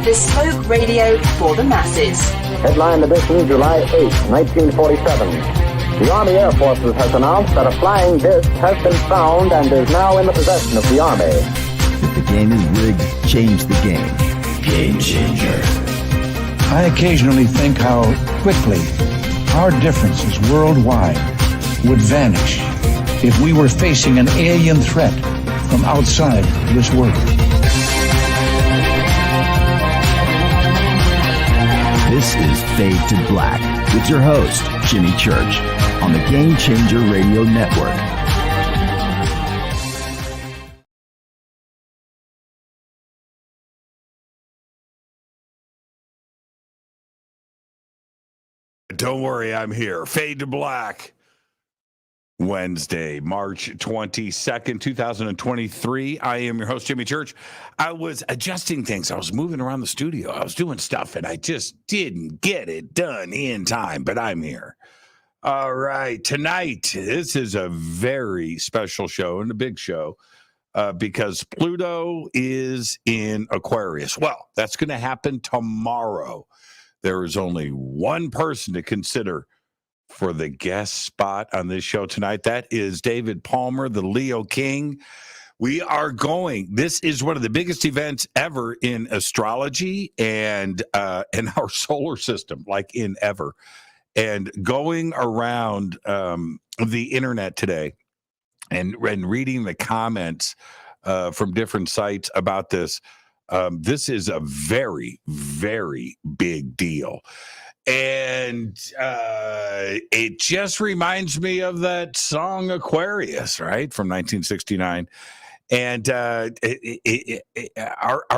bespoke radio for the masses. Headline edition, July 8, 1947. The Army Air Forces has announced that a flying disc has been found and is now in the possession of the Army. If the game is rigged, change the game. Game changer. I occasionally think how quickly our differences worldwide would vanish if we were facing an alien threat from outside this world. This is Fade to Black with your host, Jimmy Church, on the Game Changer Radio Network. Don't worry, I'm here. Fade to Black. Wednesday, March 22nd, 2023. I am your host, Jimmy Church. I was adjusting things. I was moving around the studio. I was doing stuff, and I just didn't get it done in time, but I'm here. All right. Tonight, this is a very special show and a big show because Pluto is in Aquarius. Well, that's going to happen tomorrow. There is only one person to consider for the guest spot on this show tonight. That is David Palmer, the Leo King. We are going. This is one of the biggest events ever in astrology and in our solar system, like in ever. And going around the internet today and reading the comments from different sites about this, this is a very, very big deal. And it just reminds me of that song Aquarius, right, from 1969. And are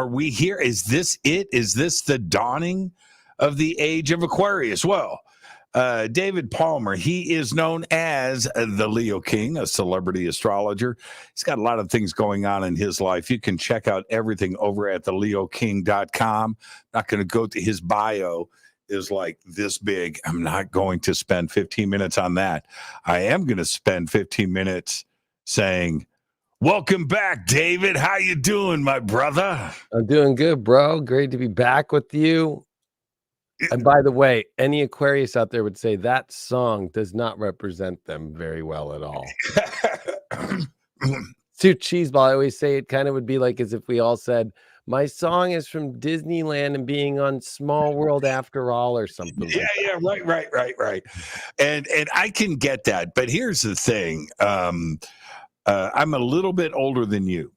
we here? Is this it? Is this the dawning of the age of Aquarius? Well, David Palmer, he is known as the Leo King, a celebrity astrologer. He's got a lot of things going on in his life. You can check out everything over at theleoking.com. Not going to go to his bio. Is like this big. I'm not going to spend 15 minutes on that. I am going to spend 15 minutes saying, welcome back, David. How you doing, my brother? I'm doing good, bro. Great to be back with you. And by the way, any Aquarius out there would say that song does not represent them very well at all. Too cheeseball. I always say it kind of would be like as if we all said, my song is from Disneyland and being on Small World After All or something. Yeah, right. And I can get that. But here's the thing. I'm a little bit older than you.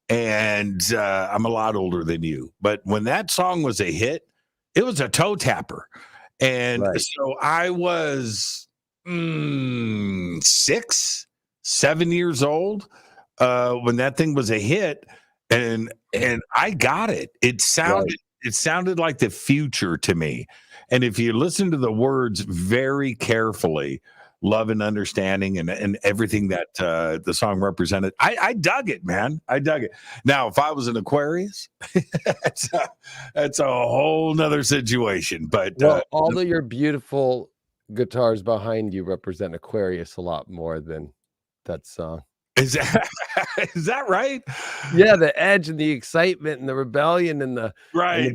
And I'm a lot older than you. But when that song was a hit, it was a toe tapper. And so I was 6, 7 years old when that thing was a hit. And I got it. It sounded like the future to me. And if you listen to the words very carefully, love and understanding and everything that the song represented, I dug it, man. I dug it. Now, if I was an Aquarius, that's a whole nother situation. But all of your beautiful guitars behind you represent Aquarius a lot more than that song. Is that right? Yeah, the edge and the excitement and the rebellion and the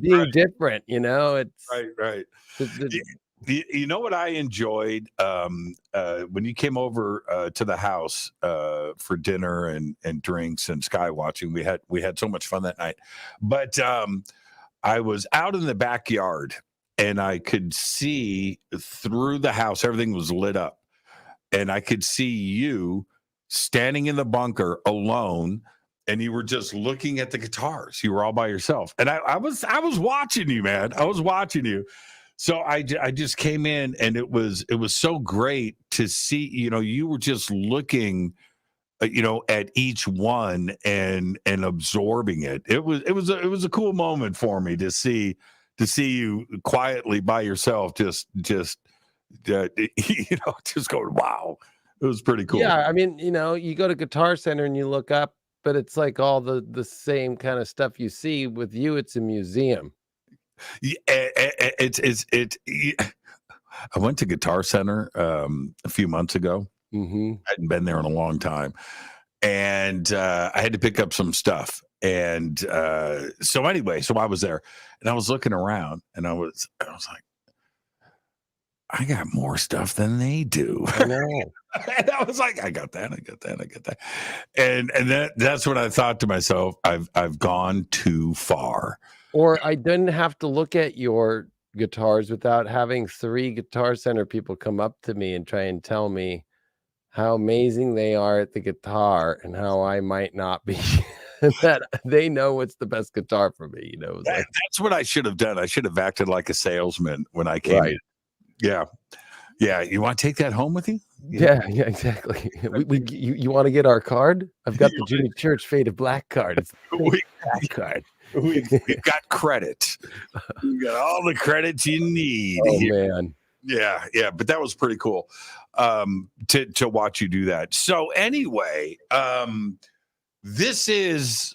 being different, you know. It's right. You know what I enjoyed when you came over to the house for dinner and drinks and sky watching. We had so much fun that night. But I was out in the backyard and I could see through the house. Everything was lit up, and I could see you standing in the bunker alone, and you were just looking at the guitars. You were all by yourself, and I was watching you, man. I was watching you. So I just came in, and it was so great to see. You know, you were just looking, at each one and absorbing it. It was a cool moment for me to see you quietly by yourself, just going, wow. It was pretty cool. Yeah, I mean, you go to Guitar Center and you look up, but it's like all the same kind of stuff you see. With you, it's a museum. Yeah, I went to Guitar Center a few months ago. Mm-hmm. I hadn't been there in a long time, and I had to pick up some stuff. And so anyway, so I was there and I was looking around and I was like, I got more stuff than they do. I know. And I was like, I got that. And that's what I thought to myself. I've gone too far. Or I didn't have to look at your guitars without having 3 Guitar Center people come up to me and try and tell me how amazing they are at the guitar and how I might not be. That they know what's the best guitar for me. You know, it was like, That's what I should have done. I should have acted like a salesman when I came in. Yeah. Yeah. You want to take that home with you? Yeah, exactly. You want to get our card? I've got the Jimmy Church Faded Black card. It's the black card. We've got credit. We got all the credits you need. Oh, here. man. Yeah. But that was pretty cool to watch you do that. So anyway, this is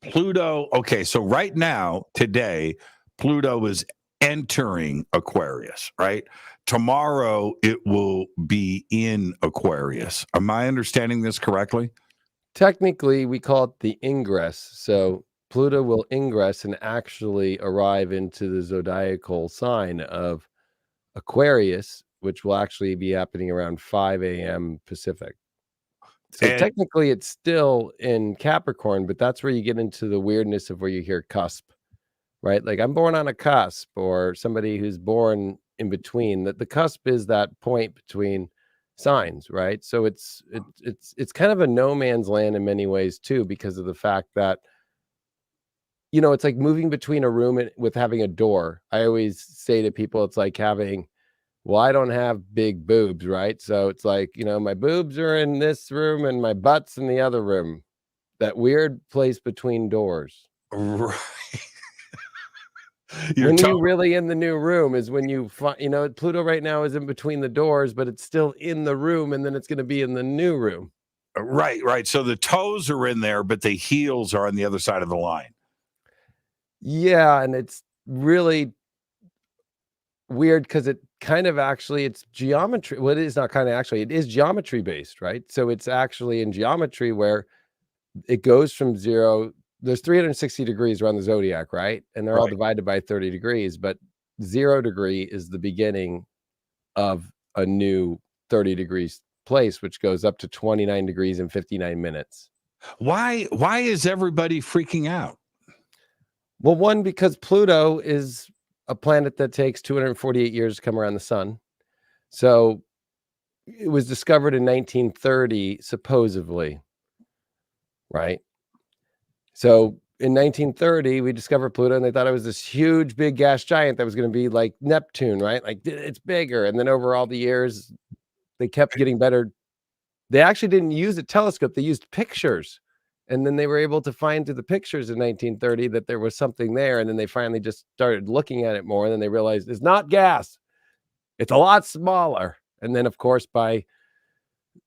Pluto. Okay, so right now, today, Pluto is entering Aquarius, right? Tomorrow, it will be in Aquarius. Am I understanding this correctly? Technically, we call it the Ingress. So Pluto will ingress and actually arrive into the zodiacal sign of Aquarius, which will actually be happening around 5 a.m. Pacific. So technically, it's still in Capricorn, but that's where you get into the weirdness of where you hear cusp, right? Like I'm born on a cusp, or somebody who's born in between. That the cusp is that point between signs, right? So it's kind of a no man's land in many ways too, because of the fact that, you know, it's like moving between a room with having a door. I always say to people, it's like having, well, I don't have big boobs, right? So it's like, you know, my boobs are in this room and my butt's in the other room. That weird place between doors. Right. When you're really in the new room is when you find, you know, Pluto right now is in between the doors, but it's still in the room, and then it's going to be in the new room. Right. So the toes are in there, but the heels are on the other side of the line. Yeah, and it's really weird because it kind of actually, it's geometry. Well, it is not kind of actually, it is geometry based, right? So it's actually in geometry where it goes from 0. There's 360 degrees around the zodiac, right? And they're all divided by 30 degrees, but 0 degree is the beginning of a new 30 degrees place, which goes up to 29 degrees in 59 minutes. Why is everybody freaking out? Well, one, because Pluto is a planet that takes 248 years to come around the sun. So it was discovered in 1930, supposedly, right? So in 1930, we discovered Pluto, and they thought it was this huge, big gas giant that was going to be like Neptune, right? Like it's bigger. And then over all the years, they kept getting better. They actually didn't use a telescope. They used pictures. And then they were able to find through the pictures in 1930 that there was something there. And then they finally just started looking at it more. And then they realized it's not gas. It's a lot smaller. And then, of course,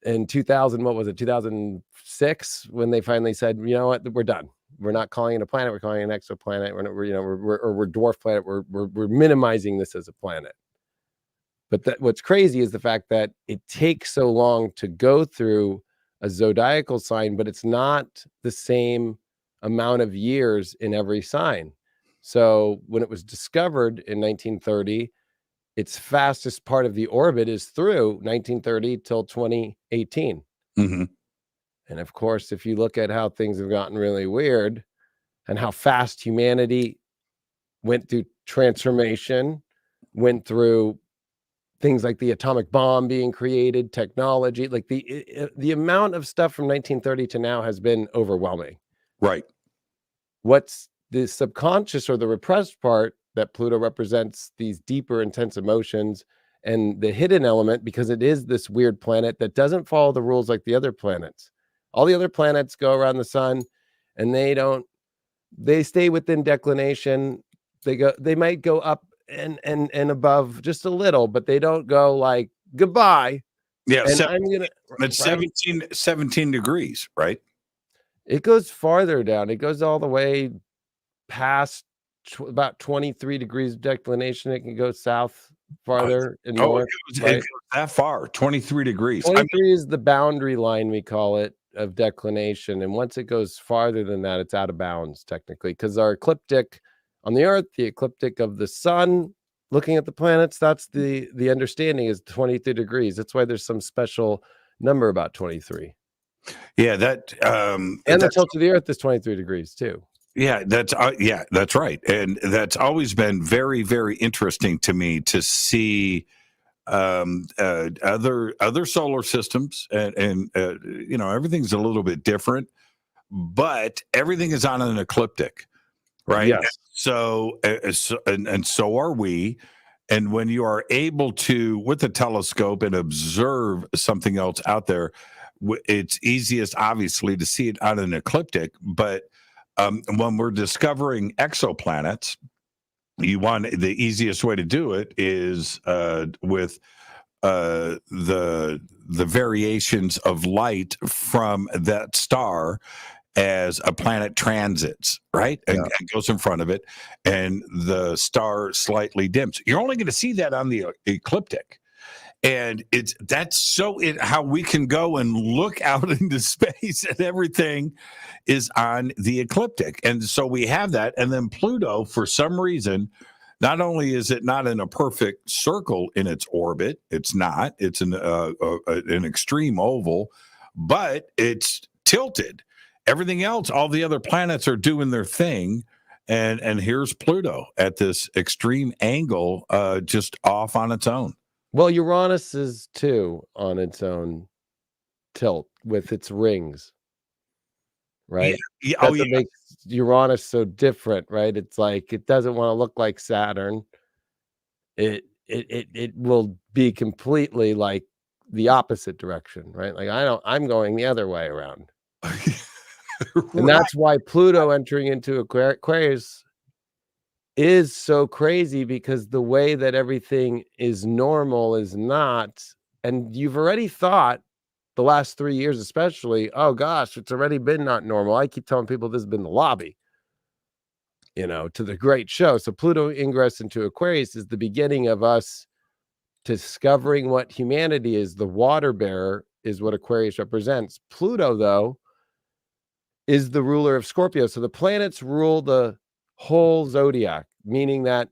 in 2000, what was it, 2006, when they finally said, you know what, we're done. We're not calling it a planet. We're calling it an exoplanet. We're dwarf planet. We're minimizing this as a planet. But what's crazy is the fact that it takes so long to go through a zodiacal sign, but it's not the same amount of years in every sign. So when it was discovered in 1930, its fastest part of the orbit is through 1930 till 2018. Mm-hmm. And of course, if you look at how things have gotten really weird and how fast humanity went through transformation, went through things like the atomic bomb being created, technology, like the amount of stuff from 1930 to now has been overwhelming. Right. What's the subconscious or the repressed part that Pluto represents, these deeper, intense emotions, and the hidden element, because it is this weird planet that doesn't follow the rules like the other planets. All the other planets go around the sun and they stay within declination. They might go up and above just a little, but they don't go like goodbye. Yeah. And it's 17 degrees, right? It goes farther down. It goes all the way past about 23 degrees of declination. It can go south farther and north. It goes that far, 23 degrees. 23 is the boundary line, we call it. of declination, and once it goes farther than that, it's out of bounds technically, because our ecliptic on the Earth, the ecliptic of the sun, looking at the planets, that's the understanding is 23 degrees. That's why there's some special number about 23. Yeah, And the tilt of the Earth is 23 degrees too. Yeah, that's right, and that's always been very, very interesting to me to see other solar systems, and everything's a little bit different, but everything is on an ecliptic, right? Yes. So so are we. And when you are able to, with a telescope, and observe something else out there, it's easiest, obviously, to see it on an ecliptic. But when we're discovering exoplanets, the easiest way to do it is with the variations of light from that star as a planet transits, right? And goes in front of it, and the star slightly dims. You're only going to see that on the ecliptic. And that's how we can go and look out into space, and everything is on the ecliptic. And so we have that. And then Pluto, for some reason, not only is it not in a perfect circle in its orbit, it's an extreme oval, but it's tilted. Everything else, all the other planets are doing their thing. And here's Pluto at this extreme angle, just off on its own. Well, Uranus is too on its own tilt with its rings, right? Yeah. That's what makes Uranus so different, right? It's like it doesn't want to look like Saturn. It will be completely like the opposite direction, right? Like I'm going the other way around. And that's why Pluto entering into Aquarius is so crazy, because the way that everything is normal is not. And you've already thought the last 3 years, especially, oh gosh, it's already been not normal. I keep telling people this has been the lobby, to the great show. So Pluto ingress into Aquarius is the beginning of us discovering what humanity is. The water bearer is what Aquarius represents. Pluto, though, is the ruler of Scorpio. So the planets rule the whole zodiac, meaning that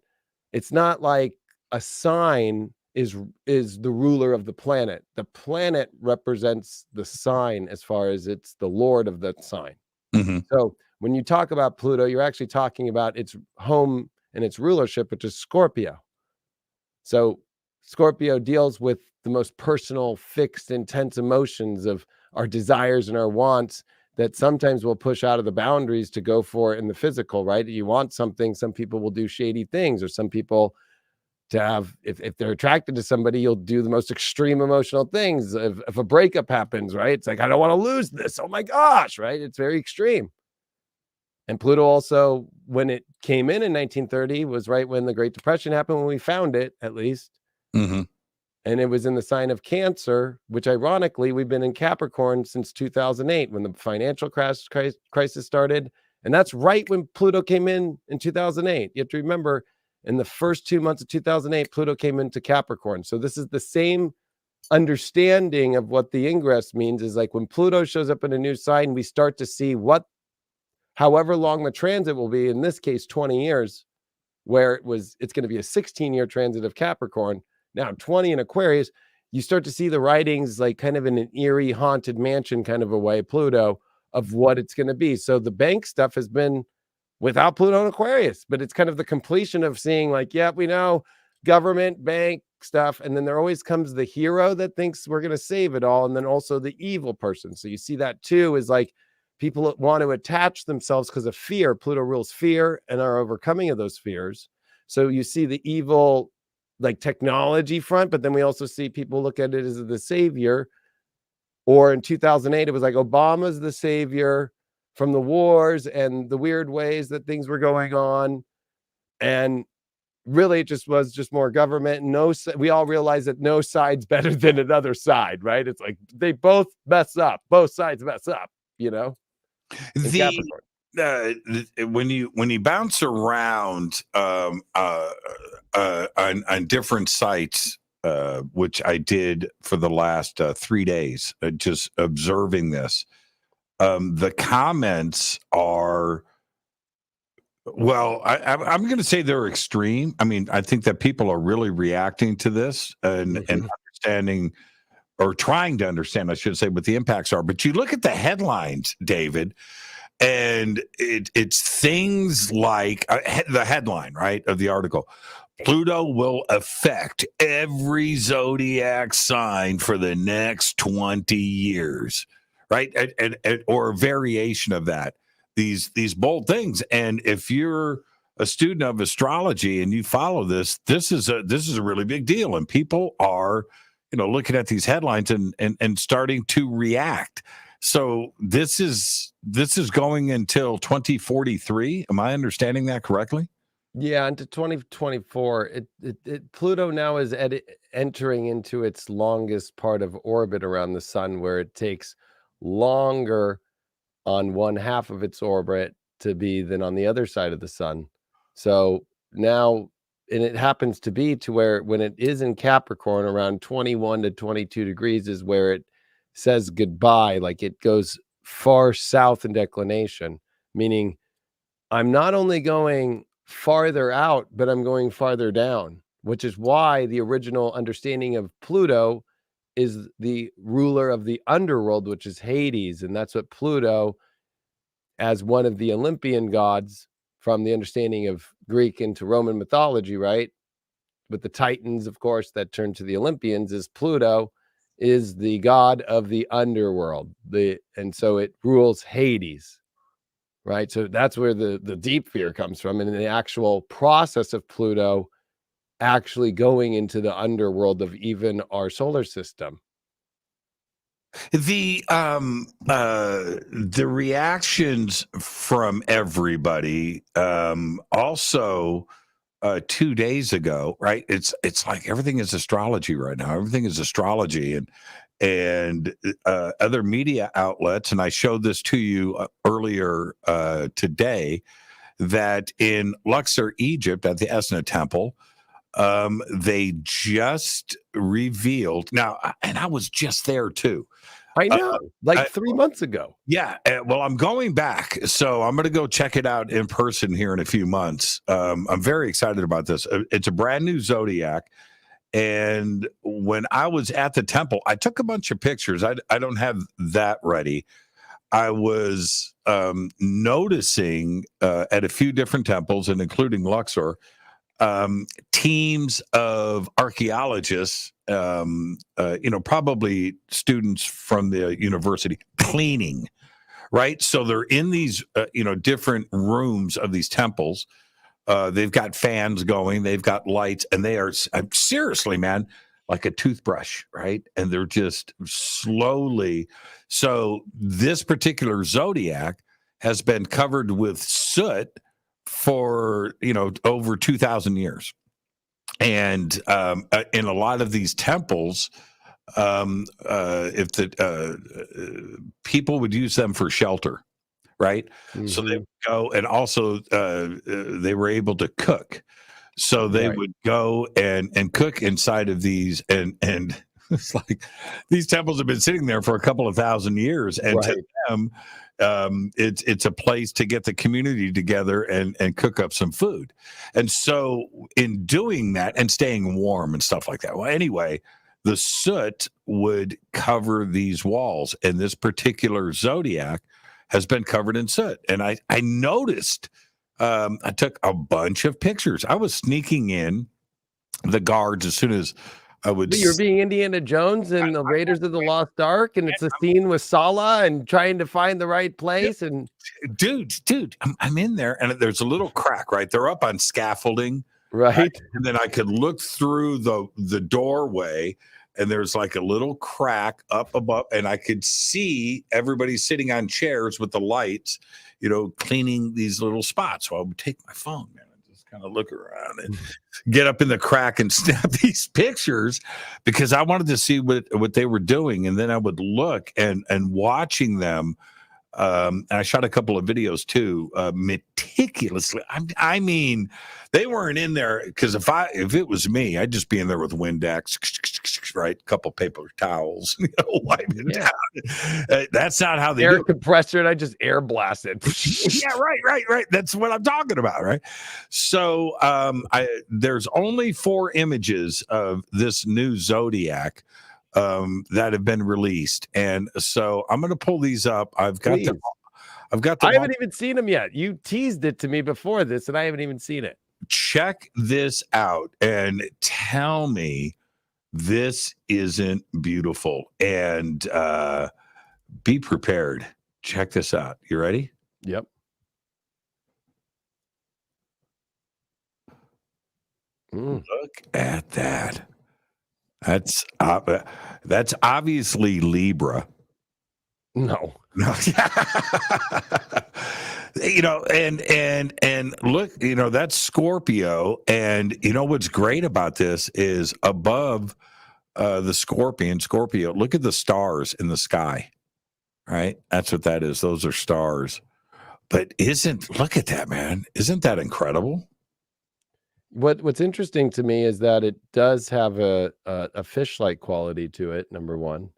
it's not like a sign is the ruler of the planet. The planet represents the sign as far as it's the lord of that sign. Mm-hmm. So when you talk about Pluto, you're actually talking about its home and its rulership, which is Scorpio. So Scorpio deals with the most personal, fixed, intense emotions of our desires and our wants that sometimes will push out of the boundaries to go for in the physical, right? You want something, some people will do shady things, or some people to have, if they're attracted to somebody, you'll do the most extreme emotional things. If a breakup happens, right? It's like, I don't want to lose this. Oh my gosh, right? It's very extreme. And Pluto also, when it came in 1930, was right when the Great Depression happened, when we found it, at least. Mm-hmm. And it was in the sign of Cancer, which ironically, we've been in Capricorn since 2008, when the financial crisis started. And that's right when Pluto came in 2008. You have to remember, in the first 2 months of 2008, Pluto came into Capricorn. So this is the same understanding of what the ingress means, is like when Pluto shows up in a new sign, we start to see however long the transit will be, in this case, 20 years, where it's going to be a 16-year transit of Capricorn. Now, 20 in Aquarius, you start to see the writings like kind of in an eerie, haunted mansion kind of a way, Pluto, of what it's going to be. So the bank stuff has been without Pluto and Aquarius, but it's kind of the completion of seeing like, yeah, we know government, bank stuff. And then there always comes the hero that thinks we're going to save it all. And then also the evil person. So you see that too, is like people want to attach themselves because of fear. Pluto rules fear and our overcoming of those fears. So you see the evil, like technology front, but then we also see people look at it as the savior. Or in 2008, it was like Obama's the savior from the wars and the weird ways that things were going on. And really, it was just more government. We all realize that no side's better than another side, right? It's like they both mess up. Both sides mess up, When you bounce around on different sites, which I did for the last 3 days, just observing this, The comments are, well, I'm going to say they're extreme. I mean, I think that people are really reacting to this and understanding, or trying to understand, I should say, what the impacts are. But you look at the headlines, David, and it's things like the headline, right, of the article: Pluto will affect every zodiac sign for the next 20 years, right? Or a variation of that. These bold things. And if you're a student of astrology and you follow this, this is a really big deal. And people are, looking at these headlines and starting to react. So this is going until 2043. Am I understanding that correctly? Yeah, into 2024. Pluto now is entering into its longest part of orbit around the sun, where it takes longer on one half of its orbit to be than on the other side of the sun. So now, and it happens to be to where when it is in Capricorn, around 21 to 22 degrees is where it says goodbye. Like, it goes far south in declination, meaning I'm not only going farther out, but I'm going farther down, which is why the original understanding of Pluto is the ruler of the underworld, which is Hades. And that's what Pluto, as one of the Olympian gods from the understanding of Greek into Roman mythology, right? With the Titans, of course, that turn to the Olympians, is Pluto is the god of the underworld. And so it rules Hades, right? So that's where the deep fear comes from, and the actual process of Pluto actually going into the underworld of even our solar system. The reactions from everybody, also 2 days ago, right? It's like everything is astrology right now. Everything is astrology, and other media outlets. And I showed this to you earlier today, that in Luxor, Egypt, at the Esna Temple, they just revealed now, and I was just there too. I know, 3 months ago. Yeah. Well, I'm going back, so I'm going to go check it out in person here in a few months. I'm very excited about this. It's a brand new zodiac. And when I was at the temple, I took a bunch of pictures. I don't have that ready. I was noticing at a few different temples, and including Luxor, teams of archaeologists, probably students from the university, cleaning, right? So they're in these, different rooms of these temples. They've got fans going, they've got lights, and they are seriously, man, like a toothbrush, right? And they're just slowly. So this particular zodiac has been covered with soot for over 2,000 years, and in a lot of these temples, if the people would use them for shelter, right? So they would go, and also they were able to cook, so they would go and cook inside of these, and it's like these temples have been sitting there for a couple of thousand years, and to them, it's a place to get the community together and cook up some food. And so in doing that and staying warm and stuff like that, well, anyway, the soot would cover these walls, and this particular zodiac has been covered in soot. And I noticed, I took a bunch of pictures. I was sneaking in the guards as soon as I would. But you're being Indiana Jones and the Raiders of the Lost Ark, and it's a scene with Salah and trying to find the right place. And dude, I'm in there, and there's a little crack, right? They're up on scaffolding, right? And then I could look through the doorway, and there's like a little crack up above, and I could see everybody sitting on chairs with the lights, cleaning these little spots. So I would take my phone, man, and just kind of look around and get up in the crack and snap these pictures, because I wanted to see what they were doing. And then I would look and watching them And I shot a couple of videos too, meticulously. I mean, they weren't in there because if it was me, I'd just be in there with Windex, right? Couple paper towels, wipe it down. That's not how they air do it. compressor, and I just air blast it. Yeah, right. That's what I'm talking about, right? So there's only 4 images of this new zodiac that have been released, and so I'm going to pull these up. I've got them. I haven't even seen them yet. You teased it to me before this, and I haven't even seen it. Check this out and tell me this isn't beautiful. And be prepared. Check this out. You ready? Yep. Look at that. That's obviously Libra. No. And look, that's Scorpio. And what's great about this is above the Scorpio, look at the stars in the sky, right? That's what that is. Those are stars. But look at that, man. Isn't that incredible? What's interesting to me is that it does have a fish-like quality to it, number one,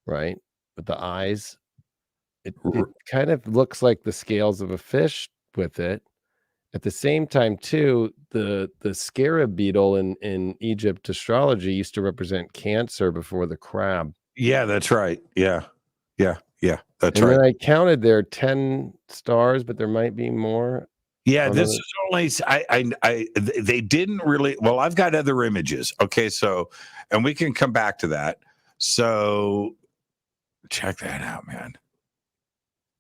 right? With the eyes. It kind of looks like the scales of a fish with it. At the same time, too, the scarab beetle in Egypt astrology used to represent Cancer before the crab. Yeah, that's right. Yeah. That's and right. Then I counted there 10 stars, but there might be more. Yeah, this is only they didn't really. Well, I've got other images. Okay, so and we can come back to that. So check that out, man.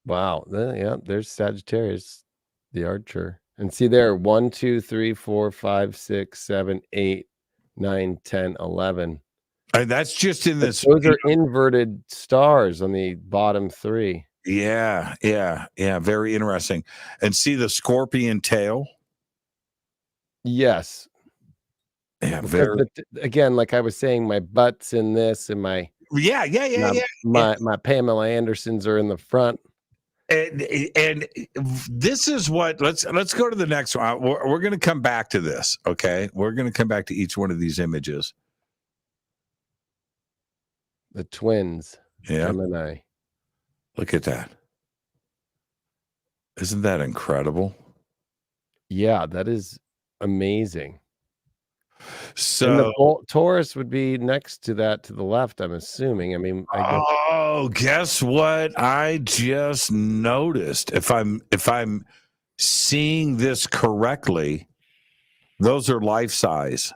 Wow. There's Sagittarius, the Archer. And see there, 1, 2, 3, 4, 5, 6, 7, 8, 9, 10, 11. And that's just in this. Those are inverted stars on the bottom 3. Yeah. Very interesting. And see the scorpion tail? Yes. Yeah, again, like I was saying, my butt's in this, and my My Pamela Andersons are in the front. And this is what let's go to the next one. We're going to come back to this. Okay, we're going to come back to each one of these images. The twins. Yeah. Gemini. Look at that. Isn't that incredible? Yeah, that is amazing. So and the Taurus would be next to that to the left, I'm assuming. I mean, guess what? I just noticed. If I'm seeing this correctly, those are life size.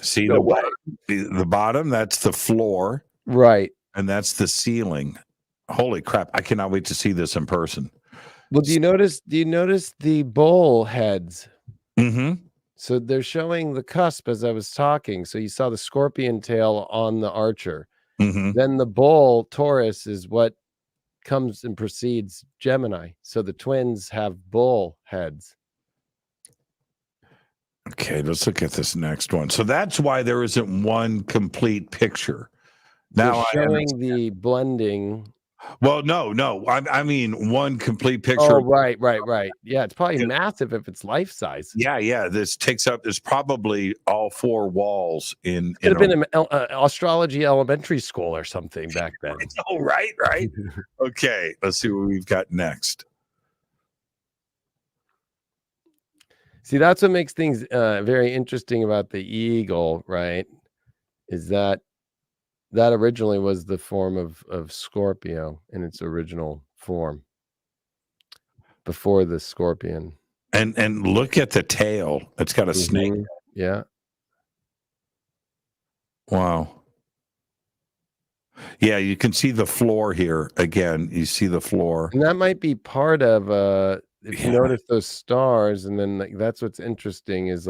See the bottom, that's the floor. Right. And that's the ceiling. Holy crap. I cannot wait to see this in person. Well, do you notice the bull heads? Mm-hmm. So they're showing the cusp as I was talking. So you saw the scorpion tail on the Archer. Mm-hmm. Then the bull, Taurus, is what comes and precedes Gemini. So the twins have bull heads. Okay, let's look at this next one. So that's why there isn't one complete picture. Now showing the blending. Well, no. I mean one complete picture. Oh, right. Yeah, it's probably massive if it's life size. Yeah. This takes up. There's probably all 4 walls in. Could have been an astrology elementary school or something back then. Oh, right. Okay, let's see what we've got next. See, that's what makes things very interesting about the eagle, right? Is that originally was the form of Scorpio in its original form before the scorpion. And look at the tail. It's got a snake. Yeah. Wow. Yeah, you can see the floor here. Again, you see the floor. And that might be part of if you notice those stars, and then that's what's interesting is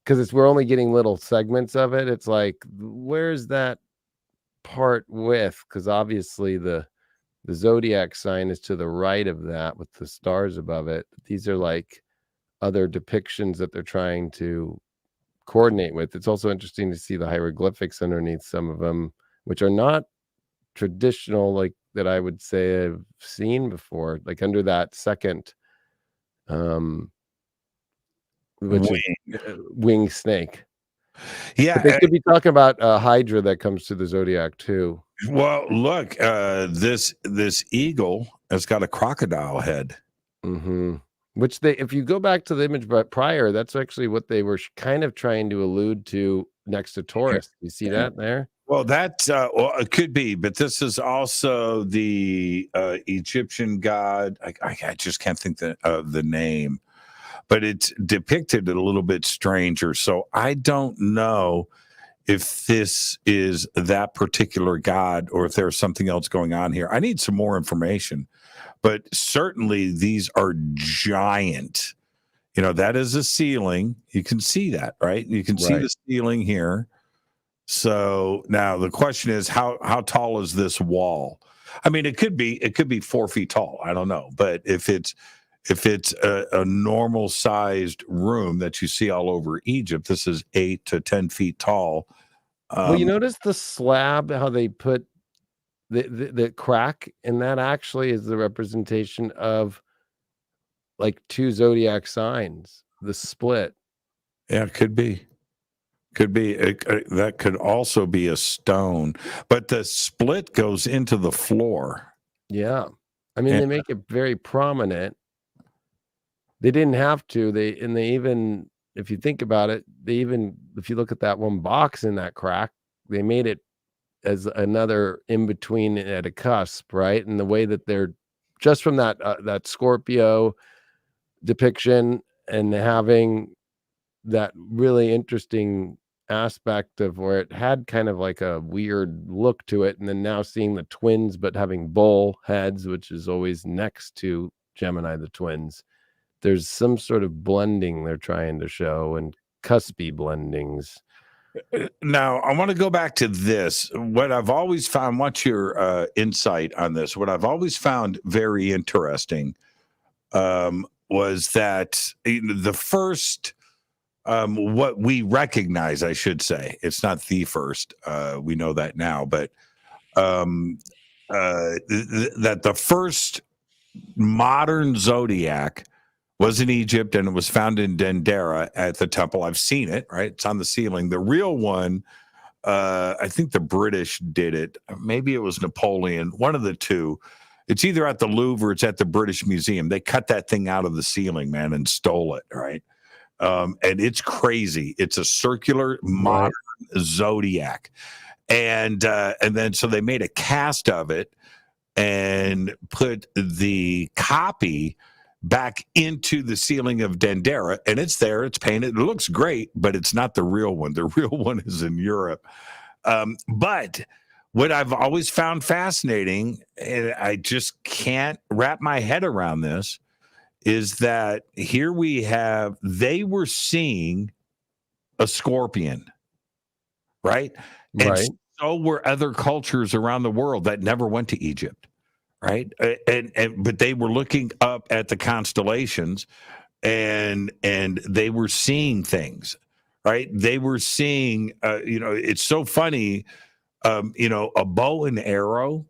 because we're only getting little segments of it. It's like, where's that part with? Because obviously the zodiac sign is to the right of that with the stars above it. These are like other depictions that they're trying to coordinate with. It's also interesting to see the hieroglyphics underneath some of them, which are not traditional, like that I would say I've seen before, like under that second, which is winged snake. Yeah. But they could be talking about a hydra that comes to the zodiac too. Well, look, this eagle has got a crocodile head. Mm-hmm. Which if you go back to the image prior, that's actually what they were kind of trying to allude to next to Taurus. You see that there? Well, that's well, it could be, but this is also the Egyptian god. I just can't think of the name, but it's depicted a little bit stranger. So I don't know if this is that particular god or if there's something else going on here. I need some more information, but certainly these are giant. You know, that is a ceiling. You can see that, right? You can see the ceiling here. So now the question is, how tall is this wall? I mean, it could be 4 feet tall. I don't know, but if it's a normal sized room that you see all over Egypt, this is 8 to 10 feet tall. Well, you notice the slab, how they put the crack, and that actually is the representation of like 2 zodiac signs, the split. Yeah, it could be. That could also be a stone, but the split goes into the floor. Yeah. I mean, they make it very prominent. They didn't have to. They even, if you think about it, if you look at that one box in that crack, they made it as another in between at a cusp, right? And the way that they're just from that Scorpio depiction and having that really interesting aspect of where it had kind of like a weird look to it, and then now seeing the twins but having bull heads, which is always next to Gemini, the twins. There's some sort of blending they're trying to show, and cuspy blendings. Now I want to go back to this. What I've always found, what's your insight on this? What I've always found very interesting was that the first what we recognize, I should say, it's not the first. We know that now, but that the first modern zodiac was in Egypt, and it was found in Dendera at the temple. I've seen it, right? It's on the ceiling. The real one, I think the British did it. Maybe it was Napoleon, one of the two. It's either at the Louvre or it's at the British Museum. They cut that thing out of the ceiling, man, and stole it, right? And it's crazy. It's a circular modern zodiac. And then so they made a cast of it and put the copy back into the ceiling of Dendera, and it's there, it's painted, it looks great, but it's not the real one. The real one is in Europe. But what I've always found fascinating, and I just can't wrap my head around this, is that here they were seeing a scorpion, right? And so were other cultures around the world that never went to Egypt, right? But they were looking up at the constellations, and they were seeing things, right? They were seeing, it's so funny, a bow and arrow.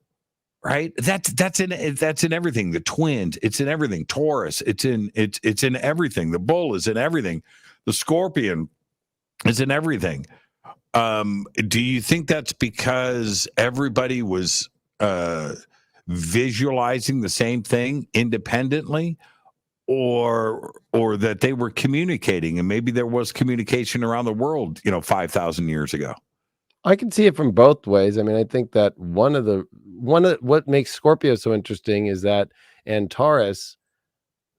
Right, that's in everything. The twins, it's in everything. Taurus, it's in everything. The bull is in everything. The scorpion is in everything. Do you think that's because everybody was visualizing the same thing independently, or that they were communicating, and maybe there was communication around the world, 5,000 years ago? I can see it from both ways. I mean, I think that one of what makes Scorpio so interesting is that Antares,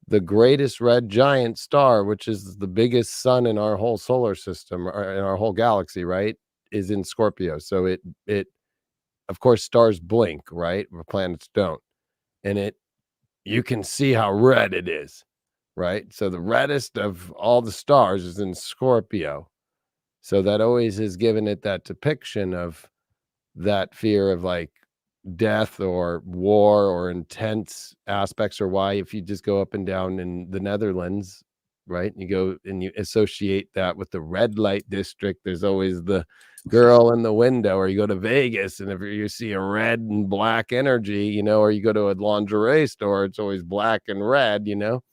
the greatest red giant star, which is the biggest sun in our whole solar system, or in our whole galaxy, right, is in Scorpio. So it of course, stars blink, right, where planets don't, and you can see how red it is, right? So the reddest of all the stars is in Scorpio. So that always has given it that depiction of that fear of like death or war or intense aspects, or why if you just go up and down in the Netherlands, right, you go and you associate that with the red light district, there's always the girl in the window, or you go to Vegas and if you see a red and black energy, you know, or you go to a lingerie store, it's always black and red, you know.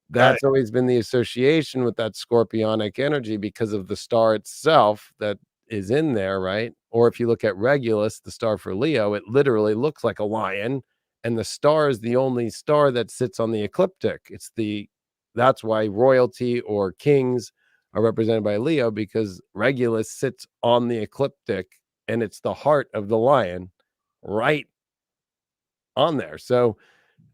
That's always been the association with that scorpionic energy because of the star itself that is in there, right? Or if you look at Regulus, the star for Leo, it literally looks like a lion, and the star is the only star that sits on the ecliptic. That's why royalty or kings are represented by Leo, because Regulus sits on the ecliptic and it's the heart of the lion right on there. So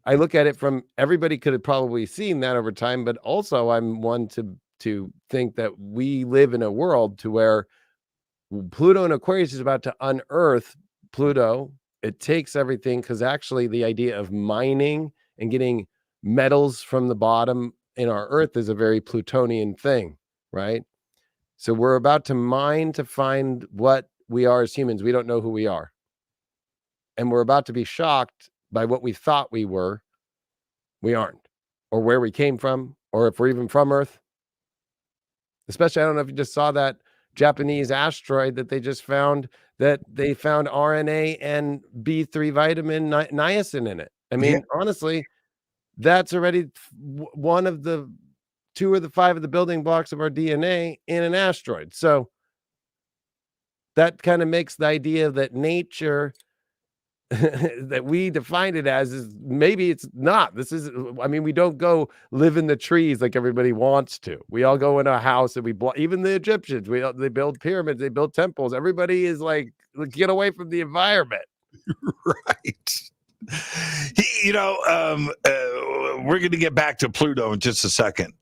I look at it from, everybody could have probably seen that over time, but also I'm one to think that we live in a world to where Pluto and Aquarius is about to unearth Pluto. It takes everything, because actually the idea of mining and getting metals from the bottom in our earth is a very Plutonian thing, right? So we're about to mine to find what we are as humans. We don't know who we are. And we're about to be shocked by what we thought we were. We aren't, or where we came from, or if we're even from Earth. Especially, I don't know if you just saw that Japanese asteroid that they just found, that they found RNA and B3 vitamin niacin in it. I mean, honestly, that's already one of the 2 or the 5 of the building blocks of our DNA in an asteroid. So that kind of makes the idea that nature that we defined it as is, maybe it's not. This is, I mean, we don't go live in the trees like everybody wants to. We all go in a house and even the Egyptians, they build pyramids, they build temples. Everybody is like, get away from the environment. Right. We're going to get back to Pluto in just a second.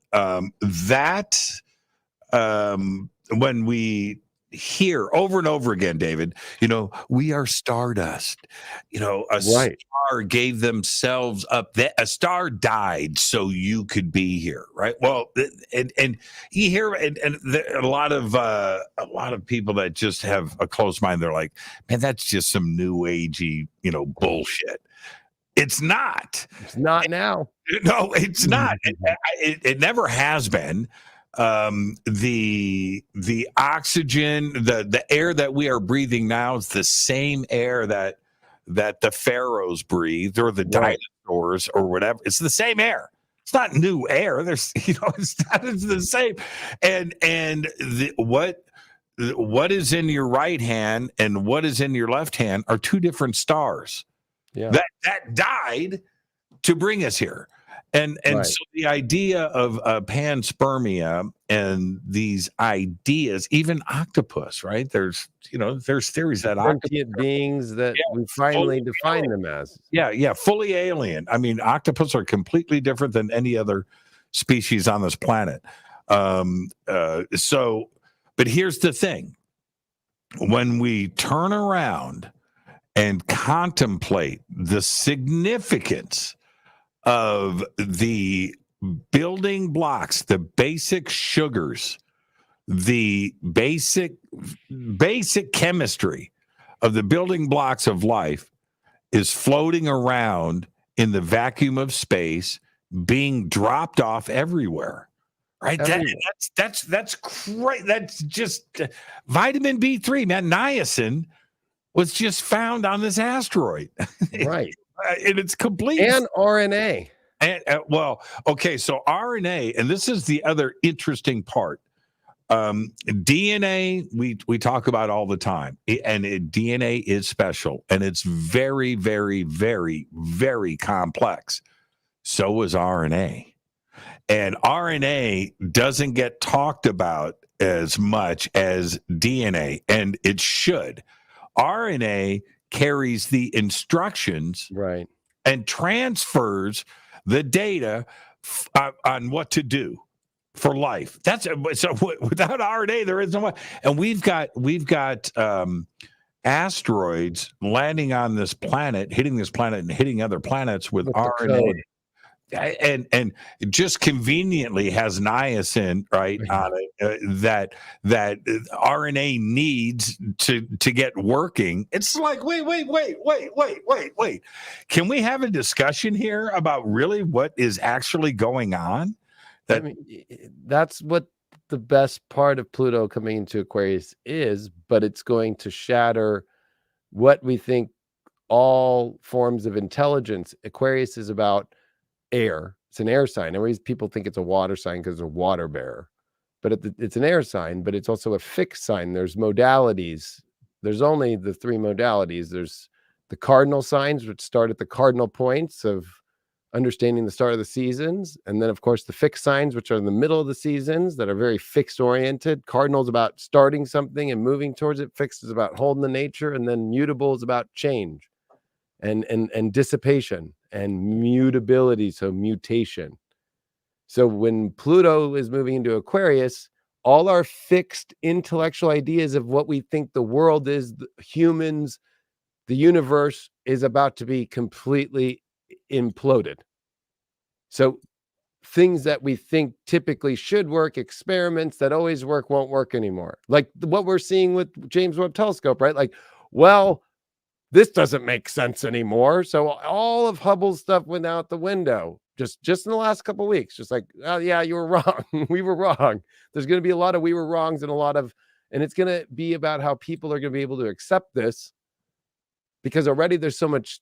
When we hear over and over again, David, we are stardust. Star gave themselves up. A star died so you could be here, right? Well, and you hear, and a lot of people that just have a closed mind, they're like, man, that's just some new agey, bullshit. It's not. It's not now. No, it's not. It never has been. The oxygen, the air that we are breathing now is the same air that the pharaohs breathed, or the dinosaurs, or whatever. It's the same air. It's not new air. There's, it's the same. And what is in your right hand and what is in your left hand are 2 different stars. Yeah. That died to bring us here. And so the idea of panspermia and these ideas, even octopus, right? There's theories that sentient beings that we finally define them as. Yeah, fully alien. I mean, octopus are completely different than any other species on this planet. But here's the thing: when we turn around and contemplate the significance of the building blocks, the basic sugars, the basic chemistry of the building blocks of life is floating around in the vacuum of space, being dropped off everywhere. Right? That's great. That's just vitamin B3, man. Niacin was just found on this asteroid. Right. And it's complete. And RNA. And okay, so RNA, and this is the other interesting part. DNA, we talk about all the time, and DNA is special, and it's very, very, very, very complex. So is RNA. And RNA doesn't get talked about as much as DNA, and it should. RNA carries the instructions, right, and transfers the data on what to do for life. That's so without RNA, there is no way. And we've got asteroids landing on this planet, hitting this planet and hitting other planets with RNA. And just conveniently has niacin on it that RNA needs to get working. It's like, wait. Can we have a discussion here about really what is actually going on? That's what the best part of Pluto coming into Aquarius is, but it's going to shatter what we think all forms of intelligence. Aquarius is about air. It's an air sign. Always people think it's a water sign because it's a water bearer, but it's an air sign, but it's also a fixed sign. There's modalities. There's only the three modalities. There's the cardinal signs, which start at the cardinal points of understanding the start of the seasons. And then, of course, the fixed signs, which are in the middle of the seasons that are very fixed oriented. Cardinal is about starting something and moving towards it. Fixed is about holding the nature. And then mutable is about change and dissipation and mutability. So mutation. So when Pluto is moving into Aquarius, all our fixed intellectual ideas of what we think the world is, the humans, the universe is about to be completely imploded. So things that we think typically should work, experiments that always work, won't work anymore. Like what we're seeing with James Webb Telescope, right? Like, well, this doesn't make sense anymore. So all of Hubble's stuff went out the window just in the last couple of weeks. Just like, oh yeah, you were wrong. We were wrong. There's going to be a lot of we were wrongs and it's going to be about how people are going to be able to accept this, because already there's so much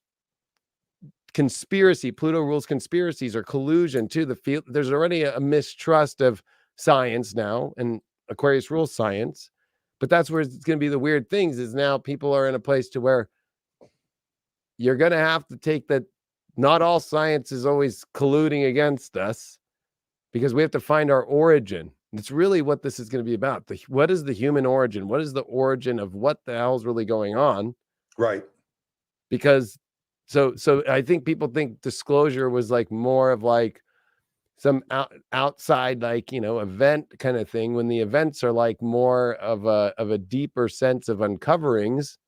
conspiracy. Pluto rules conspiracies or collusion to the field. There's already a mistrust of science now, and Aquarius rules science. But that's where it's going to be the weird things is now people are in a place to where you're going to have to take that not all science is always colluding against us, because we have to find our origin. It's really what this is going to be about. What is the human origin? What is the origin of what the hell's really going on? Right. Because so I think people think disclosure was like more of like some outside, like, event kind of thing, when the events are like more of a deeper sense of uncoverings.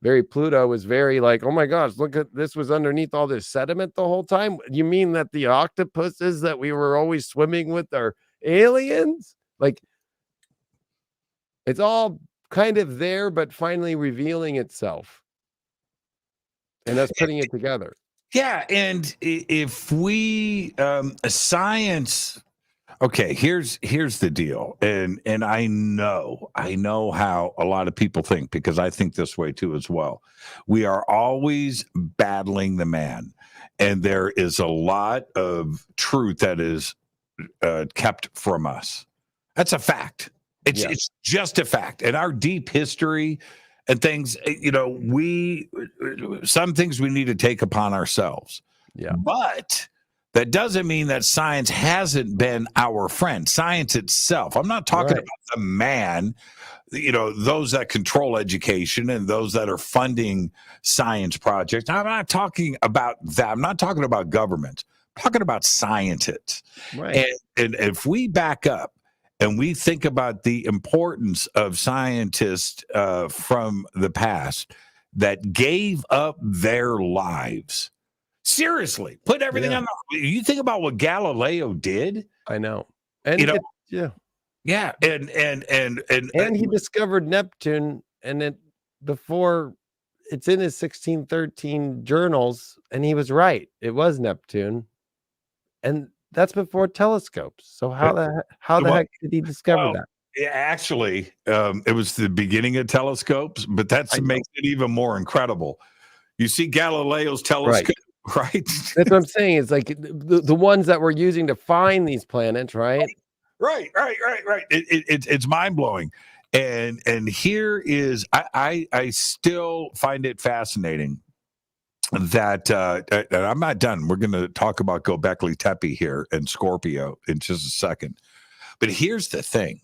Very Pluto was very like, oh my gosh, look at this, was underneath all this sediment the whole time. You mean that the octopuses that we were always swimming with are aliens? Like, it's all kind of there, but finally revealing itself and us putting it together. Yeah, and if we science, okay, here's the deal, and I know how a lot of people think, because I think this way too as well. We are always battling the man, and there is a lot of truth that is kept from us. That's a fact. It's just a fact, and our deep history and things, some things we need to take upon ourselves. Yeah. But that doesn't mean that science hasn't been our friend. Science itself. I'm not talking about the man, those that control education and those that are funding science projects. I'm not talking about that. I'm not talking about government. I'm talking about scientists. Right. And if we back up and we think about the importance of scientists from the past that gave up their lives. Seriously, put everything on. You think about what Galileo did. I know, and yeah, and he discovered Neptune, and before it's in his 1613 journals, and he was right. It was Neptune, and that's before telescopes. So how the heck did he discover that? Yeah, actually, it was the beginning of telescopes, but that makes it even more incredible. You see Galileo's telescope. Right. That's what I'm saying. It's like the ones that we're using to find these planets, right? Right. It's mind blowing. And here is I still find it fascinating that and I'm not done. We're going to talk about Göbekli Tepe here and Scorpio in just a second. But here's the thing.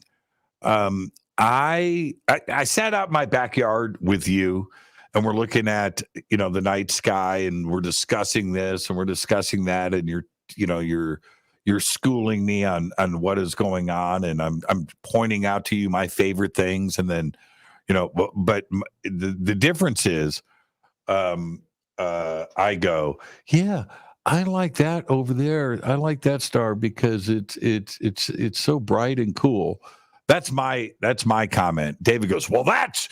I sat out in my backyard with you, and we're looking at, the night sky, and we're discussing this and we're discussing that. And you're schooling me on what is going on. And I'm pointing out to you my favorite things. And then, but the difference is, I go, yeah, I like that over there. I like that star because it's so bright and cool. That's my comment. David goes, well, that's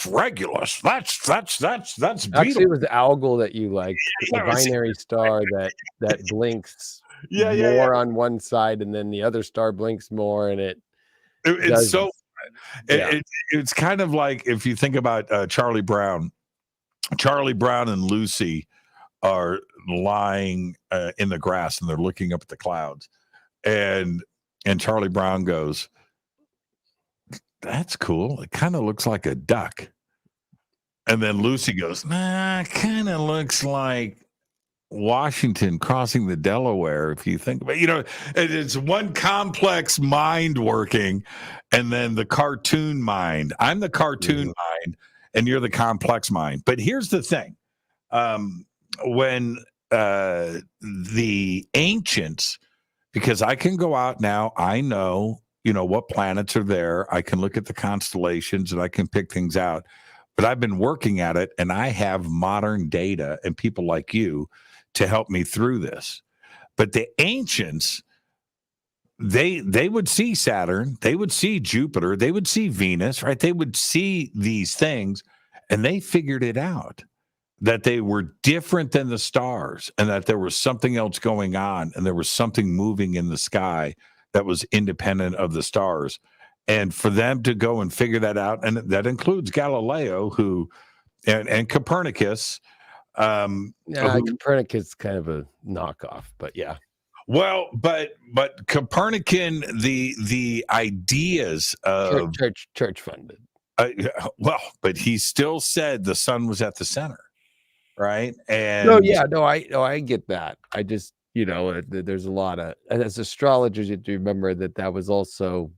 Regulus. That's Beetle. Actually, it was the algal that you like, the binary star that blinks more on one side, and then the other star blinks more, and It's so. Yeah. It's kind of like if you think about Charlie Brown. Charlie Brown and Lucy are lying in the grass, and they're looking up at the clouds, and Charlie Brown goes, "That's cool. It kind of looks like a duck." And then Lucy goes, "Nah, kind of looks like Washington crossing the Delaware." If you think about, it's one complex mind working, and then the cartoon mind. I'm the cartoon mind, and you're the complex mind. But here's the thing: when the ancients, because I can go out now, I know what planets are there. I can look at the constellations and I can pick things out. But I've been working at it, and I have modern data and people like you to help me through this. But the ancients, they would see Saturn, they would see Jupiter, they would see Venus, right? They would see these things, and they figured it out, that they were different than the stars, and that there was something else going on, and there was something moving in the sky that was independent of the stars. And for them to go and figure that out, and that includes Galileo, and Copernicus. Copernicus is kind of a knockoff, but yeah. Well, but Copernican, the ideas of church funded. But he still said the sun was at the center, right? And I get that. I just there's a lot of, as astrologers, you have to remember that was also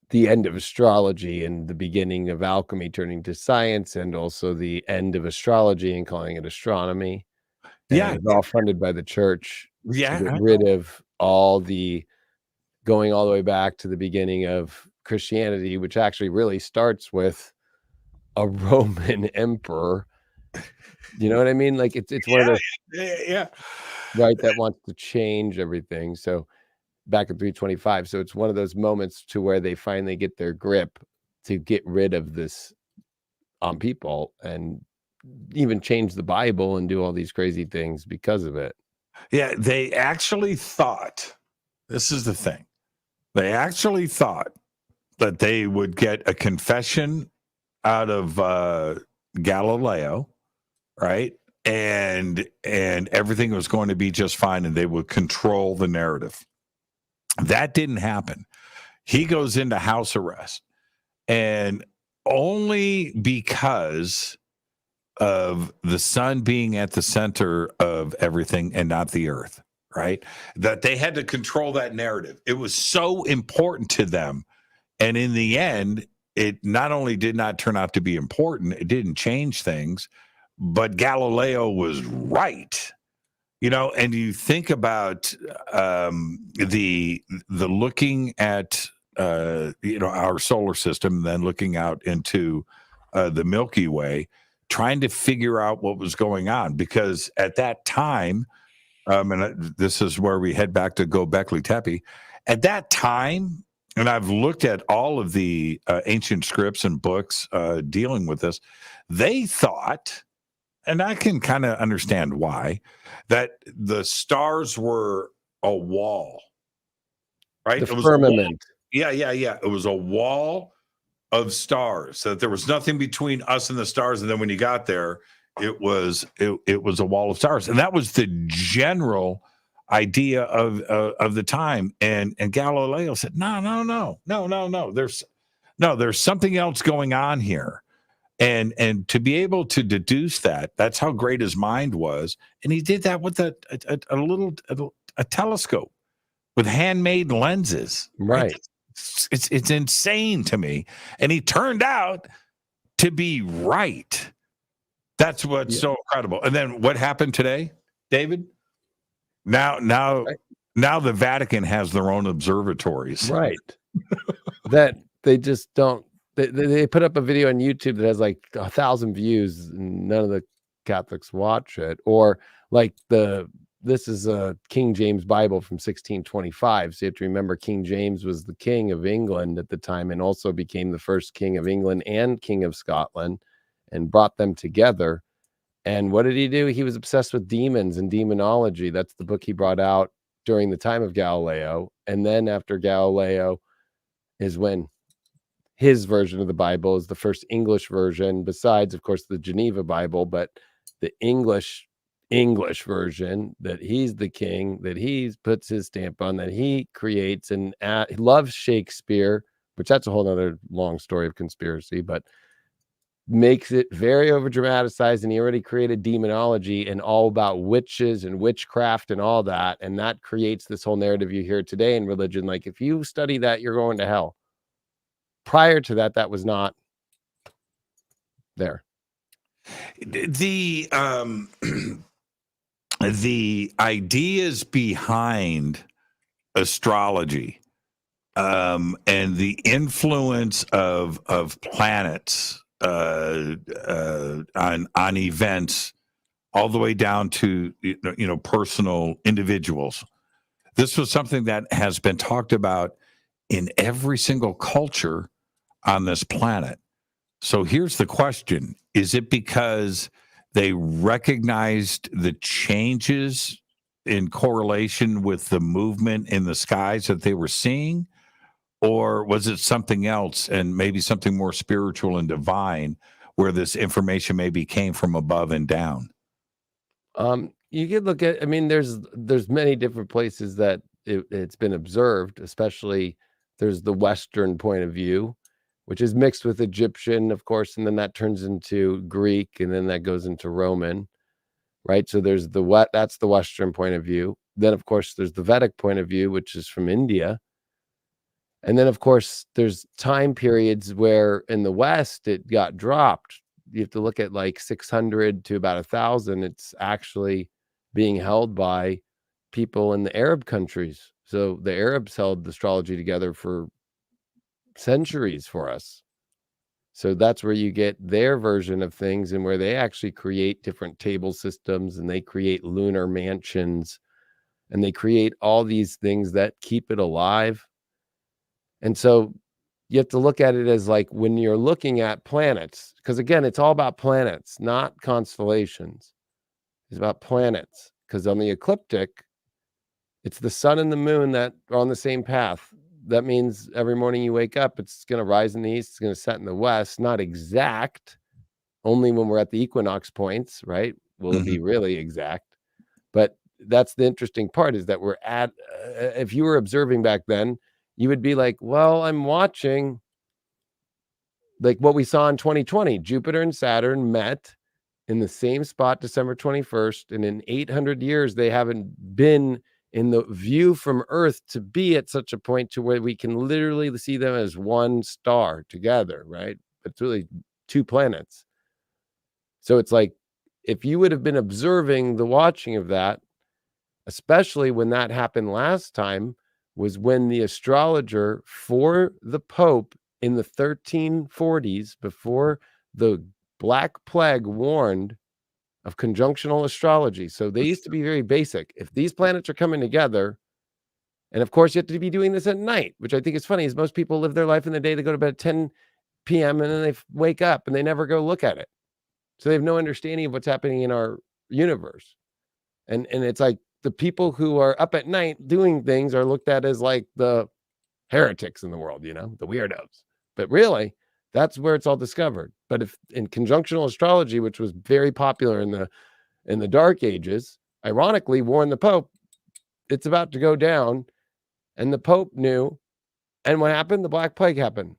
the end of astrology and the beginning of alchemy turning to science, and also the end of astrology and calling it astronomy. And it was all funded by the church. Yeah, to get rid of going all the way back to the beginning of Christianity, which actually really starts with a Roman emperor. You know what I mean? Like it's one of those, right, that wants to change everything. So back in 325. So it's one of those moments to where they finally get their grip to get rid of this on people, and even change the Bible and do all these crazy things because of it. Yeah, they actually thought, this is the thing, they actually thought that they would get a confession out of Galileo, right? And everything was going to be just fine, and they would control the narrative. That didn't happen. He goes into house arrest, and only because of the sun being at the center of everything and not the earth, right? That they had to control that narrative. It was so important to them. And in the end, it not only did not turn out to be important, it didn't change things, but Galileo was right. And you think about the looking at our solar system, then looking out into the Milky Way, trying to figure out what was going on, because at that time, and this is where we head back to Göbekli Tepe. At that time, and I've looked at all of the ancient scripts and books dealing with this, they thought, and I can kind of understand why, that the stars were a wall, right? The firmament. Yeah. It was a wall of stars, that there was nothing between us and the stars. And then when you got there, it was a wall of stars. And that was the general idea of the time. And Galileo said, no. There's something else going on here. And to be able to deduce that's how great his mind was. And he did that with a telescope with handmade lenses. Right. It's insane to me. And he turned out to be right. That's what's so incredible. And then what happened today, David? Now the Vatican has their own observatories. Right. That they just don't. They put up a video on YouTube that has like 1,000 views, and none of the Catholics watch it. Or like this is a King James Bible from 1625. So you have to remember King James was the king of England at the time, and also became the first king of England and king of Scotland, and brought them together. And what did he do? He was obsessed with demons and demonology. That's the book he brought out during the time of Galileo. And then after Galileo is when his version of the Bible is the first English version, besides, of course, the Geneva Bible, but the English version, that he's the king, that he puts his stamp on, that he creates, and he loves Shakespeare, which that's a whole other long story of conspiracy, but makes it very over dramatized. And he already created demonology and all about witches and witchcraft and all that. And that creates this whole narrative you hear today in religion. Like, if you study that, you're going to hell. Prior to that, that was not there. The the ideas behind astrology and the influence of planets on events, all the way down to personal individuals. This was something that has been talked about in every single culture on this planet. So here's the question: is it because they recognized the changes in correlation with the movement in the skies that they were seeing? Or was it something else, and maybe something more spiritual and divine, where this information maybe came from above and down? You could look at, there's many different places that it's been observed, especially there's the Western point of view, which is mixed with Egyptian, of course, and then that turns into Greek, and then that goes into Roman, right? So there's that's the Western point of view. Then, of course, there's the Vedic point of view, which is from India. And then, of course, there's time periods where in the West it got dropped. You have to look at like 600 to about 1,000. It's actually being held by people in the Arab countries. So the Arabs held astrology together for centuries for us. So that's where you get their version of things, and where they actually create different table systems, and they create lunar mansions, and they create all these things that keep it alive. And so you have to look at it as like, when you're looking at planets, because again, it's all about planets, not constellations. It's about planets, because on the ecliptic, it's the sun and the moon that are on the same path. That means every morning you wake up, it's going to rise in the east, it's going to set in the west. Not exact, only when we're at the equinox points, right? Will it be really exact? But that's the interesting part, is that we're at, if you were observing back then, you would be like, well, I'm watching like what we saw in 2020. Jupiter and Saturn met in the same spot December 21st. And in 800 years, they haven't been in the view from Earth to be at such a point to where we can literally see them as one star together, right? But it's really two planets. So it's like, if you would have been observing the watching of that, especially when that happened last time, was when the astrologer for the Pope in the 1340s, before the Black Plague, warned of conjunctional astrology. So they used to be very basic. If these planets are coming together, and of course you have to be doing this at night, which I think is funny, is most people live their life in the day. They go to bed at 10 p.m. and then they wake up and they never go look at it. So they have no understanding of what's happening in our universe. And it's like, the people who are up at night doing things are looked at as like the heretics in the world, the weirdos. But really, that's where it's all discovered. But if in conjunctional astrology, which was very popular in the Dark Ages, ironically warned the Pope, it's about to go down, and the Pope knew. And what happened? The Black Plague happened.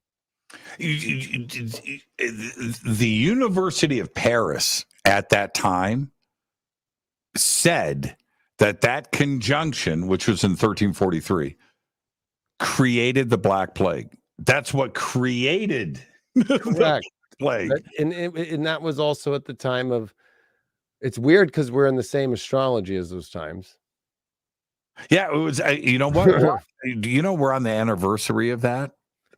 The University of Paris at that time said that conjunction, which was in 1343, created the Black Plague. That's what created the plague. And that was also at the time of, it's weird because we're in the same astrology as those times. Yeah, it was, you know what? Do you know we're on the anniversary of that?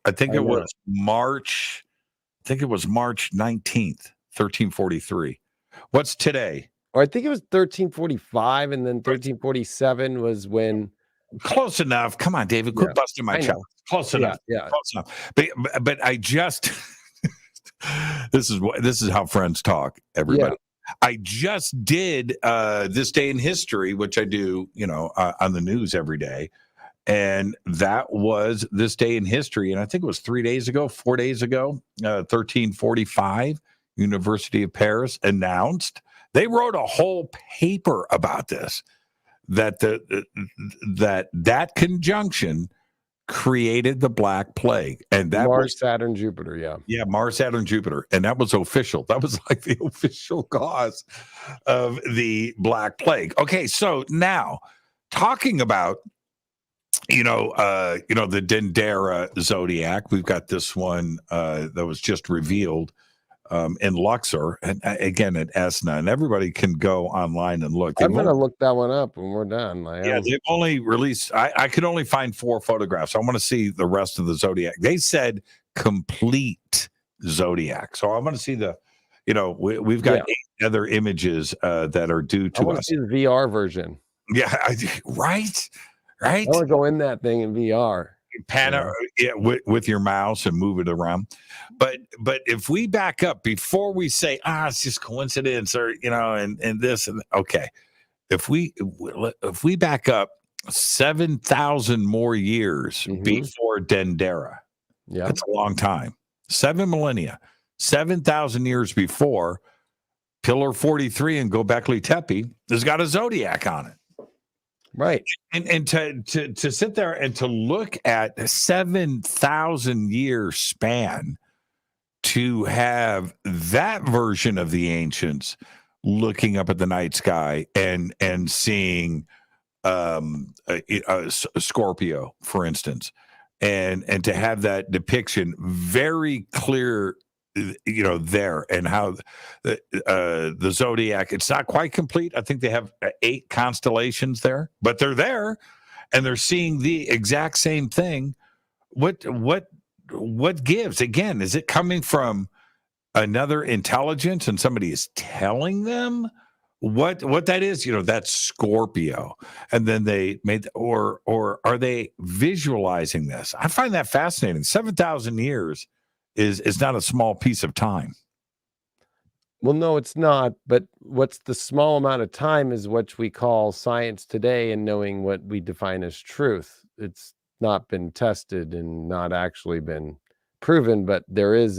I think it was March 19th, 1343. What's today? Or I think it was 1345, and then 1347 was when. Close enough. Come on, David. Quit busting my chops. Close enough. Yeah. Close enough. But I just this is how friends talk, everybody. Yeah. I just did this day in history, which I do, on the news every day. And that was this day in history. And I think it was 4 days ago, 1345, University of Paris announced. They wrote a whole paper about this, that that conjunction created the Black Plague. And that Mars, Saturn, Jupiter. yeah, Mars, Saturn, Jupiter. And that was official. That was like the official cause of the Black Plague. Okay, so now talking about the Dendera zodiac. We've got this one that was just revealed in Luxor, and again at ESNA, and everybody can go online and look. I'm going to look that one up when we're done. They've only released. I could only find 4 photographs. I want to see the rest of the zodiac. They said complete zodiac, so I want to see the. We've got 8 other images that are due to us. I want to see the VR version. Yeah, right. I want to go in that thing in VR. With your mouse and move it around. But if we back up before we say, it's just coincidence or, and this and okay. If we back up 7,000 more years before Dendera, that's a long time. 7 millennia, 7,000 years before Pillar 43 and Göbekli Tepe has got a zodiac on it. Right. And to sit there and to look at a 7,000 year span to have that version of the ancients looking up at the night sky and seeing a Scorpio, for instance, and to have that depiction very clear, there, and how the zodiac, it's not quite complete. I think they have 8 constellations there, but they're there and they're seeing the exact same thing. What gives? Again, is it coming from another intelligence and somebody is telling them what that is? That's Scorpio. And then they made, or are they visualizing this? I find that fascinating. 7,000 years is not a small piece of time. Well, no, it's not. But what's the small amount of time is what we call science today, and knowing what we define as truth. It's not been tested and not actually been proven, but there is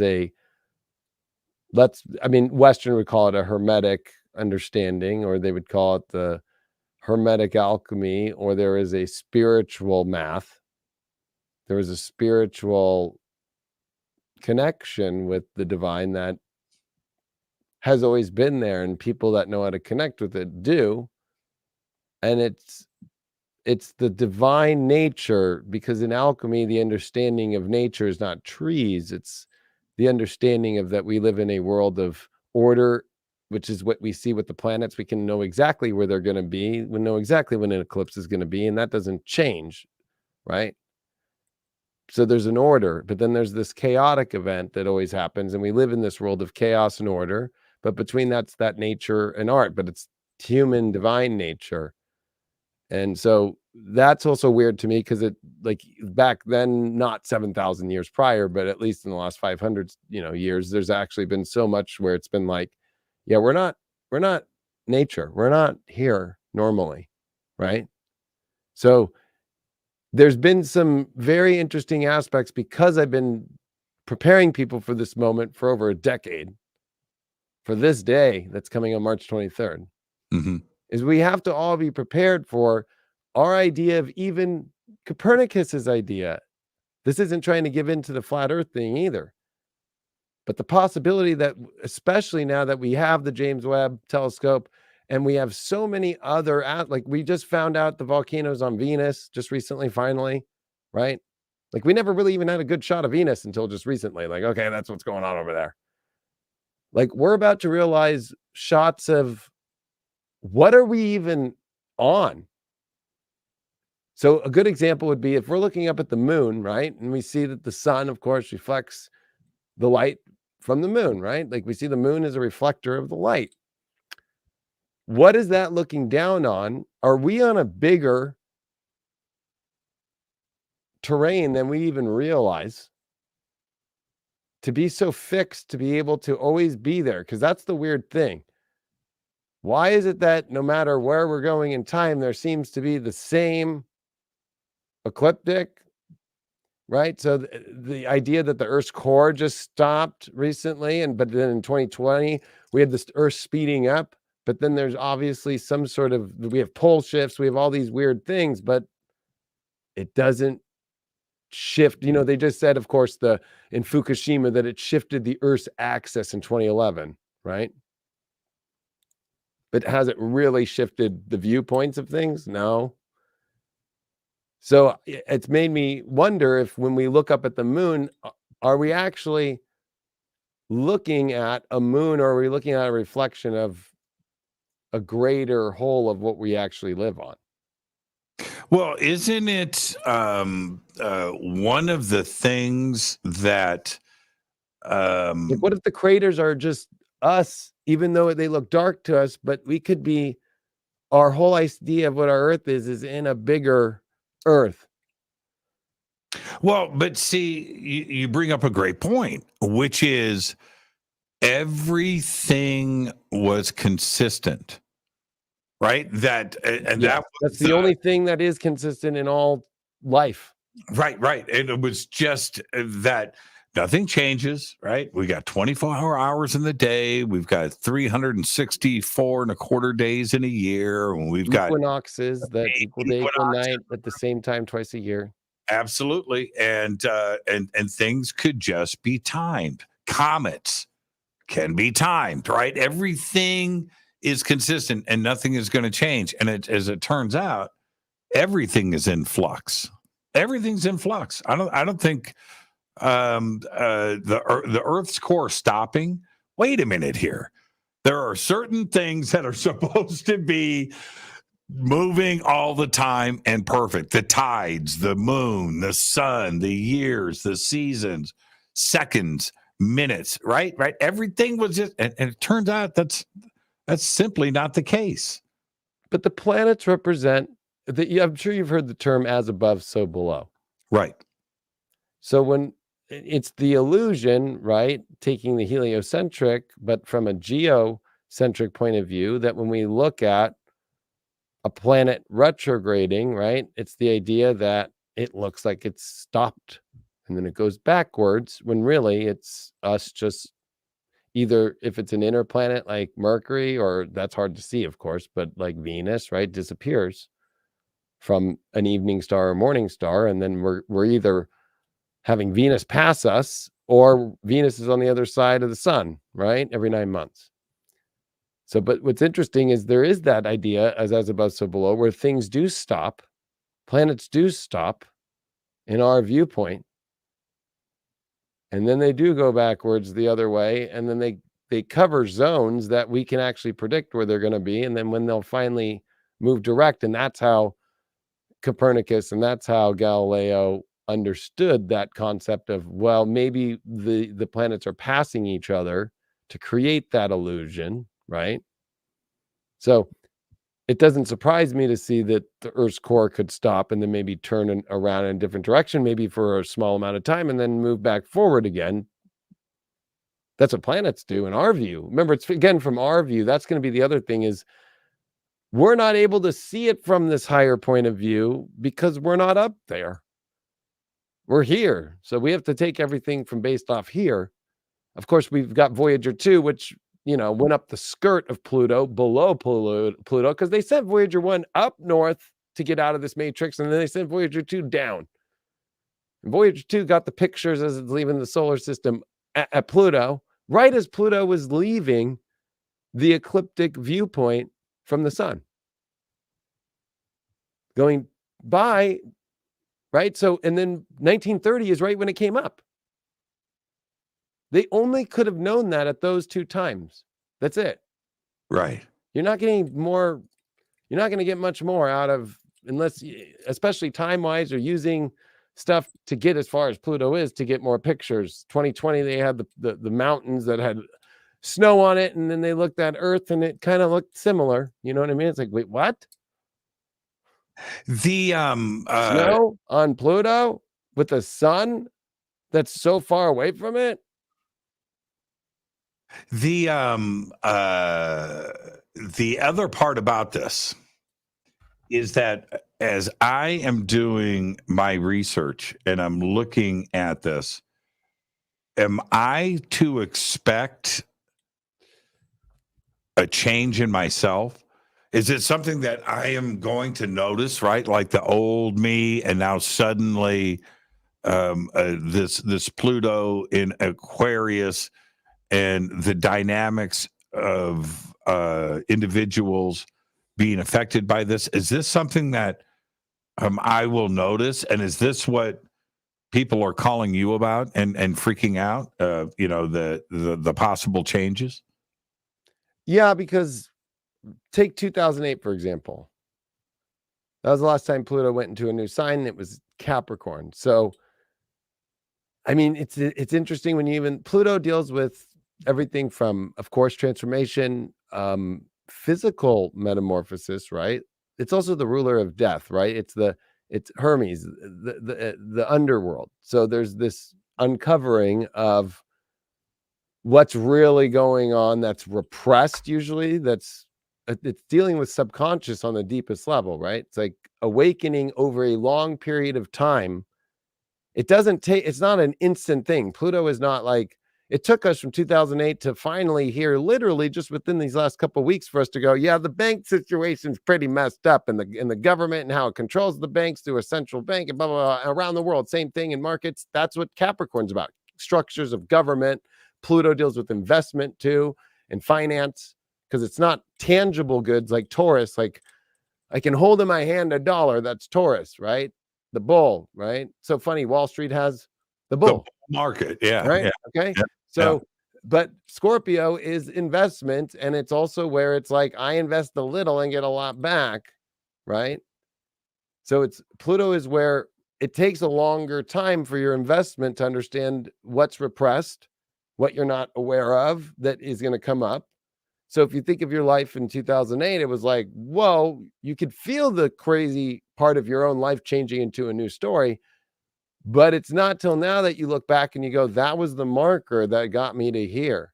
Western would call it a hermetic understanding, or they would call it the hermetic alchemy, or there is a spiritual math. There is a spiritual connection with the divine that has always been there, and people that know how to connect with it do. And it's the divine nature, because in alchemy, the understanding of nature is not trees. It's the understanding of that we live in a world of order, which is what we see with the planets. We can know exactly where they're going to be. We know exactly when an eclipse is going to be, and that doesn't change, right? So there's an order, but then there's this chaotic event that always happens, and we live in this world of chaos and order. But between that nature and art, but it's human divine nature. And so that's also weird to me, because it, like, back then, not 7,000 years prior, but at least in the last 500 years, there's actually been so much where it's been like, yeah, we're not nature. We're not here normally, right? So there's been some very interesting aspects, because I've been preparing people for this moment for over a decade, for this day that's coming on March 23rd, is we have to all be prepared for our idea of even Copernicus's idea. This isn't trying to give in to the flat earth thing either, but the possibility that, especially now that we have the James Webb telescope, and we have so many other, like, we just found out the volcanoes on Venus just recently, finally, right? Like, we never really even had a good shot of Venus until just recently. Like, okay, that's what's going on over there. Like, we're about to realize shots of what are we even on? So a good example would be if we're looking up at the moon, right? And we see that the sun, of course, reflects the light from the moon, right? Like, we see the moon as a reflector of the light. What is that looking down on? Are we on a bigger terrain than we even realize? To be so fixed, to be able to always be there, because that's the weird thing. Why is it that no matter where we're going in time, there seems to be the same ecliptic, right? So the idea that the Earth's core just stopped recently, but then in 2020 we had this Earth speeding up, but then there's obviously some sort of, we have pole shifts, we have all these weird things, but it doesn't shift. They just said, of course, in Fukushima, that it shifted the Earth's axis in 2011, right? But has it really shifted the viewpoints of things? No. So it's made me wonder if when we look up at the moon, are we actually looking at a moon, or are we looking at a reflection of a greater whole of what we actually live on? Well, isn't it one of the things that Like, what if the craters are just us, even though they look dark to us, but we could be, our whole idea of what our Earth is in a bigger Earth? Well, but see, you bring up a great point, which is everything was consistent, right? That's the only thing that is consistent in all life. Right. And it was just that nothing changes, right? We got 24 hours in the day. We've got 364 and a quarter days in a year. And we've got equinoxes that equal day, equal night at the same time twice a year. Absolutely. And things could just be timed. Comets can be timed, right? Everything is consistent and nothing is going to change. And as it turns out, everything is in flux. Everything's in flux. I don't think the Earth's core stopping. Wait a minute here. There are certain things that are supposed to be moving all the time and perfect. The tides, the moon, the sun, the years, the seasons, seconds, minutes, right? Everything was just, and it turns out that's simply not the case. But the planets represent, I'm sure you've heard the term as above, so below. Right. So when it's the illusion, right, taking the heliocentric, but from a geocentric point of view, that when we look at a planet retrograding, right, it's the idea that it looks like it's stopped and then it goes backwards, when really it's us just either, if it's an inner planet like Mercury, or that's hard to see, of course, but like Venus, right, disappears from an evening star or morning star, and then we're either having Venus pass us, or Venus is on the other side of the sun, right, every 9 months. So, but what's interesting is there is that idea as above, so below, where things do stop, planets do stop in our viewpoint, and then they do go backwards the other way, and then they cover zones that we can actually predict where they're going to be, and then when they'll finally move direct, and that's how Copernicus and that's how Galileo understood that concept of, well, maybe the planets are passing each other to create that illusion, right? So it doesn't surprise me to see that the Earth's core could stop and then maybe turn around in a different direction, maybe for a small amount of time, and then move back forward again. That's what planets do in our view. Remember, it's again from our view. That's going to be the other thing, is we're not able to see it from this higher point of view because we're not up there. We're here. So we have to take everything from based off here. Of course, we've got Voyager 2, which, went up the skirt of Pluto, below Pluto, because they sent Voyager 1 up north to get out of this matrix, and then they sent Voyager 2 down. And Voyager 2 got the pictures as it's leaving the solar system at Pluto, right as Pluto was leaving the ecliptic viewpoint from the sun. Going by, right? So, and then 1930 is right when it came up. They only could have known that at those two times. That's it. Right. You're not getting more, you're not going to get much more out of, unless, especially time-wise, or using stuff to get as far as Pluto is to get more pictures. 2020, they had the mountains that had snow on it, and then they looked at Earth and it kind of looked similar. You know what I mean? It's like, wait, what? The snow on Pluto with the sun that's so far away from it. The other part about this is that as I am doing my research and I'm looking at this, am I to expect a change in myself? Is it something that I am going to notice, right? Like the old me, and now suddenly this Pluto in Aquarius and the dynamics of individuals being affected by this. Is this something that I will notice? And is this what people are calling you about and freaking out? The possible changes. Yeah, because take 2008 for example. That was the last time Pluto went into a new sign. It was Capricorn. So, I mean, it's interesting when you even Pluto deals with everything from, of course, transformation, physical metamorphosis, right? It's also the ruler of death, right? It's Hermes, the underworld. So there's this uncovering of what's really going on that's repressed usually, it's dealing with subconscious on the deepest level, right? It's like awakening over a long period of time. It's not an instant thing. Pluto is not like, it took us from 2008 to finally here, literally just within these last couple of weeks for us to go, yeah, the bank situation's pretty messed up, and the government and how it controls the banks through a central bank and blah, blah, blah, around the world. Same thing in markets. That's what Capricorn's about. Structures of government. Pluto deals with investment too, and finance, because it's not tangible goods like Taurus. Like I can hold in my hand $1. That's Taurus, right? The bull, right? So funny. Wall Street has the bull market. Yeah. Right. Yeah, okay. yeah, So, but Scorpio is investment. And it's also where it's like, I invest a little and get a lot back. Right. So Pluto is where it takes a longer time for your investment to understand what's repressed, what you're not aware of that is going to come up. So if you think of your life in 2008, it was like, whoa, you could feel the crazy part of your own life changing into a new story. But it's not till now that you look back and you go, that was the marker that got me to here.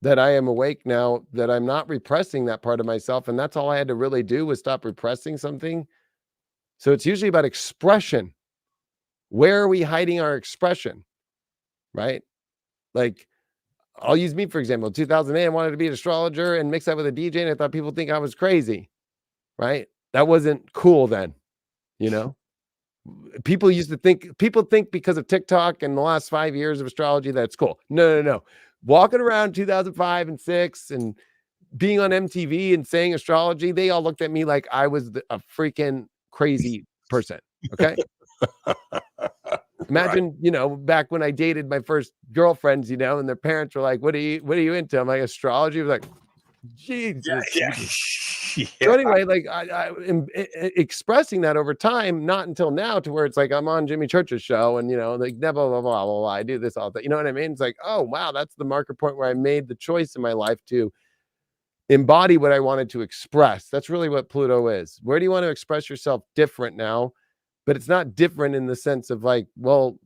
That I am awake now, that I'm not repressing that part of myself. And that's all I had to really do was stop repressing something. So it's usually about expression. Where are we hiding our expression? Right? Like, I'll use me, for example. In 2008, I wanted to be an astrologer and mix that with a DJ, and I thought people think I was crazy. Right? That wasn't cool then, you know? People think because of TikTok and the last 5 years of astrology, that's cool. No. Walking around 2005 and 6 and being on MTV and saying astrology, they all looked at me like I was a freaking crazy person. Okay. Imagine, back when I dated my first girlfriends, and their parents were like, what are you into? I'm like, astrology. I was like, Jesus. Yeah. So anyway, like I am expressing that over time, not until now, to where it's like I'm on Jimmy Church's show and like blah, blah, blah, blah, blah, I do this all day. You know what I mean? It's like, oh wow, that's the marker point where I made the choice in my life to embody what I wanted to express. That's really what Pluto is. Where do you want to express yourself different now? But it's not different in the sense of like, well,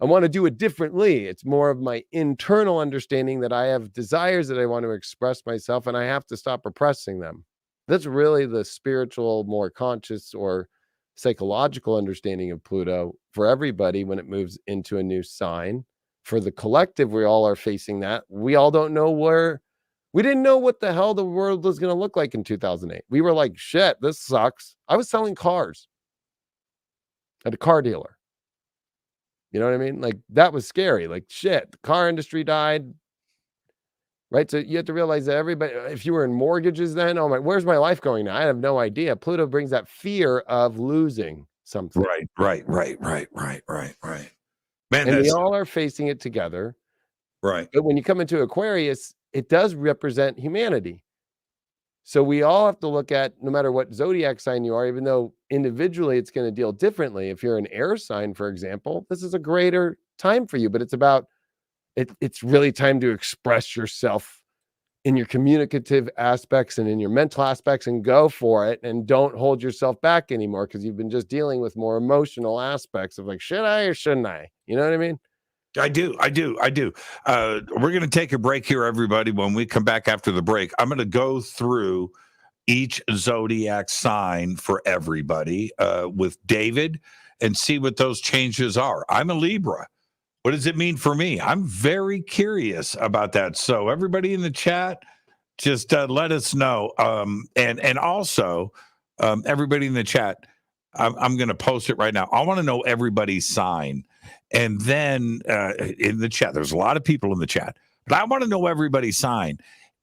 I want to do it differently. It's more of my internal understanding that I have desires that I want to express myself, and I have to stop repressing them. That's really the spiritual, more conscious or psychological understanding of Pluto for everybody when it moves into a new sign. For the collective, we all are facing that. We all don't know we didn't know what the hell the world was going to look like in 2008. We were like, shit, this sucks. I was selling cars at a car dealer. You know what I mean? Like, that was scary. Like, shit, the car industry died. Right? So you have to realize that everybody, if you were in mortgages then, oh my, where's my life going now? I have no idea. Pluto brings that fear of losing something. Right. Man, and we all are facing it together. Right. But when you come into Aquarius, it does represent humanity. So we all have to look at, no matter what zodiac sign you are, even though individually it's going to deal differently. If you're an air sign, for example, this is a greater time for you, but it's about, it's really time to express yourself in your communicative aspects and in your mental aspects and go for it, and don't hold yourself back anymore because you've been just dealing with more emotional aspects of like, should I or shouldn't I? You know what I mean? I do. We're going to take a break here, everybody. When we come back after the break, I'm going to go through each zodiac sign for everybody with David and see what those changes are. I'm a Libra. What does it mean for me? I'm very curious about that. So everybody in the chat, just let us know. And also, everybody in the chat, I'm going to post it right now. I want to know everybody's sign. And then in the chat, there's a lot of people in the chat, but I want to know everybody's sign.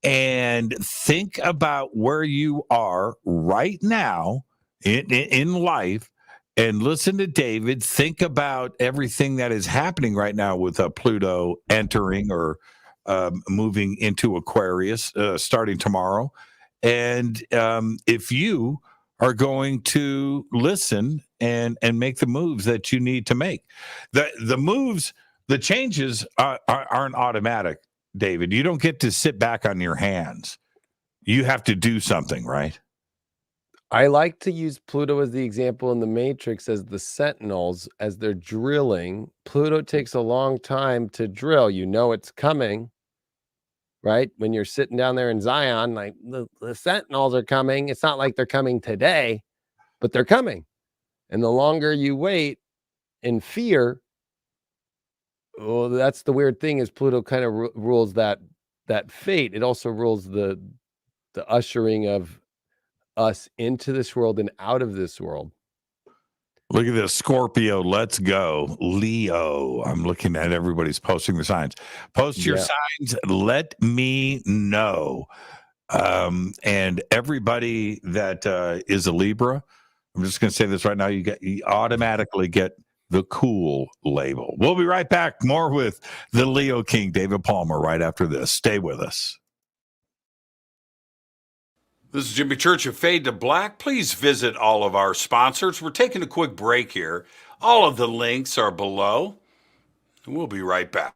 And think about where you are right now in life and listen to David. Think about everything that is happening right now with Pluto entering or moving into Aquarius starting tomorrow. And if you are going to listen and make the moves that you need to make. The moves, the changes aren't automatic, David. You don't get to sit back on your hands. You have to do something, right? I like to use Pluto as the example in the Matrix as the sentinels as they're drilling. Pluto takes a long time to drill. You know it's coming, right? When you're sitting down there in Zion, like the sentinels are coming. It's not like they're coming today, but they're coming. And the longer you wait in fear, well, that's the weird thing is Pluto kind of rules that fate. It also rules the ushering of us into this world and out of this world. Look at this, Scorpio. Let's go. Leo. I'm looking at everybody's posting the signs. Post your signs. Let me know. And everybody that is a Libra, I'm just going to say this right now. You automatically get the cool label. We'll be right back. More with the Leo King, David Palmer, right after this. Stay with us. This is Jimmy Church of Fade to Black. Please visit all of our sponsors. We're taking a quick break here. All of the links are below. And we'll be right back.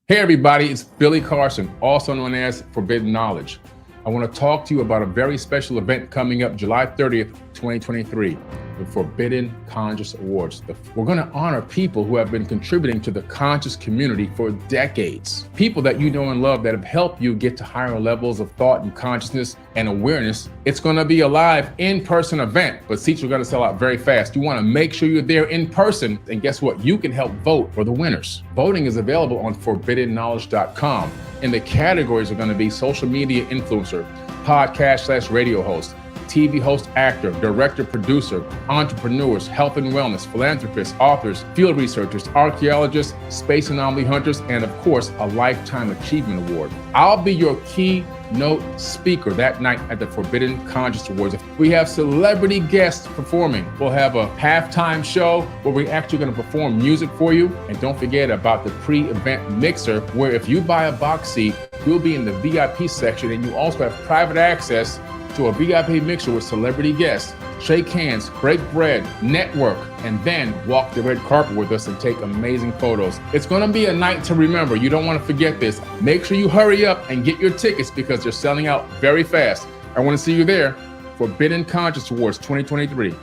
Hey everybody, it's Billy Carson, also known as Forbidden Knowledge. I want to talk to you about a very special event coming up July 30th, 2023, the Forbidden Conscious Awards. We're going to honor people who have been contributing to the conscious community for decades. People that you know and love that have helped you get to higher levels of thought and consciousness and awareness. It's going to be a live in-person event, but seats are going to sell out very fast. You want to make sure you're there in person, and guess what? You can help vote for the winners. Voting is available on forbiddenknowledge.com. And the categories are going to be social media influencer, podcast/radio host, TV host, actor, director, producer, entrepreneurs, health and wellness, philanthropists, authors, field researchers, archaeologists, space anomaly hunters, and of course, a Lifetime Achievement Award. I'll be your keynote speaker that night at the Forbidden Conscious Awards. We have celebrity guests performing. We'll have a halftime show where we're actually going to perform music for you. And don't forget about the pre-event mixer, where if you buy a box seat, you'll be in the VIP section, and you also have private access to a VIP mixer with celebrity guests, shake hands, break bread, network, and then walk the red carpet with us and take amazing photos. It's going to be a night to remember. You don't want to forget this. Make sure you hurry up and get your tickets because they're selling out very fast. I want to see you there. Forbidden Conscious Awards 2023.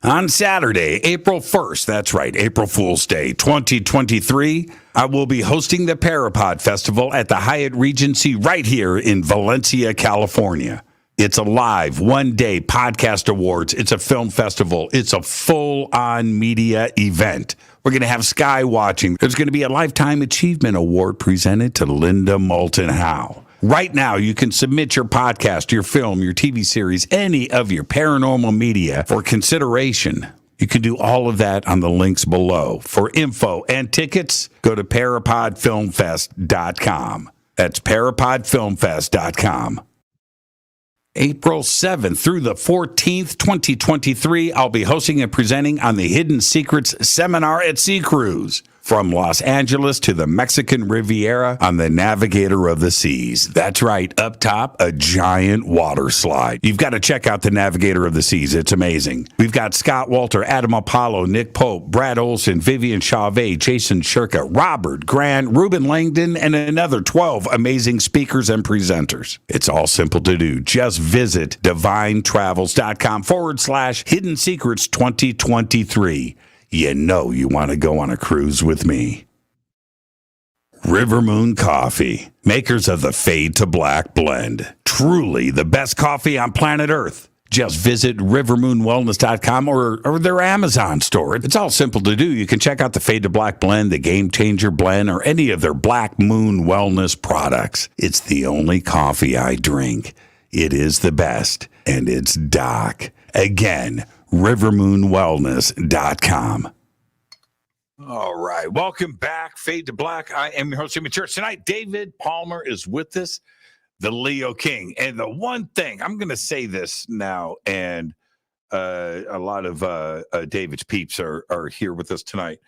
On Saturday, April 1st, that's right, April Fool's Day, 2023, I will be hosting the Parapod Festival at the Hyatt Regency right here in Valencia, California. It's a live one-day podcast awards. It's a film festival. It's a full-on media event. We're going to have sky watching. There's going to be a Lifetime Achievement Award presented to Linda Moulton Howe. Right now, you can submit your podcast, your film, your TV series, any of your paranormal media for consideration. You can do all of that on the links below. For info and tickets, go to parapodfilmfest.com. That's parapodfilmfest.com. April 7th through the 14th, 2023, I'll be hosting and presenting on the Hidden Secrets Seminar at Sea Cruise. From Los Angeles to the Mexican Riviera on the Navigator of the Seas. That's right, up top, a giant water slide. You've got to check out the Navigator of the Seas. It's amazing. We've got Scott Walter, Adam Apollo, Nick Pope, Brad Olson, Vivian Chauvet, Jason Shirka, Robert Grant, Ruben Langdon, and another 12 amazing speakers and presenters. It's all simple to do. Just visit divinetravels.com/Hidden Secrets 2023. You know you want to go on a cruise with me. River Moon Coffee, makers of the Fade to Black blend. Truly the best coffee on planet Earth. Just visit rivermoonwellness.com or their Amazon store. It's all simple to do. You can check out the Fade to Black blend, the Game Changer blend, or any of their Black Moon Wellness products. It's the only coffee I drink. It is the best, and it's Doc. Again, rivermoonwellness.com. All right. Welcome back, Fade to Black. I am your host, Jimmy Church. Tonight, David Palmer is with us, the Leo King. And the one thing, I'm going to say this now, and a lot of David's peeps are here with us tonight.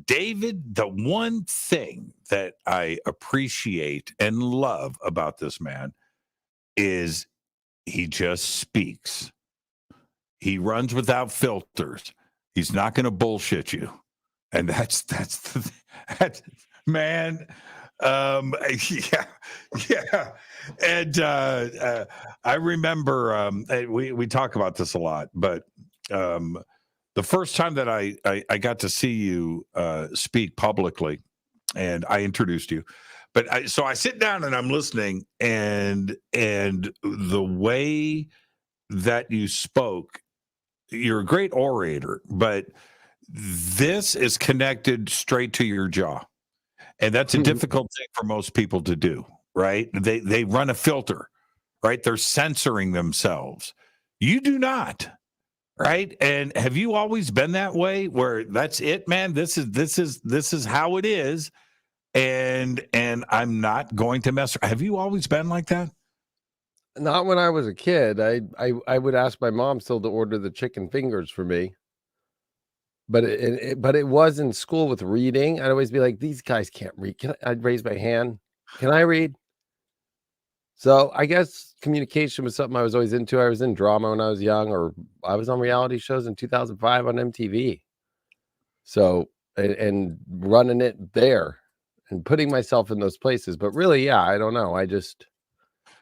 David, the one thing that I appreciate and love about this man is he just speaks. He runs without filters. He's not going to bullshit you. And that's man. Yeah. And I remember we talk about this a lot, but the first time that I got to see you speak publicly, and I introduced you, but so I sit down and I'm listening, and the way that you spoke, you're a great orator, but this is connected straight to your jaw. And that's a difficult thing for most people to do, right? They run a filter, right? They're censoring themselves. You do not, right? And have you always been that way, where that's it, man? This is how it is, and I'm not going to mess. Have you always been like that? Not when I was a kid. I would ask my mom still to order the chicken fingers for me. But it was in school with reading. I'd always be like, these guys can't read. I'd raise my hand. Can I read? So I guess communication was something I was always into. I was in drama when I was young, or I was on reality shows in 2005 on MTV. So, and running it there and putting myself in those places. But really, yeah, I don't know.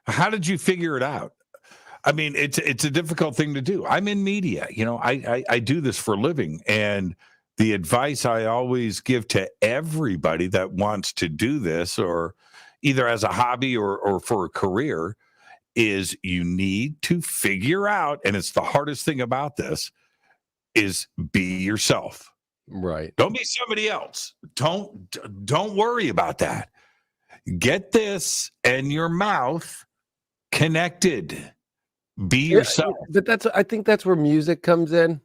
How did you figure it out? I mean, it's a difficult thing to do. I'm in media, I do this for a living, and the advice I always give to everybody that wants to do this, or either as a hobby or for a career, is you need to figure out, and it's the hardest thing about this, is be yourself. Right. Don't be somebody else. Don't worry about that. Get this and your mouth connected. Be yourself. But I think that's where music comes in. I'm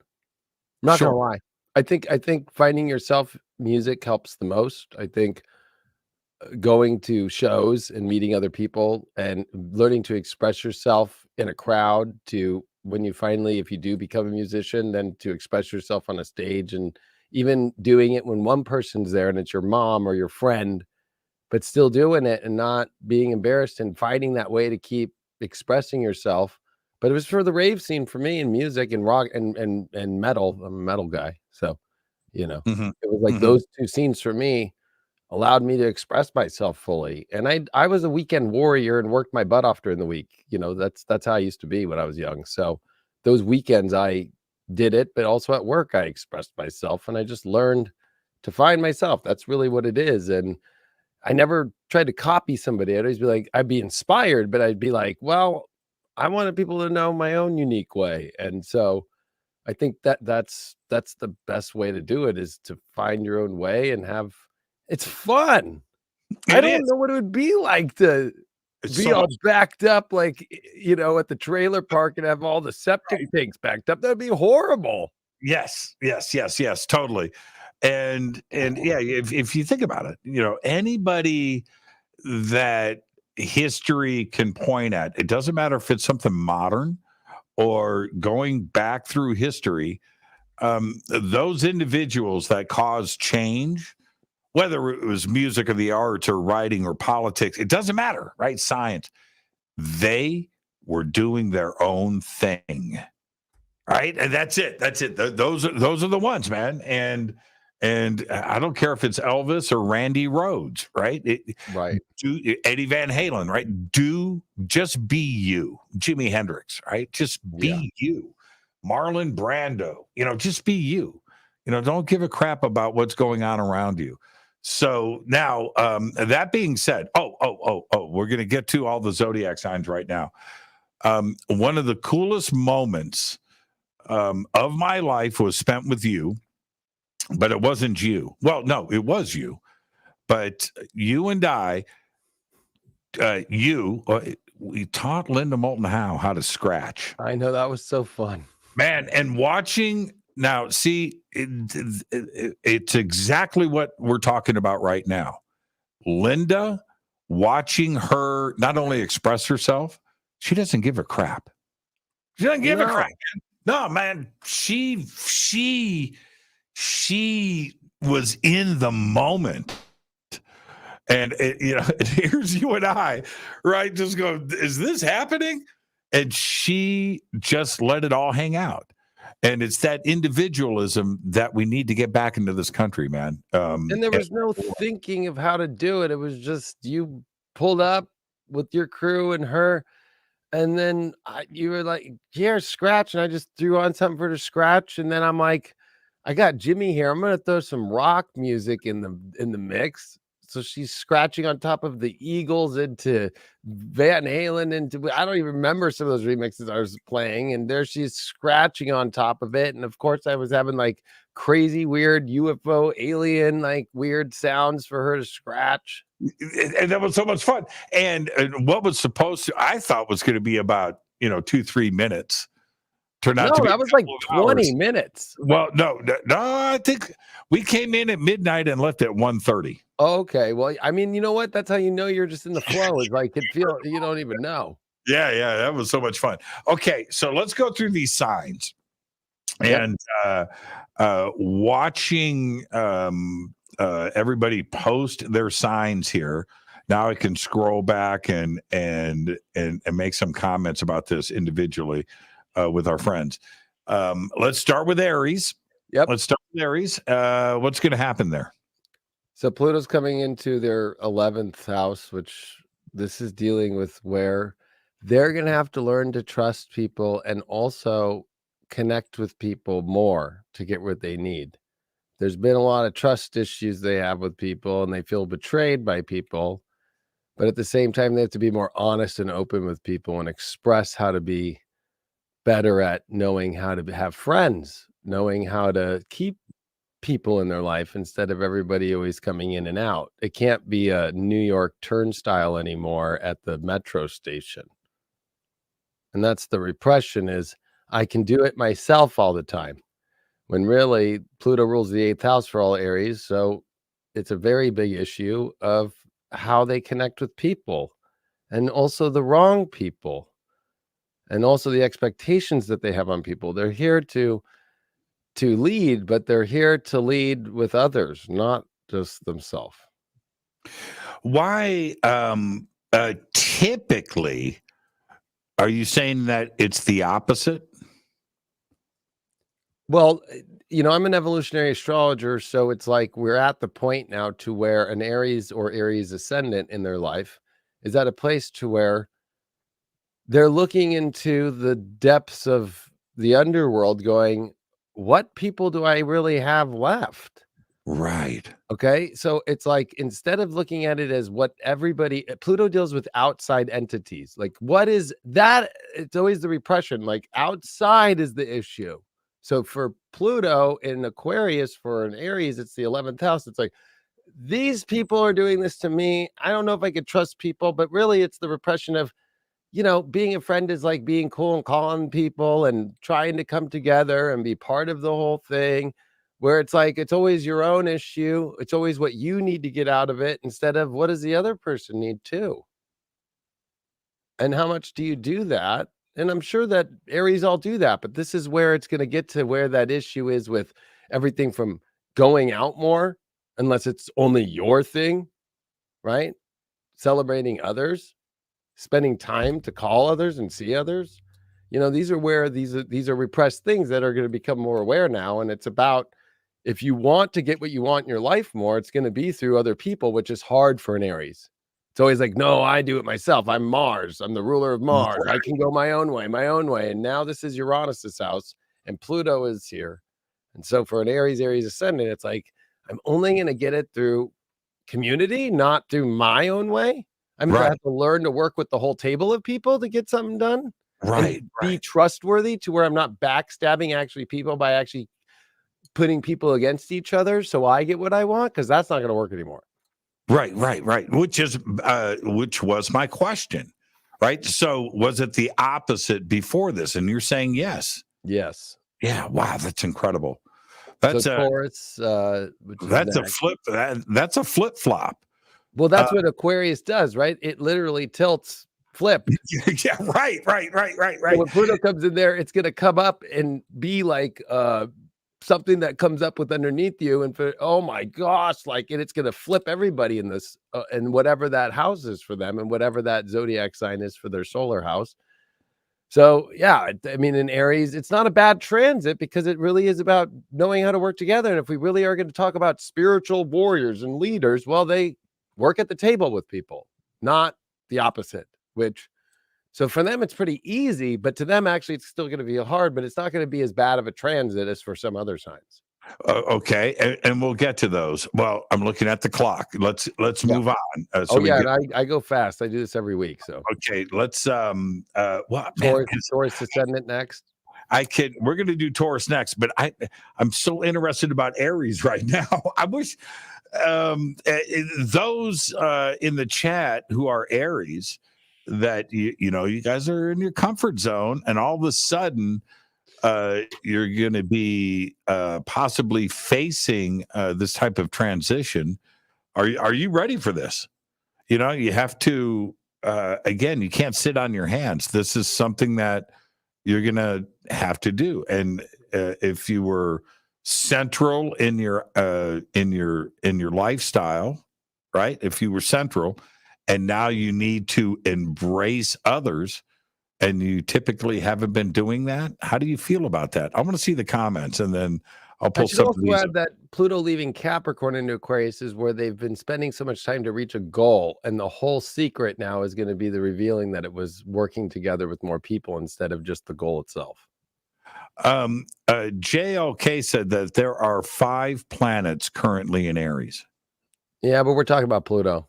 not gonna lie. I think finding yourself, music helps the most. I think going to shows and meeting other people and learning to express yourself in a crowd, to when you finally, if you do become a musician, then to express yourself on a stage, and even doing it when one person's there and it's your mom or your friend, but still doing it and not being embarrassed and finding that way to keep expressing yourself. But it was for the rave scene for me, in music and rock and metal. I'm a metal guy. So, it was like those two scenes for me allowed me to express myself fully. And I was a weekend warrior and worked my butt off during the week. That's how I used to be when I was young. So those weekends I did it, but also at work, I expressed myself, and I just learned to find myself. That's really what it is. And I never tried to copy somebody. I'd always be like, I'd be inspired, but I'd be like, well, I wanted people to know my own unique way. And so I think that's the best way to do it, is to find your own way and it's fun. I don't know what it would be like to be all backed up, like, at the trailer park and have all the septic tanks backed up. That'd be horrible. Yes, totally. And yeah, if you think about it, anybody that history can point at, it doesn't matter if it's something modern or going back through history, those individuals that caused change, whether it was music or the arts or writing or politics, it doesn't matter, right? Science, they were doing their own thing, right? And that's it. Those are the ones, man. And I don't care if it's Elvis or Randy Rhoads, right? Right. Eddie Van Halen, right? Just be you. Jimi Hendrix, right? Just be you. Marlon Brando, just be you. Don't give a crap about what's going on around you. So now, that being said, we're going to get to all the zodiac signs right now. One of the coolest moments of my life was spent with you, but it wasn't you. Well, no, it was you, but you and I, we taught Linda Moulton how to scratch. I know, that was so fun, man. And watching now, see, it's exactly what we're talking about right now. Linda, watching her not only express herself, she doesn't give a crap. She doesn't give a crap. No, man. She was in the moment. And here's you and I, right? Just go, is this happening? And she just let it all hang out. And it's that individualism that we need to get back into this country, man. And there was no thinking of how to do it. It was just you pulled up with your crew and her, and then you were like, here, scratch. And I just threw on something for her to scratch. And then I'm like, I got Jimmy here. I'm going to throw some rock music in the mix. So she's scratching on top of the Eagles into Van Halen into, I don't even remember some of those remixes I was playing. And there she's scratching on top of it. And of course I was having like crazy, weird UFO alien, like weird sounds for her to scratch. And that was so much fun. And what was supposed to, I thought was going to be about, 2-3 minutes. Turned out to be that was like 20 minutes. Well, no, I think we came in at midnight and left at 1:30. Okay. Well, I mean, you know what? That's how you know you're just in the flow. It's like you don't even know. Yeah, that was so much fun. Okay, so let's go through these signs. And watching everybody post their signs here. Now I can scroll back and make some comments about this individually with our friends. Let's start with Aries. Yep. Let's start with Aries. What's going to happen there? So Pluto's coming into their 11th house, which this is dealing with where they're going to have to learn to trust people and also connect with people more to get what they need. There's been a lot of trust issues they have with people, and they feel betrayed by people. But at the same time, they have to be more honest and open with people and express how to be better at knowing how to have friends, knowing how to keep people in their life instead of everybody always coming in and out. It can't be a New York turnstile anymore at the metro station. And that's the repression, is I can do it myself all the time. When really Pluto rules the 8th house for all Aries. So it's a very big issue of how they connect with people, and also the wrong people, and also the expectations that they have on people. They're here to lead, but they're here to lead with others, not just themselves. Why typically are you saying that it's the opposite? Well, I'm an evolutionary astrologer, so it's like we're at the point now to where an Aries or Aries ascendant in their life is at a place to where they're looking into the depths of the underworld going, what people do I really have left? Right. Okay. So it's like, instead of looking at it as what Pluto deals with outside entities. Like, what is that? It's always the repression. Like, outside is the issue. So for Pluto in Aquarius, for an Aries, it's the 11th house. It's like, these people are doing this to me. I don't know if I could trust people, but really it's the repression of, being a friend is like being cool and calling people and trying to come together and be part of the whole thing, where it's like, it's always your own issue. It's always what you need to get out of it instead of what does the other person need too? And how much do you do that? And I'm sure that Aries all do that, but this is where it's going to get to where that issue is with everything from going out more, unless it's only your thing, right? Celebrating others, spending time to call others and see others. These are where these are repressed things that are going to become more aware now. And it's about, if you want to get what you want in your life more, it's going to be through other people, which is hard for an Aries. It's always like, no, I do it myself. I'm Mars. I'm the ruler of Mars. I can go my own way. And now this is Uranus's house and Pluto is here. And so for an Aries ascendant, it's like, I'm only going to get it through community, not through my own way. I'm gonna have to learn to work with the whole table of people to get something done. Right. And be trustworthy to where I'm not backstabbing actually people by actually putting people against each other so I get what I want, because that's not going to work anymore. Right. Which was my question, right? So was it the opposite before this? And you're saying yes. Yes. Yeah. Wow, that's incredible. That's so Taurus. That's a flip. That's a flip flop. Well, that's what Aquarius does, right? It literally tilts, flip. Yeah. Right. So when Pluto comes in there, it's going to come up and be like something that comes up with underneath you, and oh my gosh, like, and it's going to flip everybody in this and whatever that house is for them, and whatever that zodiac sign is for their solar house. So yeah, I mean, in Aries, it's not a bad transit because it really is about knowing how to work together. And if we really are going to talk about spiritual warriors and leaders, well, they work at the table with people, not the opposite. So for them, it's pretty easy, but to them, actually, it's still going to be hard, but it's not going to be as bad of a transit as for some other signs. Okay, and we'll get to those. Well, I'm looking at the clock. Let's move on. I go fast. I do this every week. So okay, let's Taurus ascendant next. We're going to do Taurus next, but I'm so interested about Aries right now. I wish those in the chat who are Aries, that you guys are in your comfort zone, and all of a sudden you're going to be possibly facing this type of transition. Are you ready for this? You have to again, you can't sit on your hands. This is something that you're going to have to do. And if you were central in your lifestyle, right? If you were central, and now you need to embrace others, and you typically haven't been doing that, how do you feel about that? I want to see the comments, and then I'll pull some of these. I should also add that Pluto leaving Capricorn into Aquarius is where they've been spending so much time to reach a goal, and the whole secret now is going to be the revealing that it was working together with more people instead of just the goal itself. JLK said that there are 5 planets currently in Aries. Yeah, but we're talking about Pluto.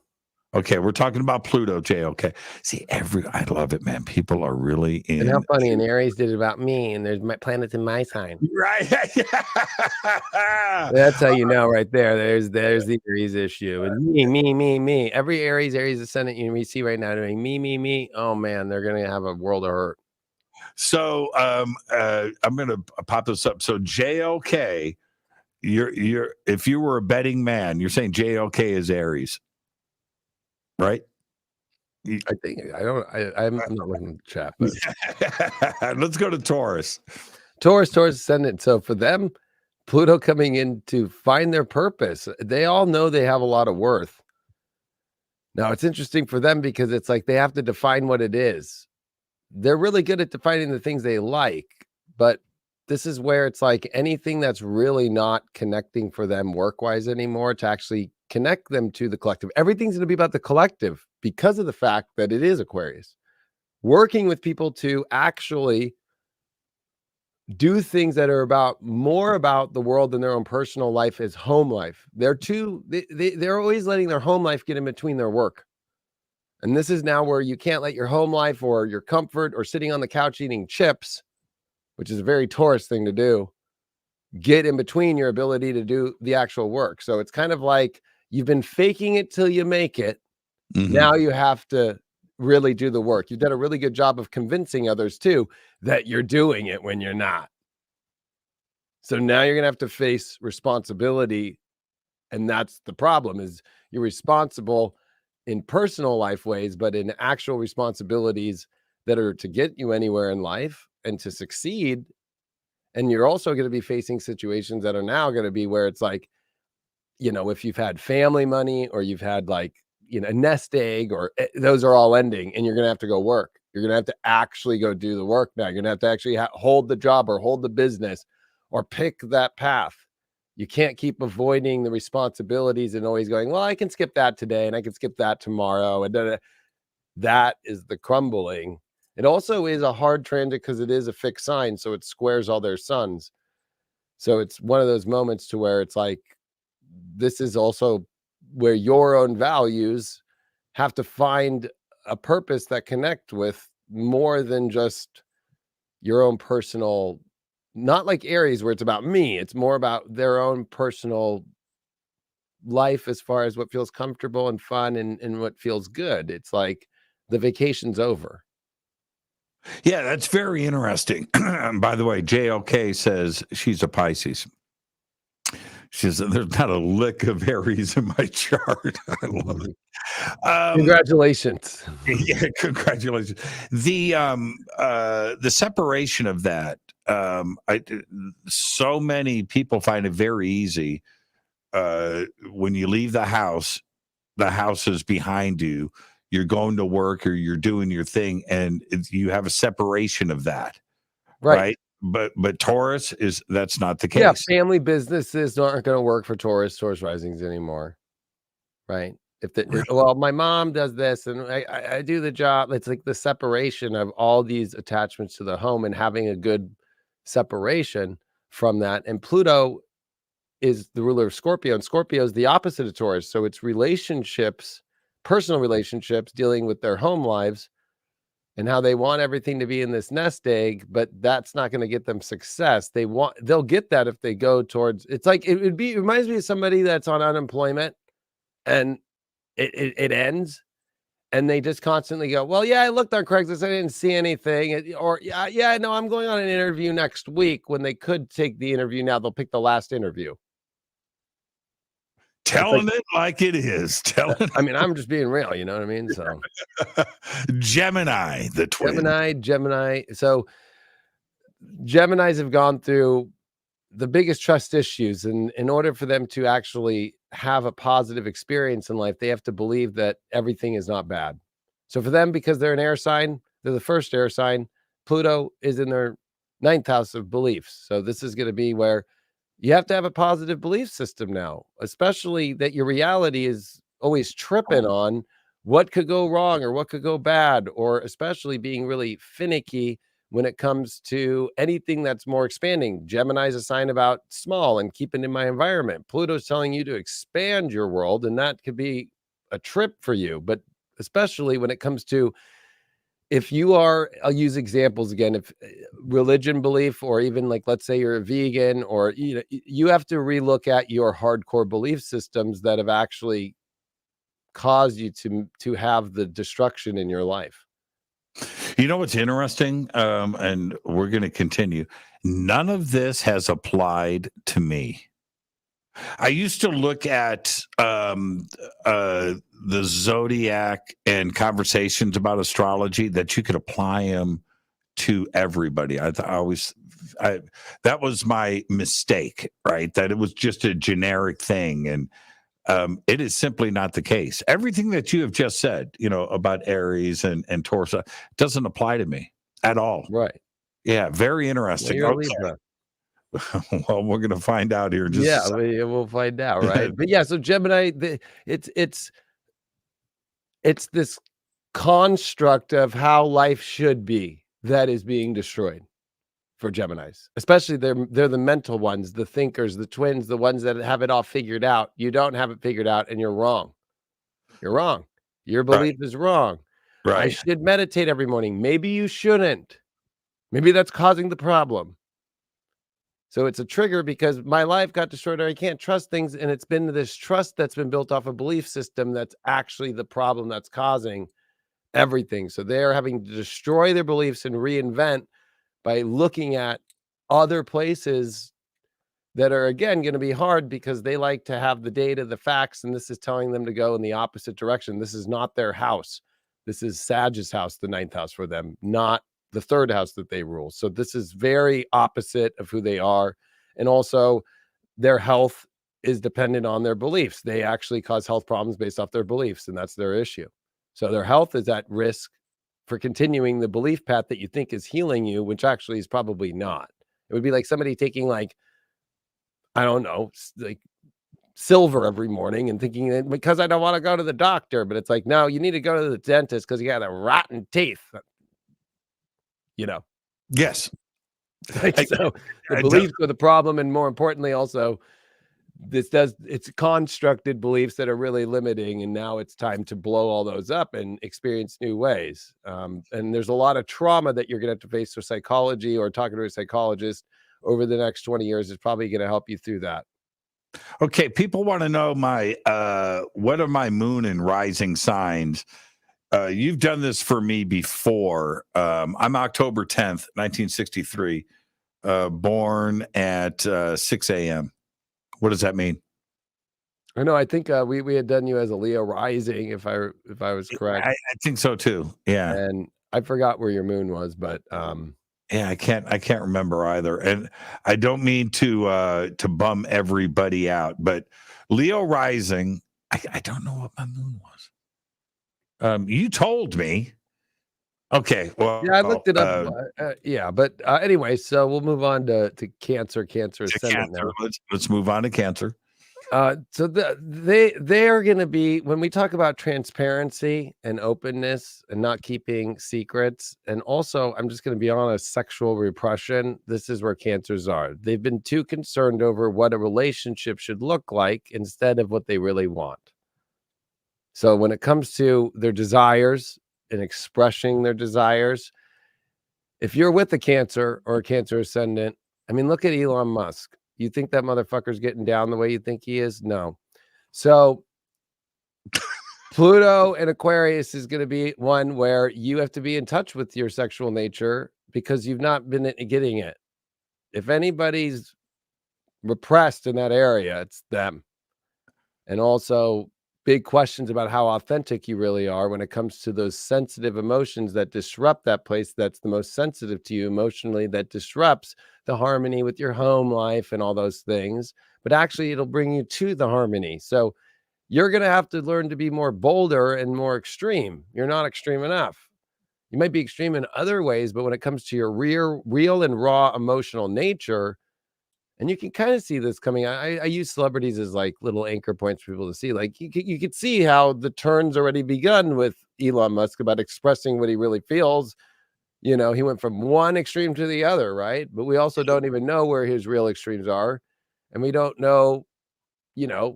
Okay, we're talking about Pluto, JLK. See, I love it, man. People are really in. And how funny, in Aries did it about me, and there's my planets in my sign. Right. That's how you know right there. There's the Aries issue. And me. Every Aries ascendant we see right now doing me. Oh man, they're gonna have a world of hurt. So I'm gonna pop this up. So JLK, you're if you were a betting man, you're saying JLK is Aries. Right? I think I'm not looking at the chat, but let's go to Taurus. Taurus ascendant. So for them, Pluto coming in to find their purpose. They all know they have a lot of worth. Now it's interesting for them because it's like they have to define what it is. They're really good at defining the things they like, but this is where it's like anything that's really not connecting for them work-wise anymore to actually connect them to the collective. Everything's going to be about the collective because of the fact that it is Aquarius. Working with people to actually do things that are more about the world than their own personal life is home life. They're always letting their home life get in between their work. And this is now where you can't let your home life or your comfort or sitting on the couch eating chips, which is a very Taurus thing to do, get in between your ability to do the actual work. So it's kind of like you've been faking it till you make it. Mm-hmm. Now you have to really do the work. You've done a really good job of convincing others too that you're doing it when you're not. So now you're going to have to face responsibility. And that's the problem, is you're responsible in personal life ways, but in actual responsibilities that are to get you anywhere in life and to succeed. And you're also going to be facing situations that are now going to be where it's like, if you've had family money or you've had a nest egg, or those are all ending, and you're going to have to go work. You're going to have to actually go do the work now. You're going to have to actually hold the job or hold the business or pick that path. You can't keep avoiding the responsibilities and always going, well, I can skip that today and I can skip that tomorrow. And that is the crumbling. It also is a hard transit because it is a fixed sign, so it squares all their suns. So it's one of those moments to where it's like, this is also where your own values have to find a purpose that connect with more than just your own personal, not like Aries where it's about me, it's more about their own personal life as far as what feels comfortable and fun and what feels good. It's like the vacation's over. Yeah, that's very interesting. By the way, JLK says she's a Pisces. She says there's not a lick of Aries in my chart. I love it. Congratulations. Yeah, congratulations. The separation of that, so many people find it very easy. When you leave the house is behind you. You're going to work or you're doing your thing, and you have a separation of that, right? But Taurus that's not the case. Yeah, family businesses aren't going to work for Taurus risings anymore, right? Well, my mom does this, and I do the job. It's like the separation of all these attachments to the home and having a good separation from that. And Pluto is the ruler of Scorpio, and Scorpio is the opposite of Taurus. So it's relationships, personal relationships, dealing with their home lives and how they want everything to be in this nest egg, but that's not going to get them success. They'll get that if they go towards, it's like, it reminds me of somebody that's on unemployment and it ends and they just constantly go, well, yeah, I looked on Craigslist, I didn't see anything. Or yeah, no, I'm going on an interview next week. When they could take the interview now, they'll pick the last interview. Telling it like it is. I mean, I'm just being real, you know what I mean? So Gemini, the twin. Gemini. So Geminis have gone through the biggest trust issues. And in order for them to actually have a positive experience in life, they have to believe that everything is not bad. So for them, because they're an air sign, they're the first air sign, Pluto is in their 9th house of beliefs. So this is going to be where you have to have a positive belief system now, especially that your reality is always tripping on what could go wrong or what could go bad, or especially being really finicky when it comes to anything that's more expanding. Gemini is a sign about small and keeping in my environment. Pluto's telling you to expand your world, and that could be a trip for you. But especially when it comes to, if you are, I'll use examples again, if religion belief, or even like, let's say you're a vegan, or you have to relook at your hardcore belief systems that have actually caused you to have the destruction in your life. You know what's interesting, and we're going to continue. None of this has applied to me. I used to look at the zodiac and conversations about astrology that you could apply them to everybody. That was my mistake, right? That it was just a generic thing, and it is simply not the case. Everything that you have just said, about Aries and Taurus doesn't apply to me at all. Right. Yeah, very interesting. Well, okay. Well, we're going to find out here. We'll find out, right? But yeah, so Gemini, it's this construct of how life should be that is being destroyed for Geminis. Especially they're the mental ones, the thinkers, the twins, the ones that have it all figured out. You don't have it figured out, and you're wrong. You're wrong. Your belief is wrong. Right. I should meditate every morning. Maybe you shouldn't. Maybe that's causing the problem. So it's a trigger because my life got destroyed, or I can't trust things. And it's been this trust that's been built off a belief system that's actually the problem that's causing everything. So they're having to destroy their beliefs and reinvent by looking at other places that are, again, going to be hard because they like to have the data, the facts, and this is telling them to go in the opposite direction. This is not their house. This is Sagittarius house, the 9th house for them, not the 3rd house that they rule. So this is very opposite of who they are. And also their health is dependent on their beliefs. They actually cause health problems based off their beliefs, and that's their issue. So their health is at risk for continuing the belief path that you think is healing you, which actually is probably not. It would be like somebody taking, like, I don't know, like silver every morning and thinking that because I don't want to go to the doctor, but it's like, no, you need to go to the dentist because you got a rotten teeth. Yes. So the beliefs are the problem, and more importantly, also it's constructed beliefs that are really limiting, and now it's time to blow all those up and experience new ways. And there's a lot of trauma that you're going to have to face with psychology, or talking to a psychologist over the next 20 years is probably going to help you through that. Okay, people want to know what are my moon and rising signs. You've done this for me before. I'm October 10th, 1963, born at 6 a.m. What does that mean? I know. I think we had done you as a Leo rising, if I was correct. I think so too. Yeah, and I forgot where your moon was, but yeah, I can't remember either. And I don't mean to bum everybody out, but Leo rising, I don't know what my moon was. You told me. Okay, well, yeah, I looked it up. Yeah, but anyway, so we'll move on to Cancer. Cancer ascendant now. Let's move on to Cancer. So they are going to be, when we talk about transparency and openness and not keeping secrets, and also, I'm just going to be honest, sexual repression. This is where Cancers are. They've been too concerned over what a relationship should look like instead of what they really want. So when it comes to their desires and expressing their desires, if you're with a Cancer or a Cancer ascendant, I mean, look at Elon Musk. You think that motherfucker's getting down the way you think he is? No. So Pluto and Aquarius is going to be one where you have to be in touch with your sexual nature because you've not been getting it. If anybody's repressed in that area, it's them. And also big questions about how authentic you really are when it comes to those sensitive emotions that disrupt that place that's the most sensitive to you emotionally, that disrupts the harmony with your home life and all those things. But actually, it'll bring you to the harmony. So you're going to have to learn to be more bolder and more extreme. You're not extreme enough. You might be extreme in other ways, but when it comes to your real and raw emotional nature, and you can kind of see this coming. I use celebrities as like little anchor points for people to see. Like you could see how the turn's already begun with Elon Musk about expressing what he really feels. You know, he went from one extreme to the other, right? But we also don't even know where his real extremes are. And we don't know,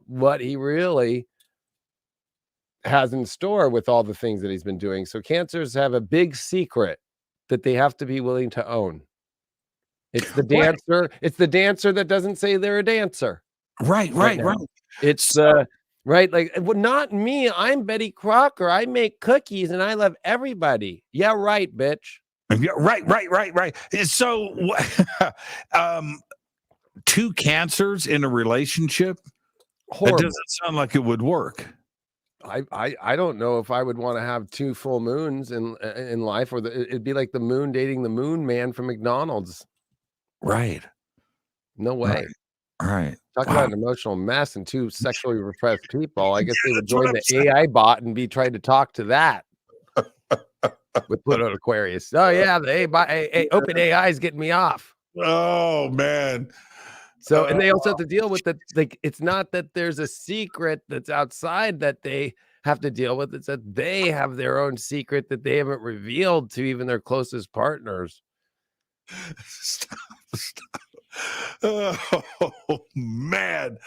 what he really has in store with all the things that he's been doing. So Cancers have a big secret that they have to be willing to own. It's the dancer. It's the dancer that doesn't say they're a dancer. Right. It's right. Like, well, not me. I'm Betty Crocker. I make cookies and I love everybody. Yeah, right, bitch. Yeah, right. So, two Cancers in a relationship. Horrible. It doesn't sound like it would work. I don't know if I would want to have two full moons in life, or it'd be like the moon dating the moon man from McDonald's. Right. No way. Right. Talk about an emotional mess and two sexually repressed people. I guess they would join the AI bot and be trying to talk to that with Pluto and Aquarius. Oh yeah, the open AI is getting me off. Oh man. So, and they also have to deal with that. Like, it's not that there's a secret that's outside that they have to deal with. It's that they have their own secret that they haven't revealed to even their closest partners. Stop. Oh man.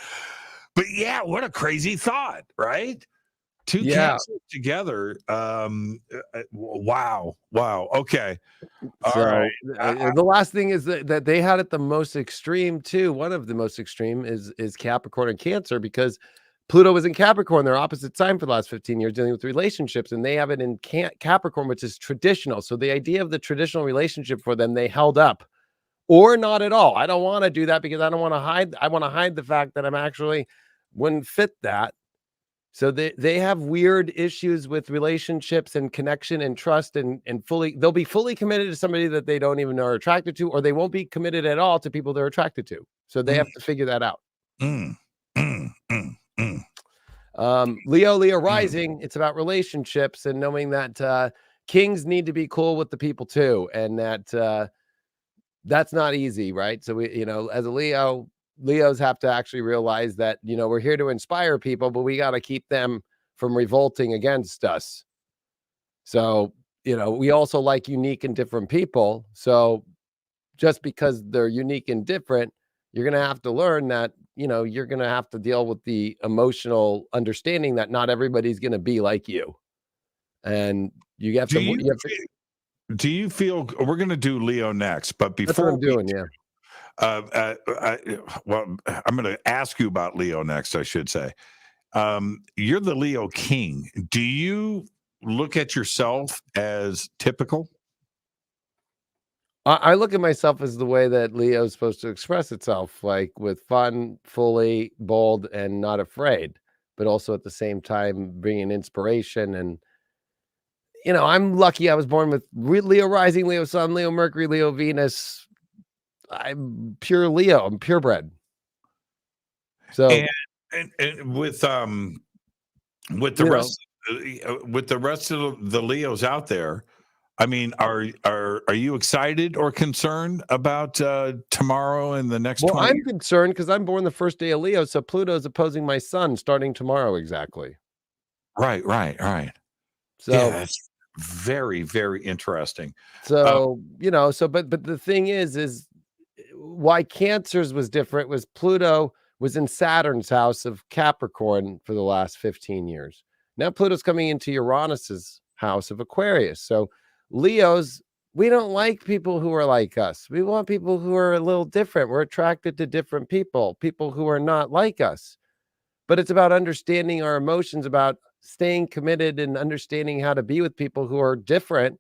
But yeah, what a crazy thought, right? Two Cancers together. Wow. Okay. So the last thing is that they had it the most extreme too. One of the most extreme is Capricorn and Cancer, because Pluto was in Capricorn, their opposite sign, for the last 15 years, dealing with relationships, and they have it in Capricorn, which is traditional. So the idea of the traditional relationship for them, they held up, or not at all. I don't want to do that because I don't want to hide. I want to hide the fact that I'm actually wouldn't fit that. So they have weird issues with relationships and connection and trust, and they'll be fully committed to somebody that they don't even know are attracted to, or they won't be committed at all to people they're attracted to. So they have to figure that out. Leo rising, it's about relationships and knowing that kings need to be cool with the people too, and that that's not easy, right? So we, as a Leos have to actually realize that, we're here to inspire people, but we got to keep them from revolting against us. So, we also like unique and different people. So just because they're unique and different, you're going to have to learn that you're going to have to deal with the emotional understanding that not everybody's going to be like you. And you have Do you feel we're going to do Leo next? But that's what before I'm doing. Yeah. well, I'm going to ask you about Leo next, I should say. You're the Leo king. Do you look at yourself as typical? I look at myself as the way that Leo is supposed to express itself, like with fun, fully bold, and not afraid, but also at the same time bringing inspiration. And I'm lucky I was born with Leo rising, Leo sun, Leo Mercury, Leo Venus. I'm pure Leo. I'm purebred. So and with the rest of the Leos out there, I mean, are you excited or concerned about tomorrow and the next? Well, 20 I'm concerned because I'm born the first day of Leo, so Pluto is opposing my sun starting tomorrow exactly. Right. So yeah, that's very, very interesting. So but the thing is why Cancer's was different was Pluto was in Saturn's house of Capricorn for the last 15 years. Now Pluto's coming into Uranus's house of Aquarius. So Leos, we don't like people who are like us. We want people who are a little different. We're attracted to different people who are not like us. But it's about understanding our emotions, about staying committed and understanding how to be with people who are different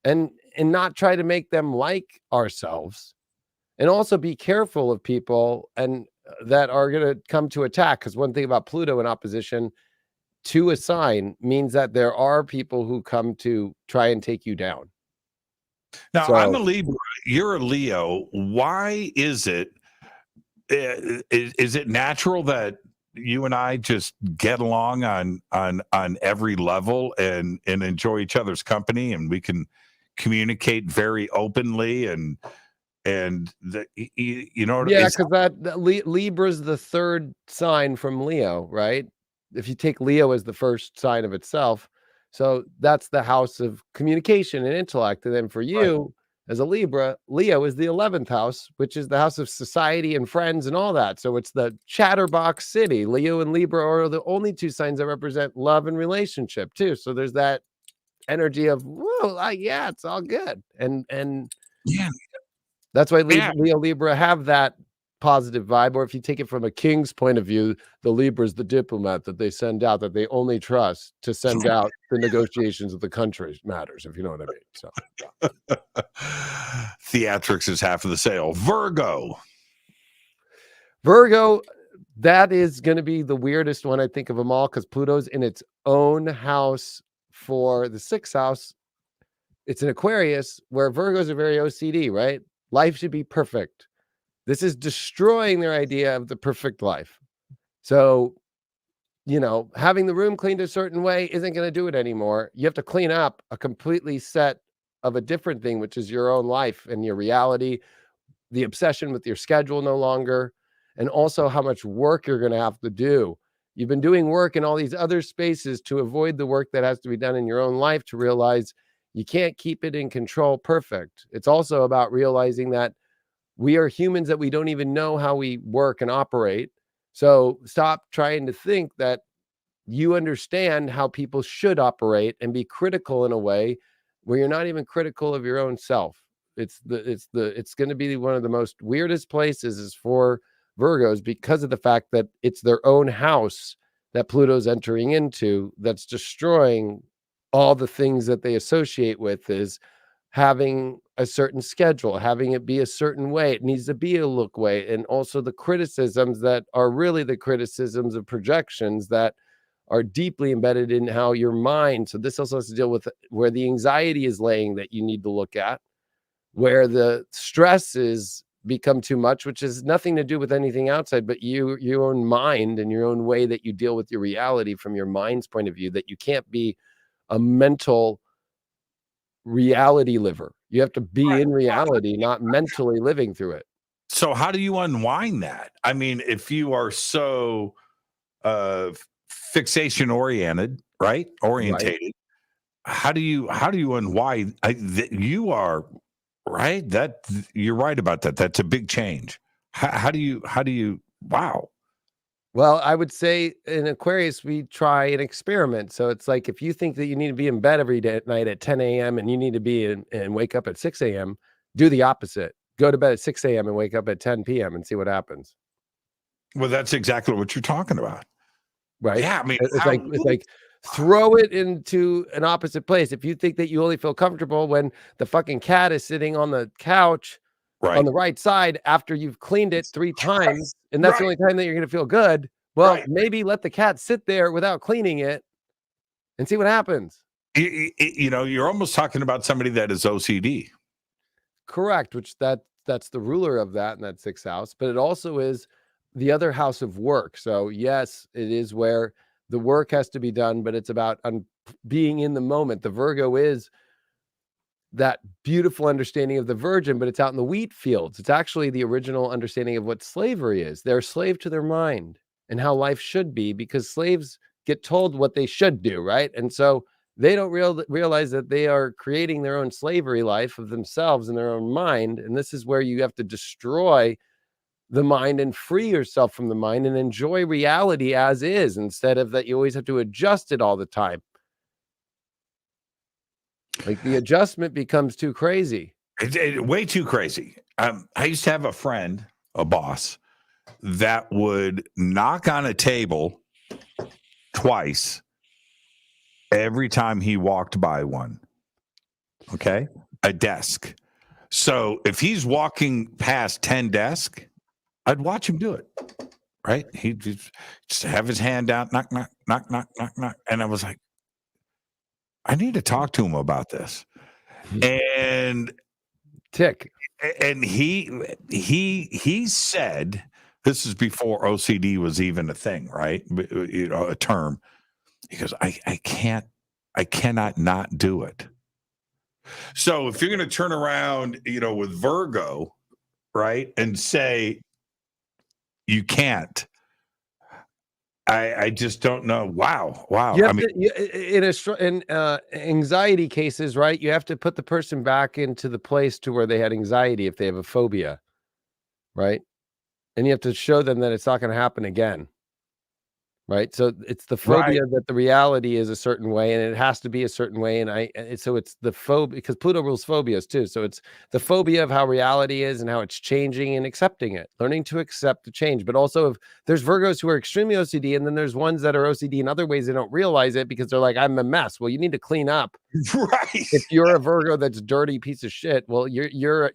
and not try to make them like ourselves. And also be careful of people and that are going to come to attack. Because one thing about Pluto in opposition to a sign means that there are people who come to try and take you down. Now, I'm a Libra. You're a Leo. Why is it? Is it natural that you and I just get along on every level and enjoy each other's company, and we can communicate very openly and because Libra's the third sign from Leo, right? If you take Leo as the first sign of itself, so that's the house of communication and intellect. And then for you as a Libra, Leo is the 11th house, which is the house of society and friends and all that. So it's the chatterbox city. Leo and Libra are the only two signs that represent love and relationship too. So there's that energy of, whoa, yeah, it's all good. And yeah, that's why Leo Libra have that positive vibe. Or if you take it from a king's point of view, the Libra is the diplomat that they send out, that they only trust to send out the negotiations of the country matters, if you know what I mean. So theatrics is half of the sale. Virgo, that is going to be the weirdest one, I think, of them all, because Pluto's in its own house for the 6th house. It's an Aquarius, where Virgos are very OCD, right? Life should be perfect. This is destroying their idea of the perfect life. So, having the room cleaned a certain way isn't going to do it anymore. You have to clean up a completely set of a different thing, which is your own life and your reality, the obsession with your schedule no longer, and also how much work you're going to have to do. You've been doing work in all these other spaces to avoid the work that has to be done in your own life, to realize you can't keep it in control perfect. It's also about realizing that we are humans, that we don't even know how we work and operate. So stop trying to think that you understand how people should operate and be critical in a way where you're not even critical of your own self. It's going to be one of the most weirdest places is for Virgos, because of the fact that it's their own house that Pluto's entering into, that's destroying all the things that they associate with, is having a certain schedule, having it be a certain way. It needs to be a look way. And also the criticisms that are really the criticisms of projections that are deeply embedded in how your mind. So this also has to deal with where the anxiety is laying that you need to look at, where the stress is become too much, which has nothing to do with anything outside, but your own mind and your own way that you deal with your reality from your mind's point of view, that you can't be a mental reality liver. You have to be in reality, not mentally living through it. So how do you unwind that? I mean, if you are so fixation oriented, orientated, how do you unwind? You are right. That you're right about that. That's a big change. How do you Wow. Well, I would say in Aquarius, we try an experiment. So it's like if you think that you need to be in bed every night at 10 a.m. and you need to be and wake up at 6 a.m., do the opposite. Go to bed at 6 a.m. and wake up at 10 p.m. and see what happens. Well, that's exactly what you're talking about. Right. Yeah. I mean, It's like throw it into an opposite place. If you think that you only feel comfortable when the fucking cat is sitting on the couch on the right side after you've cleaned it 3 times, and that's the only time that you're going to feel good. Well, maybe let the cat sit there without cleaning it and see what happens. You know, you're almost talking about somebody that is OCD. Correct, which that's the ruler of that in that 6th house, but it also is the other house of work. So yes, it is where the work has to be done, but it's about being in the moment. The Virgo is that beautiful understanding of the virgin, but it's out in the wheat fields. It's actually the original understanding of what slavery is. They're a slave to their mind and how life should be, because slaves get told what they should do, right? And so they don't realize that they are creating their own slavery life of themselves in their own mind. And this is where you have to destroy the mind and free yourself from the mind and enjoy reality as is, instead of that you always have to adjust it all the time. Like the adjustment becomes too crazy. Way too crazy. I used to have a friend, a boss, that would knock on a table twice every time he walked by one. Okay? A desk. So if he's walking past 10 desks, I'd watch him do it. Right? He'd just have his hand out, knock, knock, knock, knock, knock, knock. And I was like, I need to talk to him about this. And he said, this is before OCD was even a thing, right? You know, a term. He goes, I cannot not do it. So if you're going to turn around, you know, with Virgo, right, and say you can't, I just don't know. Wow. I mean, in anxiety cases, right? You have to put the person back into the place to where they had anxiety if they have a phobia, right? And you have to show them that it's not going to happen again. Right. So it's the phobia that the reality is a certain way and it has to be a certain way. And so it's the phobia, because Pluto rules phobias too. So it's the phobia of how reality is and how it's changing and accepting it, learning to accept the change. But also, if there's Virgos who are extremely OCD, and then there's ones that are OCD in other ways, they don't realize it because they're like, I'm a mess. Well, you need to clean up. Right. If you're a Virgo that's a dirty piece of shit, well, you're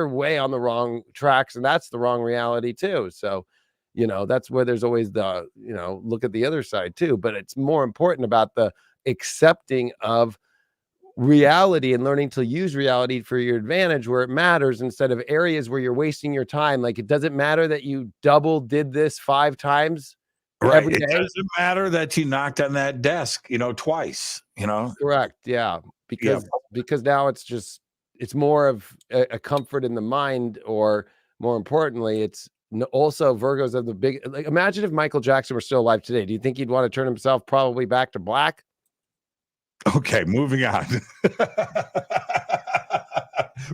way on the wrong tracks, and that's the wrong reality too. So, you know, that's where there's always the, you know, look at the other side too. But it's more important about the accepting of reality and learning to use reality for your advantage where it matters, instead of areas where you're wasting your time. Like, it doesn't matter that you did this 5 times every day. It doesn't matter that you knocked on that desk, you know, twice, you know. Correct. Yeah. Because now it's more of a comfort in the mind, or more importantly, it's also Virgos have the big, like, imagine if Michael Jackson were still alive today. Do you think he'd want to turn himself probably back to black? Okay, moving on.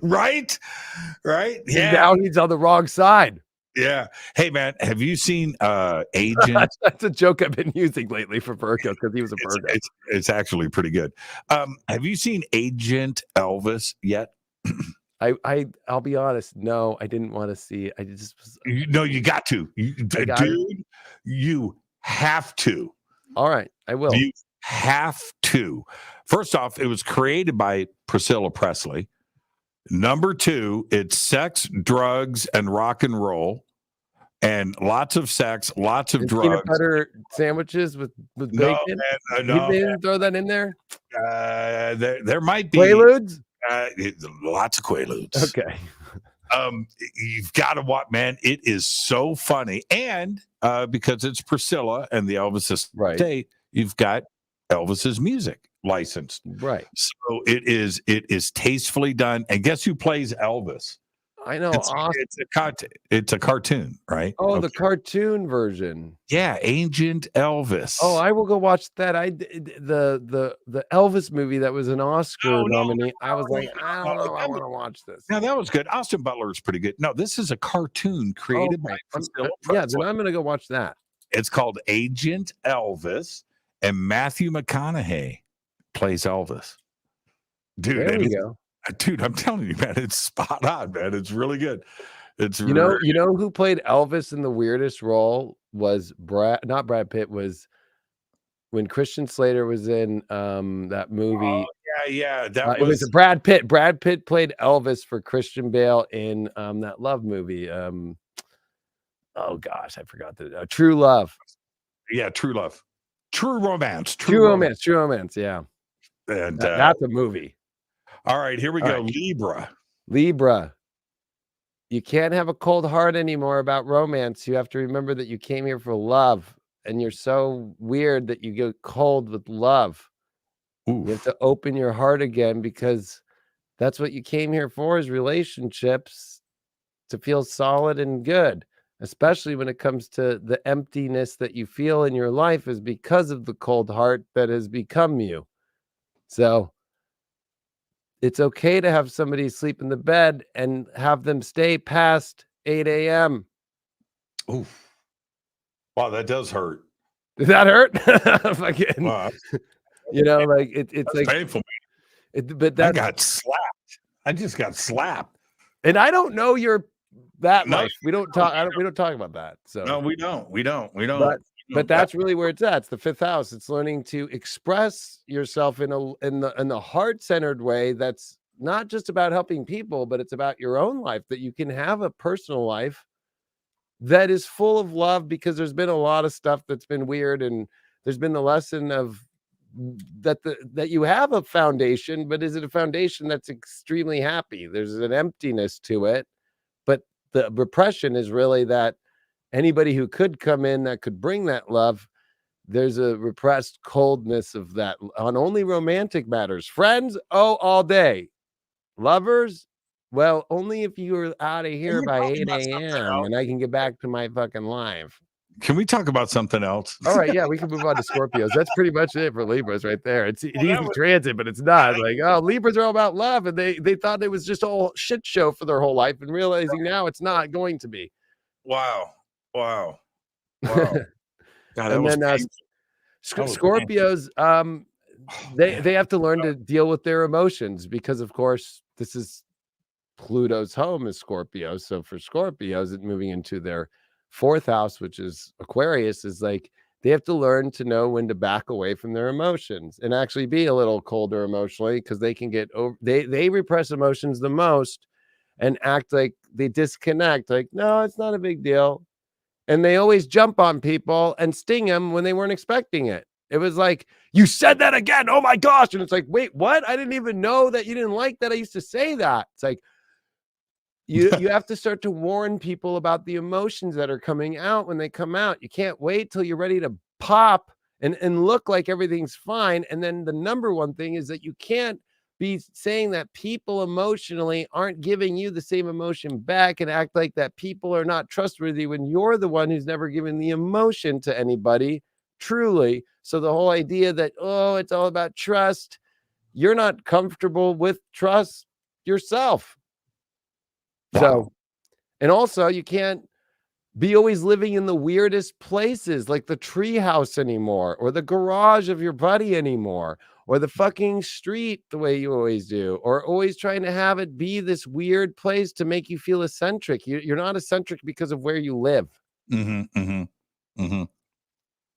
Right? Yeah. Now he's on the wrong side. Yeah. Hey, man, have you seen Agent? That's a joke I've been using lately for Virgo, because he was a Virgo. It's actually pretty good. Have you seen Agent Elvis yet? I'll be honest. No, I didn't want to see. I just was. No, you got to. You have to. All right, I will. You have to. First off, it was created by Priscilla Presley. Number 2, it's sex, drugs, and rock and roll, and lots of sex, lots of drugs. Peanut butter sandwiches with bacon. No, you didn't throw that in there. There might be Quaaludes. Lots of Quaaludes. Okay. You've got to watch, man. It is so funny, and because it's Priscilla and the Elvis estate, you've got Elvis's music licensed, right? So it is tastefully done. And guess who plays Elvis? I know. It's a cartoon, right? Oh, the Okay. cartoon version. Yeah, Ancient Elvis. Oh, I will go watch that. The Elvis movie that was an Oscar nominee. I was like, I don't know. I want to watch this. Now that was good. Austin Butler is pretty good. No, this is a cartoon created by Priscilla yeah, then Presley. I'm gonna go watch that. It's called Agent Elvis, and Matthew McConaughey plays Elvis. Dude, There we go. Dude, I'm telling you, man, it's spot on, man. It's really good. It's You know who played Elvis in the weirdest role was not Brad Pitt, was when Christian Slater was in that movie. Oh, yeah. It was Brad Pitt. Brad Pitt played Elvis for Christian Bale in that love movie. Oh gosh, I forgot the True Love. Yeah, True Love. True Romance. True Romance, yeah. And That's a movie. All right, here we go. Right. Libra. You can't have a cold heart anymore about romance. You have to remember that you came here for love, and you're so weird that you get cold with love. Oof. You have to open your heart again, because that's what you came here for, is relationships, to feel solid and good, especially when it comes to the emptiness that you feel in your life is because of the cold heart that has become you. So it's okay to have somebody sleep in the bed and have them stay past 8 a.m. Oof. Wow, that does hurt. Did that hurt? Fucking, Wow, you know, like it's that's like painful. but I that got slapped. I just got slapped. and I don't know your that No, life. We don't talk. We don't talk about that. So No, we don't. But that's really where it's at. It's the fifth house. It's learning to express yourself in the heart-centered way. That's not just about helping people, but it's about your own life, that you can have a personal life that is full of love, because there's been a lot of stuff that's been weird, and there's been the lesson of that you have a foundation, but is it a foundation that's extremely happy? There's an emptiness to it, but the repression is really that anybody who could come in that could bring that love, there's a repressed coldness of that on only romantic matters. Friends, all day. Lovers, well, only if you're out of here by 8 a.m. and I can get back to my fucking life. Can we talk about something else? All right, yeah, we can move on to Scorpios. That's pretty much it for Libras right there. It's an easy transit, but it's not. Like, oh, Libras are all about love, and they thought it was just a whole shit show for their whole life, and realizing now it's not going to be. Wow. God, And then Scorpios, they have to learn to deal with their emotions, because of course this is Pluto's home is Scorpio. So for Scorpios, moving into their fourth house, which is Aquarius, is like they have to learn to know when to back away from their emotions and actually be a little colder emotionally, because they can get over they repress emotions the most and act like they disconnect, like, no, it's not a big deal. And they always jump on people and sting them when they weren't expecting it. It was like, you said that again. Oh my gosh. And it's like, wait, what? I didn't even know that you didn't like that. I used to say that. It's like, you have to start to warn people about the emotions that are coming out when they come out. You can't wait till you're ready to pop and look like everything's fine. And then the number one thing is that you can't be saying that people emotionally aren't giving you the same emotion back and act like that people are not trustworthy when you're the one who's never given the emotion to anybody truly. So the whole idea that, oh, it's all about trust, you're not comfortable with trust yourself. Wow. So, and also you can't be always living in the weirdest places, like the treehouse anymore, or the garage of your buddy anymore, or the fucking street the way you always do, or always trying to have it be this weird place to make you feel eccentric. You're not eccentric because of where you live.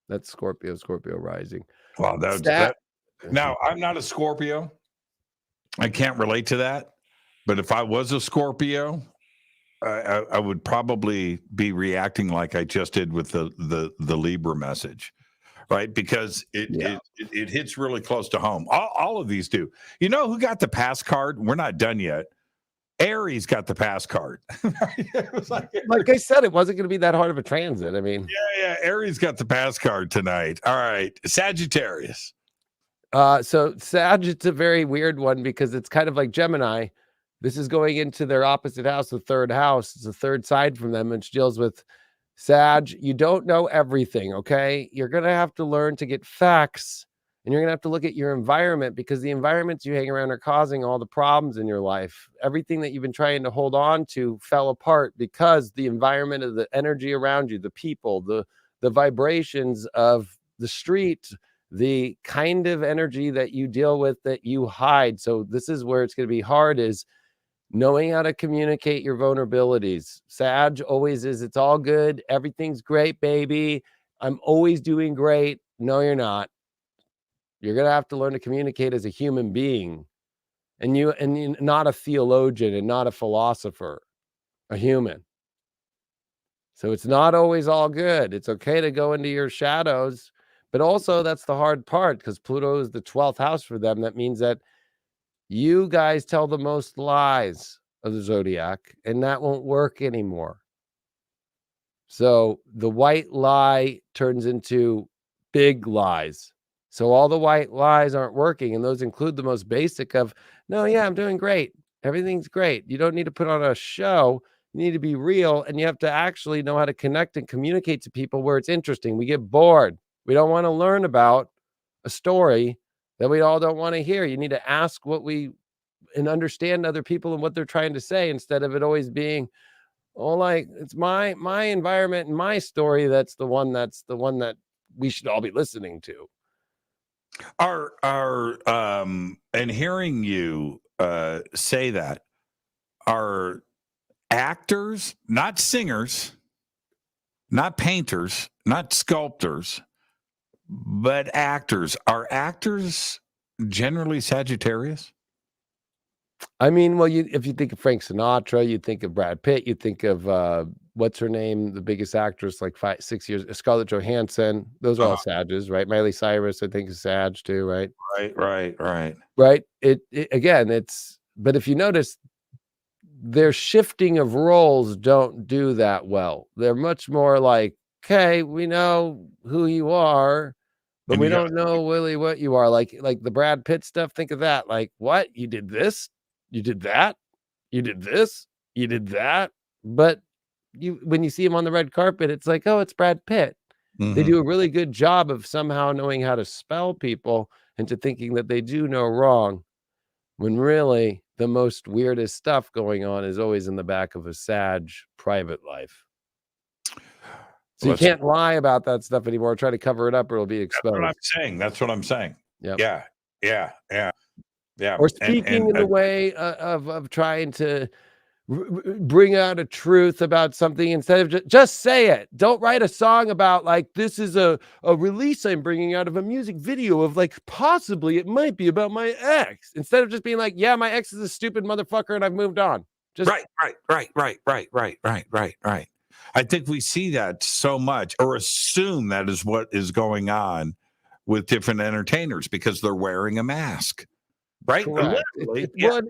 That's Scorpio rising. Wow, now I'm not a Scorpio. I can't relate to that. But if I was a Scorpio, I would probably be reacting like I just did with the Libra message, right? Because it hits really close to home. All of these do. You know who got the pass card? We're not done yet. Aries got the pass card. It was like I said, it wasn't going to be that hard of a transit. I mean, yeah. Aries got the pass card tonight. All right, Sagittarius. So Sag, it's a very weird one, because it's kind of like Gemini. This is going into their opposite house, the third house. It's the third side from them, which deals with Sag. You don't know everything, okay? You're going to have to learn to get facts, and you're going to have to look at your environment, because the environments you hang around are causing all the problems in your life. Everything that you've been trying to hold on to fell apart because the environment of the energy around you, the people, the vibrations of the street, the kind of energy that you deal with that you hide. So this is where it's going to be hard, is knowing how to communicate your vulnerabilities. Sag always is, it's all good. Everything's great, baby. I'm always doing great. No, you're not. You're going to have to learn to communicate as a human being, and you're not a theologian and not a philosopher, a human. So it's not always all good. It's okay to go into your shadows, but also that's the hard part, because Pluto is the 12th house for them. That means that you guys tell the most lies of the zodiac, and that won't work anymore. So the white lie turns into big lies. So all the white lies aren't working, and those include the most basic of, no, yeah, I'm doing great. Everything's great. You don't need to put on a show. You need to be real, and you have to actually know how to connect and communicate to people where it's interesting. We get bored. We don't want to learn about a story that we all don't want to hear. You need to ask and understand other people and what they're trying to say, instead of it always being, oh, like, it's my environment and my story that's the one that we should all be listening to. And hearing you say that, are actors, not singers, not painters, not sculptors, but actors, are actors generally Sagittarius? I mean, well, if you think of Frank Sinatra, you think of Brad Pitt, you think of what's her name, the biggest actress, like 5-6 years, Scarlett Johansson. Those are all Sages, right? Miley Cyrus, I think, is Sag too, right? Right. It again, but if you notice, their shifting of roles don't do that well. They're much more like, okay, we know who you are, but And we you don't know really what you are. Like the Brad Pitt stuff. Think of that. Like, what? You did this? You did that? You did this? You did that? But when you see him on the red carpet, it's like, oh, it's Brad Pitt. They do a really good job of somehow knowing how to spell people into thinking that they do know wrong, when really the most weirdest stuff going on is always in the back of a Sag private life. So you can't lie about that stuff anymore. Try to cover it up, or it'll be exposed. That's what I'm saying. Yep. Yeah. Or speaking in the way of trying to bring out a truth about something, instead of just say it. Don't write a song about, like, this is a release I'm bringing out of a music video of, like, possibly it might be about my ex, instead of just being like, yeah, my ex is a stupid motherfucker and I've moved on. Just right. I think we see that so much, or assume that is what is going on with different entertainers, because they're wearing a mask. Right. Well,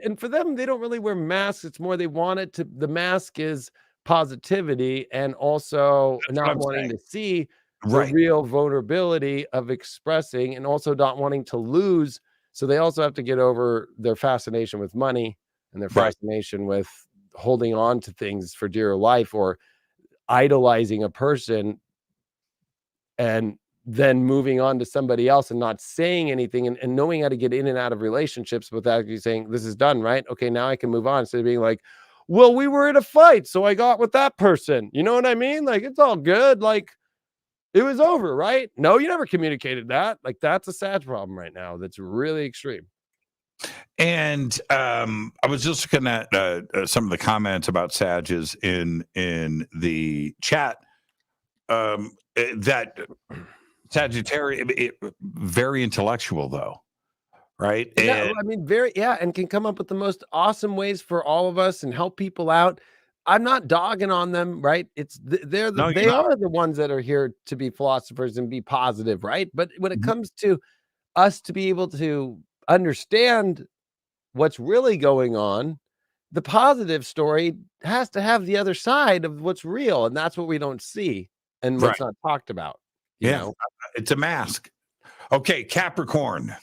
and for them, they don't really wear masks. It's more they want it to. The mask is positivity, and also not wanting to see the real vulnerability of expressing, and also not wanting to lose. So they also have to get over their fascination with money and their fascination with holding on to things for dear life, or idolizing a person and then moving on to somebody else and not saying anything, and knowing how to get in and out of relationships without actually saying, this is done, right? Okay, now I can move on, instead of being like, well, we were in a fight, so I got with that person. You know what I mean? Like, it's all good. Like, it was over, right? No, you never communicated that. Like, that's a Sag problem right now. That's really extreme. And I was just looking at some of the comments about Sages in the chat. That Sagittarius, very intellectual, though, right? Yeah, I mean, and can come up with the most awesome ways for all of us and help people out. I'm not dogging on them, right? They are the ones that are here to be philosophers and be positive, right? But when it comes to us to be able to understand what's really going on, the positive story has to have the other side of what's real, and that's what we don't see and what's not talked about. You know? It's a mask. Okay, Capricorn.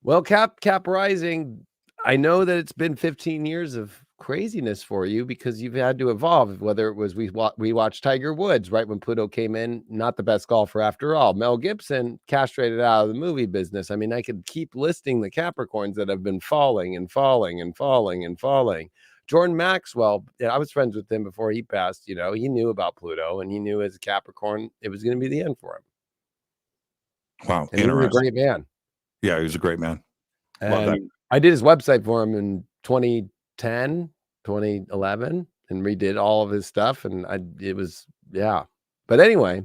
Well, Cap rising, I know that it's been 15 years of craziness for you because you've had to evolve. Whether it was we watched Tiger Woods right when Pluto came in, not the best golfer after all. Mel Gibson castrated out of the movie business. I mean, I could keep listing the Capricorns that have been falling and falling and falling and falling. Jordan Maxwell, I was friends with him before he passed. He knew about Pluto, and he knew as a Capricorn it was going to be the end for him. Wow, and he was a great man. Yeah, he was a great man. Love that. I did his website for him in 2010, 2011, and redid all of his stuff. And it was. But anyway,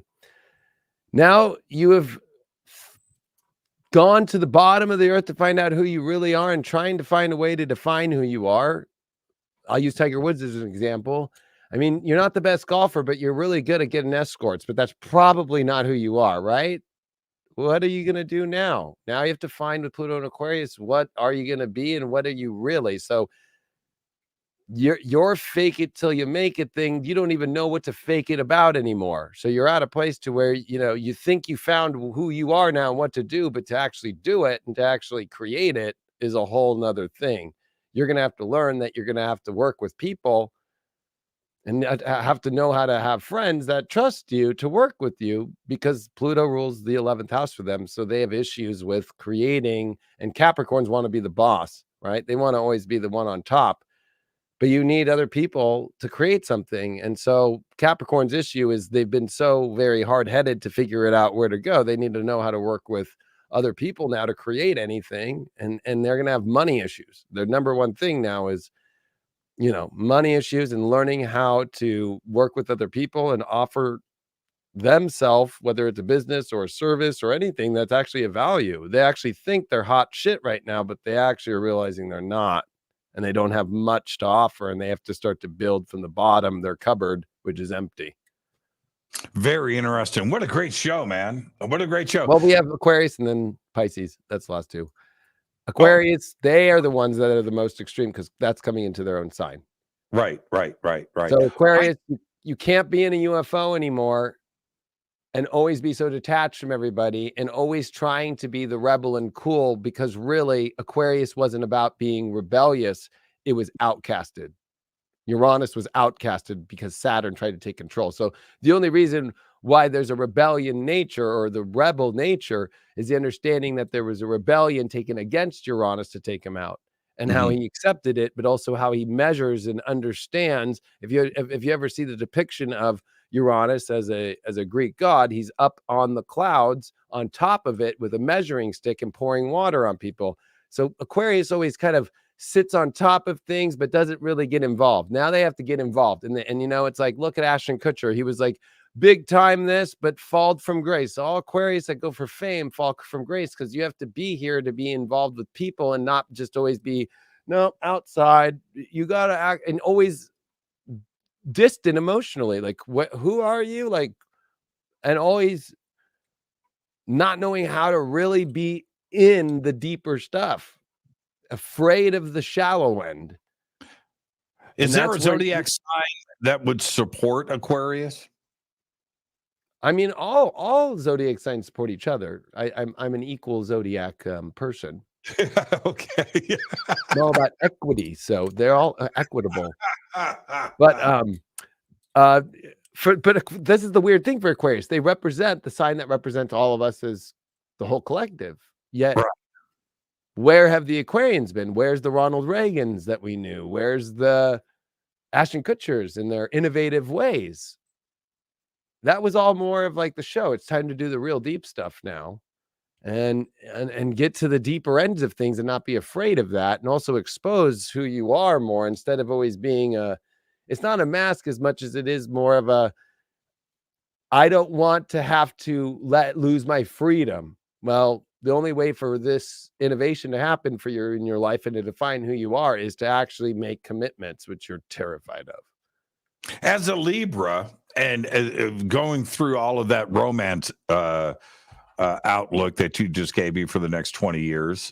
now you have gone to the bottom of the earth to find out who you really are and trying to find a way to define who you are. I'll use Tiger Woods as an example. I mean, you're not the best golfer, but you're really good at getting escorts, but that's probably not who you are, right? What are you going to do now? Now you have to find with Pluto and Aquarius, what are you going to be and what are you really? So your fake it till you make it thing, you don't even know what to fake it about anymore. So you're at a place to where, you think you found who you are now and what to do, but to actually do it and to actually create it is a whole nother thing. You're going to have to learn that you're going to have to work with people and have to know how to have friends that trust you to work with you, because Pluto rules the 11th house for them. So they have issues with creating, and Capricorns want to be the boss, right? They want to always be the one on top, but you need other people to create something. And so Capricorn's issue is they've been so very hard-headed to figure it out where to go. They need to know how to work with other people now to create anything. And they're going to have money issues. Their number one thing now is, money issues and learning how to work with other people and offer themselves, whether it's a business or a service or anything that's actually a value. They actually think they're hot shit right now, but they actually are realizing they're not, and they don't have much to offer, and they have to start to build from the bottom, their cupboard, which is empty. Very interesting. What a great show, man. What a great show. Well, we have Aquarius and then Pisces. That's the last two. Aquarius, they are the ones that are the most extreme because that's coming into their own sign. Right. So Aquarius, you can't be in a UFO anymore and always be so detached from everybody and always trying to be the rebel and cool, because really Aquarius wasn't about being rebellious. It was outcasted. Uranus was outcasted because Saturn tried to take control. So the only reason why there's a rebellion nature or the rebel nature is the understanding that there was a rebellion taken against Uranus to take him out, and how he accepted it, but also how he measures and understands. If you ever see the depiction of Uranus as a Greek god, he's up on the clouds on top of it with a measuring stick and pouring water on people. So Aquarius always kind of sits on top of things, but doesn't really get involved. Now they have to get involved. And it's like, look at Ashton Kutcher. He was like big time this, but falled from grace. All Aquarius that go for fame fall from grace, because you have to be here to be involved with people and not just always be, outside. You got to act and always distant emotionally. Like, who are you? Like, and always not knowing how to really be in the deeper stuff. Afraid of the shallow end. Is there a zodiac sign that would support Aquarius? I mean, all zodiac signs support each other. I'm an equal zodiac person. Okay. I'm all about equity, so they're all equitable. But this is the weird thing for Aquarius. They represent the sign that represents all of us as the whole collective. Yet. Right. Where have the Aquarians been? Where's the Ronald Reagans that we knew? Where's the Ashton Kutchers in their innovative ways? That was all more of like the show. It's time to do the real deep stuff now and get to the deeper ends of things and not be afraid of that, and also expose who you are more instead of always being it's not a mask as much as it is more of I don't want to have to lose my freedom. Well, the only way for this innovation to happen for you in your life and to define who you are is to actually make commitments, which you're terrified of. As a Libra, and going through all of that romance outlook that you just gave me for the next 20 years,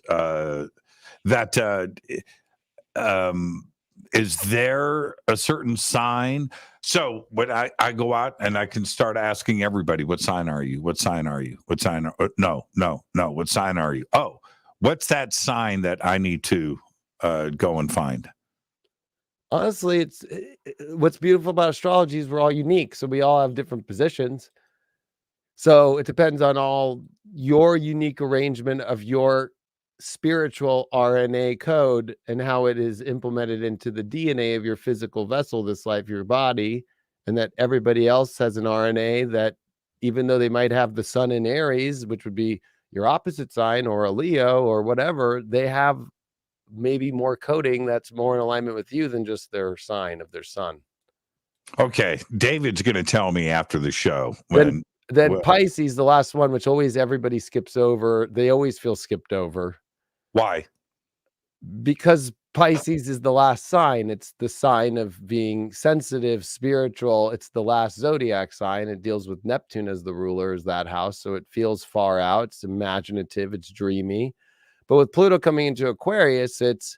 is there a certain sign? So when I go out and I can start asking everybody, what sign are you? What sign are you? What sign? No. What sign are you? Oh, what's that sign that I need to go and find? Honestly, it's what's beautiful about astrology is we're all unique, so we all have different positions. So it depends on all your unique arrangement of your spiritual RNA code and how it is implemented into the DNA of your physical vessel, this life, your body, and that everybody else has an RNA that, even though they might have the sun in Aries, which would be your opposite sign, or a Leo or whatever, they have maybe more coding that's more in alignment with you than just their sign of their sun. Okay, David's going to tell me after the show Then well, Pisces, the last one, which always everybody skips over. They always feel skipped over why? because Pisces is the last sign. It's the sign of being sensitive, spiritual. It's the last zodiac sign. It deals with Neptune as the ruler, as that house. So it feels far out. It's imaginative. It's dreamy. But with Pluto coming into Aquarius, it's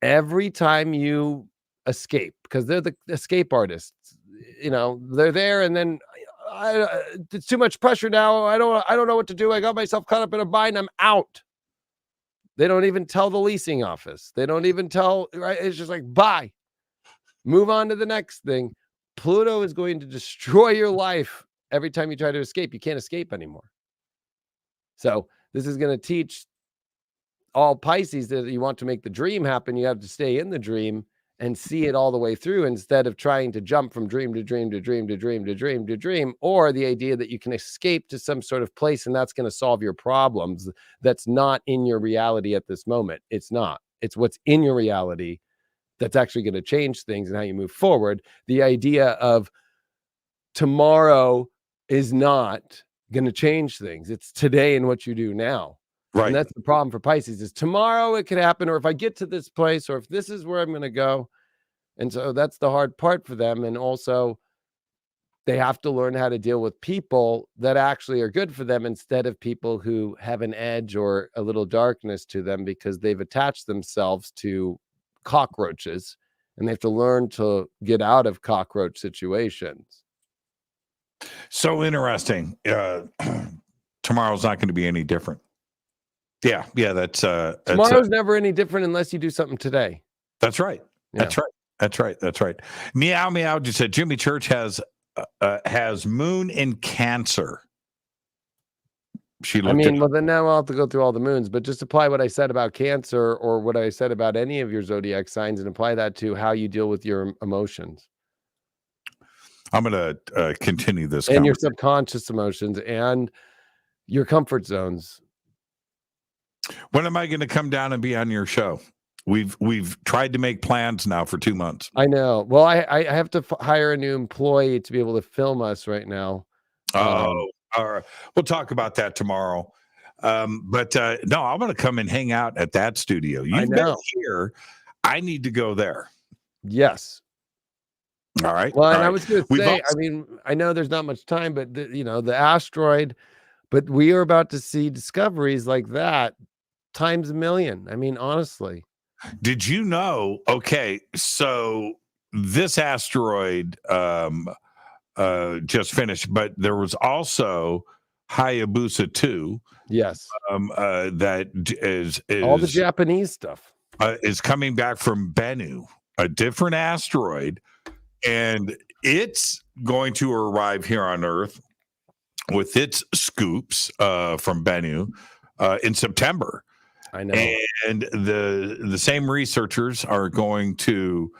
every time you escape, because they're the escape artists. You know, they're there, and then it's too much pressure now. I don't know what to do. I got myself caught up in a bind. I'm out. They don't even tell the leasing office. They don't even tell, right? It's just like, bye. Move on to the next thing. Pluto is going to destroy your life every time you try to escape. You can't escape anymore. So this is going to teach all Pisces that you want to make the dream happen. You have to stay in the dream and see it all the way through, instead of trying to jump from dream to dream to dream to dream to dream to dream, or the idea that you can escape to some sort of place and that's going to solve your problems. That's not in your reality at this moment. It's not. It's what's in your reality that's actually going to change things and how you move forward. The idea of tomorrow is not going to change things. It's today and what you do now. Right. And that's the problem for Pisces, is tomorrow it could happen, or if I get to this place, or if this is where I'm going to go. And so that's the hard part for them. And also they have to learn how to deal with people that actually are good for them, instead of people who have an edge or a little darkness to them, because they've attached themselves to cockroaches, and they have to learn to get out of cockroach situations. So interesting. Tomorrow's not going to be any different. Yeah, that's tomorrow's never any different unless you do something today. That's right. Yeah. That's right. Meow just said Jimmy Church has moon in Cancer. Well, then now I'll have to go through all the moons, but just apply what I said about Cancer, or what I said about any of your zodiac signs, and apply that to how you deal with your emotions. I'm going to continue this. And your subconscious emotions and your comfort zones. When am I going to come down and be on your show? We've tried to make plans now for 2 months. I know. Well, I have to hire a new employee to be able to film us right now. All right. We'll talk about that tomorrow. But no, I'm going to come and hang out at that studio. You've been here. I need to go there. Yes. All right. Well, and all right. I was going to say, I know there's not much time, but the asteroid, but we are about to see discoveries like that times a million. Honestly. Did you know? Okay, so this asteroid just finished, but there was also Hayabusa 2. Yes. That is all the Japanese stuff is coming back from Bennu, a different asteroid, and it's going to arrive here on Earth with its scoops from Bennu in September. I know. And the same researchers are going to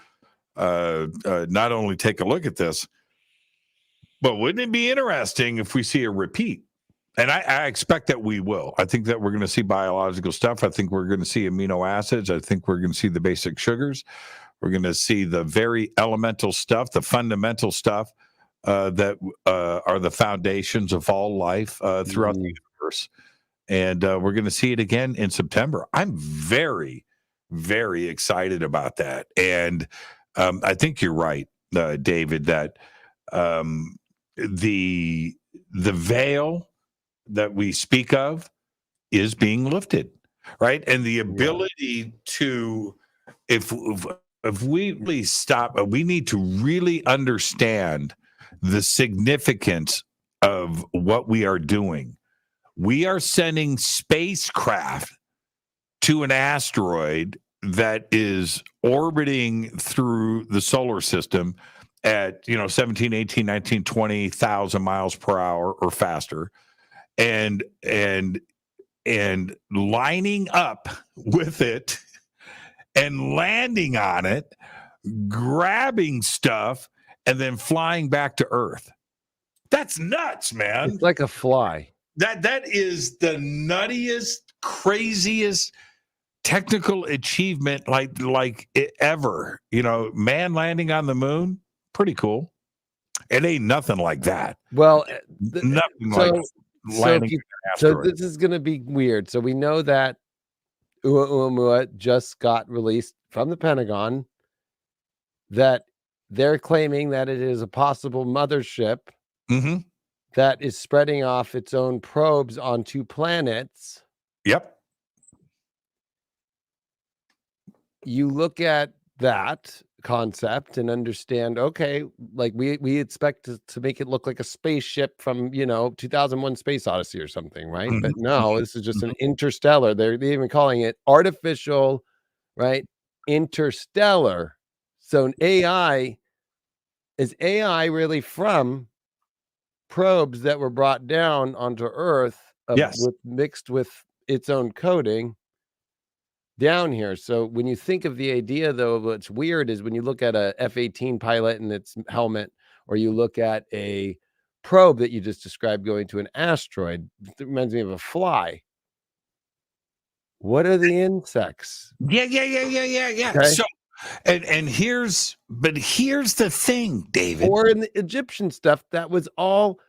not only take a look at this, but wouldn't it be interesting if we see a repeat? And I expect that we will. I think that we're going to see biological stuff. I think we're going to see amino acids. I think we're going to see the basic sugars. We're going to see the very elemental stuff, the fundamental stuff that are the foundations of all life throughout the universe. And we're going to see it again in September. I'm very, very excited about that. And I think you're right, David, that the veil that we speak of is being lifted, right? And the ability to, if we really stop, we need to really understand the significance of what we are doing. We are sending spacecraft to an asteroid that is orbiting through the solar system at 17, 18, 19, 20,000 miles per hour or faster, and lining up with it and landing on it, grabbing stuff, and then flying back to Earth. That's nuts, man. It's like a fly. That is the nuttiest, craziest technical achievement like ever. Man landing on the moon, pretty cool. It ain't nothing like that. Well, Nothing like landing an so asteroid. this is going to be weird. So we know that Oumuamua just got released from the Pentagon, that they're claiming that it is a possible mothership Mm-hmm. that is spreading off its own probes onto planets. Yep. You look at that concept and understand, okay, like we expect to make it look like a spaceship from 2001 Space Odyssey or something, right? Mhm. But no, this is just an interstellar. They're even calling it artificial, right? Interstellar. So an AI is AI really from probes that were brought down onto Earth, Yes. mixed with its own coding down here. So when you think of the idea, though, what's weird is when you look at a F-18 pilot and its helmet, or you look at a probe that you just described going to an asteroid, it reminds me of a fly. What are the insects? Yeah. Okay. So, and here's the thing, David. Or in the Egyptian stuff, that was all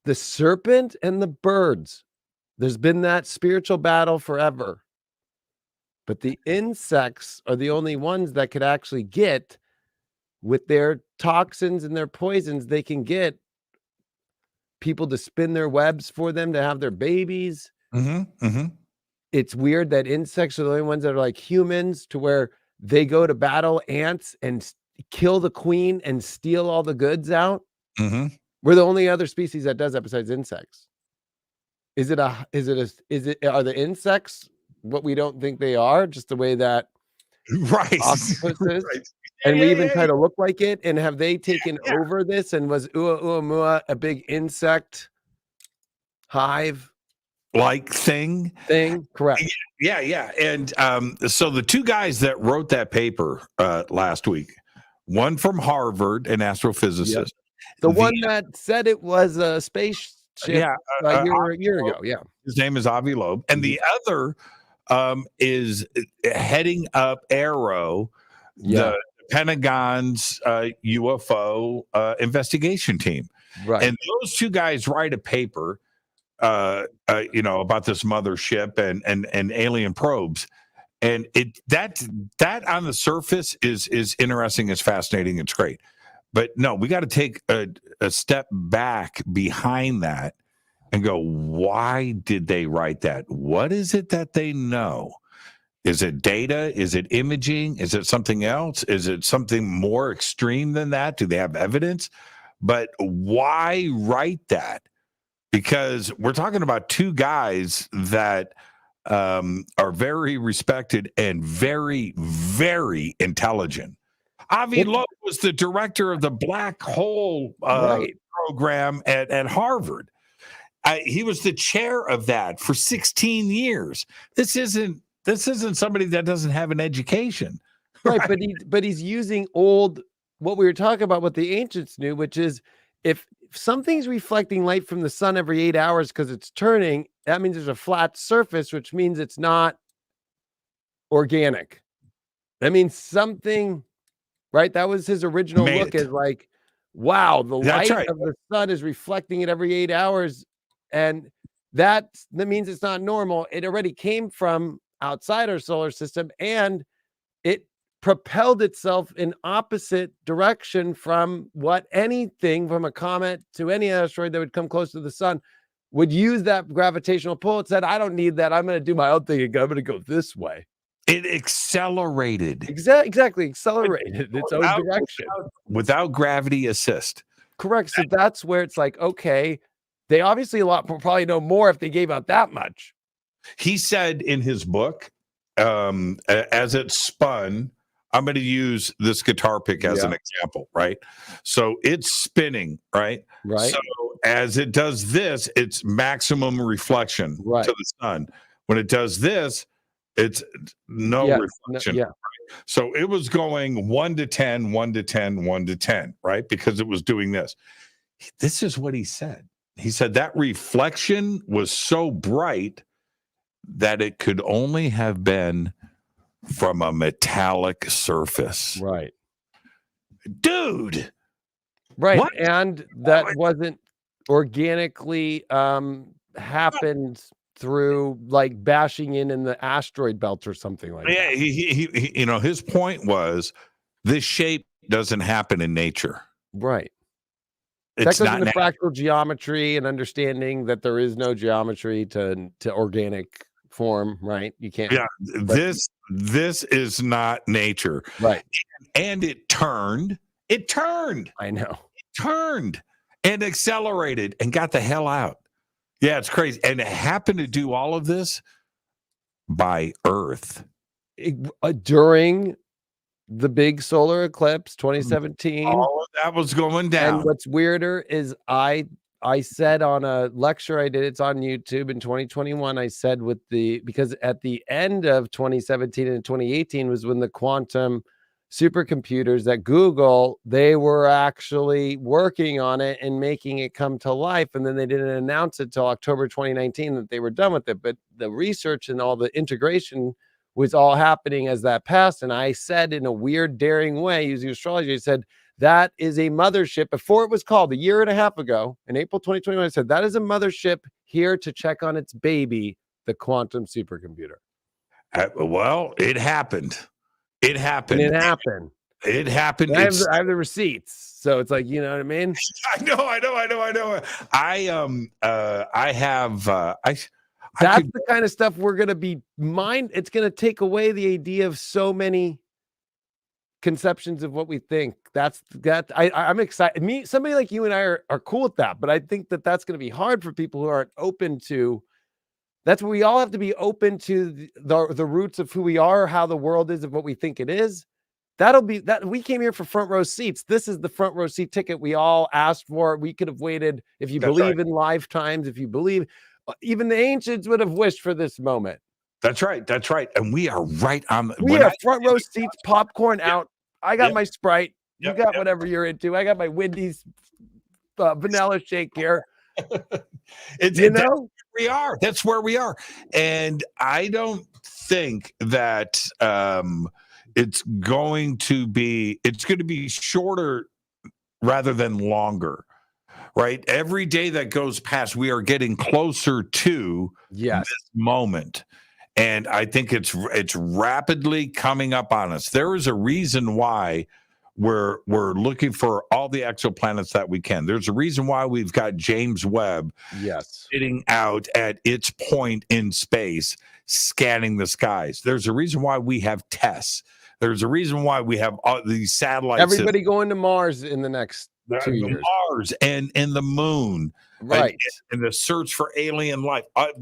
the serpent and the birds. There's been that spiritual battle forever. But the insects are the only ones that could actually get, with their toxins and their poisons, they can get people to spin their webs for them to have their babies. Mm-hmm. Mm-hmm. It's weird that insects are the only ones that are like humans, to where they go to battle ants and kill the queen and steal all the goods out. Mm-hmm. We're the only other species that does that besides insects. Are the insects what we don't think they are, just the way that Right. octopus is? Right. And we even Yeah. try to look like it. And have they taken over this? And was Oumuamua a big insect hive Like thing? Correct. Yeah. And so the two guys that wrote that paper last week, one from Harvard, an astrophysicist. Yep. The one that said it was a spaceship a year ago. Yeah. His name is Avi Loeb. And the other is heading up Arrow, the Pentagon's UFO investigation team. Right. And those two guys write a paper about this mothership and alien probes. And that on the surface is interesting, it's fascinating, it's great. But no, we got to take a step back behind that and go, why did they write that? What is it that they know? Is it data? Is it imaging? Is it something else? Is it something more extreme than that? Do they have evidence? But why write that? Because we're talking about two guys that are very respected and very, very intelligent. Avi Loeb was the director of the black hole program at Harvard. He was the chair of that for 16 years. This isn't somebody that doesn't have an education, right? But he's using old, what we were talking about, what the ancients knew, which is if something's reflecting light from the sun every 8 hours because it's turning, that means there's a flat surface, which means it's not organic. That means something, right? That was his original look, is like, wow, the light of the sun is reflecting it every 8 hours. And that means it's not normal. It already came from outside our solar system, and it propelled itself in opposite direction from what anything, from a comet to any asteroid that would come close to the sun, would use that gravitational pull. It said, I don't need that. I'm going to do my own thing. I'm going to go this way. It accelerated. Exactly. Accelerated its own direction. Without gravity assist. Correct. So that's where it's like, okay, they obviously probably know more if they gave out that much. He said in his book as it spun, I'm going to use this guitar pick as an example, right? So it's spinning, right? Right. So as it does this, it's maximum reflection Right. to the sun. When it does this, it's no reflection. So it was going 1 to 10, 1 to 10, 1 to 10, right? Because it was doing this. This is what he said. He said that reflection was so bright that it could only have been from a metallic surface. Right. Dude. Right. What? And that wasn't organically happened through like bashing in the asteroid belt or something like that. He you know, his point was this shape doesn't happen in nature. Right. It's that goes not into fractal geometry and understanding that there is no geometry to organic form, right? You can't. Yeah, this is not nature. Right. And it turned. It turned. I know. It turned and accelerated and got the hell out. Yeah, it's crazy. And it happened to do all of this by Earth. During the big solar eclipse 2017. All of that was going down. And what's weirder is I said on a lecture I did, it's on YouTube in 2021, I said because at the end of 2017 and 2018 was when the quantum supercomputers at Google, they were actually working on it and making it come to life. And then they didn't announce it till October 2019 that they were done with it. But the research and all the integration was all happening as that passed. And I said in a weird, daring way, using astrology, I said, that is a mothership. Before it was called, a year and a half ago, in April 2021, I said, that is a mothership here to check on its baby, the quantum supercomputer. Well, it happened. It happened. And it happened. It happened. I have the receipts. So it's like, you know what I mean? I know. That's the kind of stuff we're going to be it's going to take away the idea of so many conceptions of what we think. I'm excited. Somebody like you and I are cool with that, but I think that that's going to be hard for people who aren't open to. That's what we all have to be open to the roots of who we are, how the world is, of what we think it is. That'll be that. We came here for front row seats. This is the front row seat ticket we all asked for. We could have waited. If you believe in lifetimes, if you believe, even the ancients would have wished for this moment. That's right. And we are right on. We have front row seats, popcorn out. I got my Sprite. You got whatever you're into. I got my Wendy's vanilla shake here. That's where we are. And I don't think that it's going to be shorter rather than longer, right? Every day that goes past, we are getting closer to this moment. And I think it's rapidly coming up on us. There is a reason why we're looking for all the exoplanets that we can. There's a reason why we've got James Webb sitting out at its point in space, scanning the skies. There's a reason why we have tests. There's a reason why we have all these satellites. Everybody going to Mars in the next 2 years. Mars and the moon. Right. And the search for alien life. All of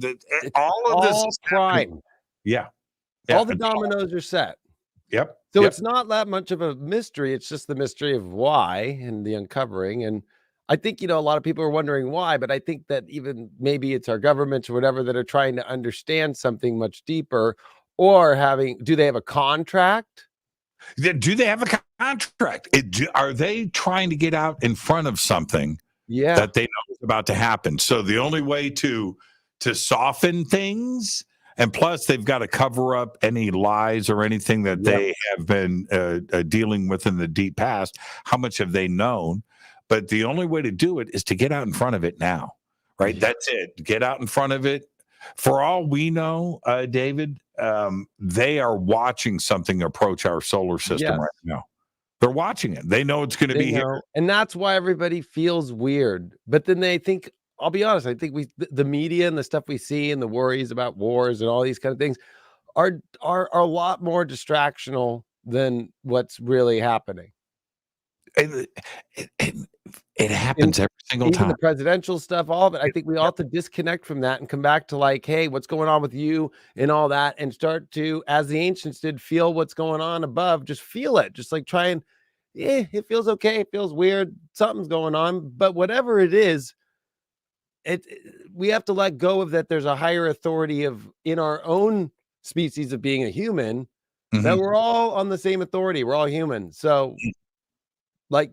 this is prime. Yeah. All the dominoes are set. Yep. So it's not that much of a mystery. It's just the mystery of why and the uncovering. And I think, a lot of people are wondering why, but I think that even maybe it's our governments or whatever that are trying to understand something much deeper, or do they have a contract? Do they have a contract? Are they trying to get out in front of something that they know is about to happen? So the only way to soften things, and plus they've got to cover up any lies or anything that they have been dealing with in the deep past. How much have they known? But the only way to do it is to get out in front of it now, right? That's it. Get out in front of it. For all we know, David, they are watching something approach our solar system right now. They're watching it. They know it's going to be here. And that's why everybody feels weird. But then they think, I'll be honest, I think the media and the stuff we see and the worries about wars and all these kind of things are a lot more distractional than what's really happening. And It happens every single even time. the presidential stuff, all of it. I think we all have to disconnect from that and come back to like, hey, what's going on with you and all that, and start to, as the ancients did, feel what's going on above. Just feel it. Just like try and, it feels okay. It feels weird. Something's going on, but whatever it is, we have to let go of that. There's a higher authority in our own species of being a human, that we're all on the same authority. We're all human. So like,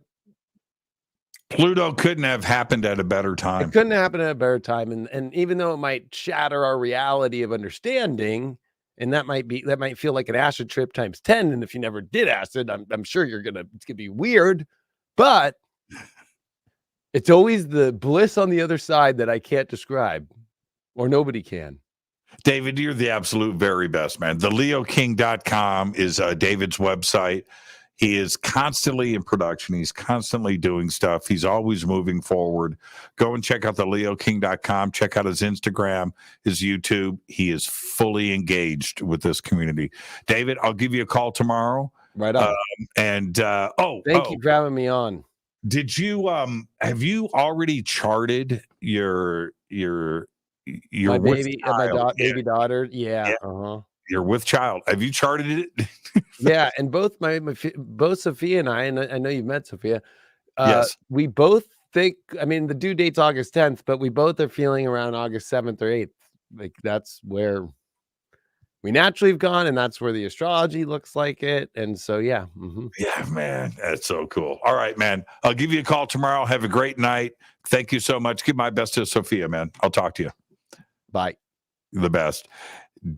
Pluto couldn't have happened at a better time. It couldn't happen at a better time. And even though it might shatter our reality of understanding, and that might feel like an acid trip times 10. And if you never did acid, I'm sure it's gonna be weird, but it's always the bliss on the other side that I can't describe, or nobody can. David, you're the absolute very best, man. TheLeoKing.com is David's website. He is constantly in production. He's constantly doing stuff. He's always moving forward. Go and check out TheLeoKing.com. Check out his Instagram, his YouTube. He is fully engaged with this community. David, I'll give you a call tomorrow. Right on. Thank you for having me on. Did you have you already charted your my baby, baby daughter? Yeah. You're with child. Have you charted it? Yeah, and both both Sophia and I know you've met Sophia. Yes. We both think, I mean, the due date's August 10th, but we both are feeling around August 7th or 8th. Like that's where we naturally have gone, and that's where the astrology looks like it. And so, yeah. Yeah, man, that's so cool. All right, man. I'll give you a call tomorrow. Have a great night. Thank you so much. Give my best to Sophia, man. I'll talk to you. Bye. The best.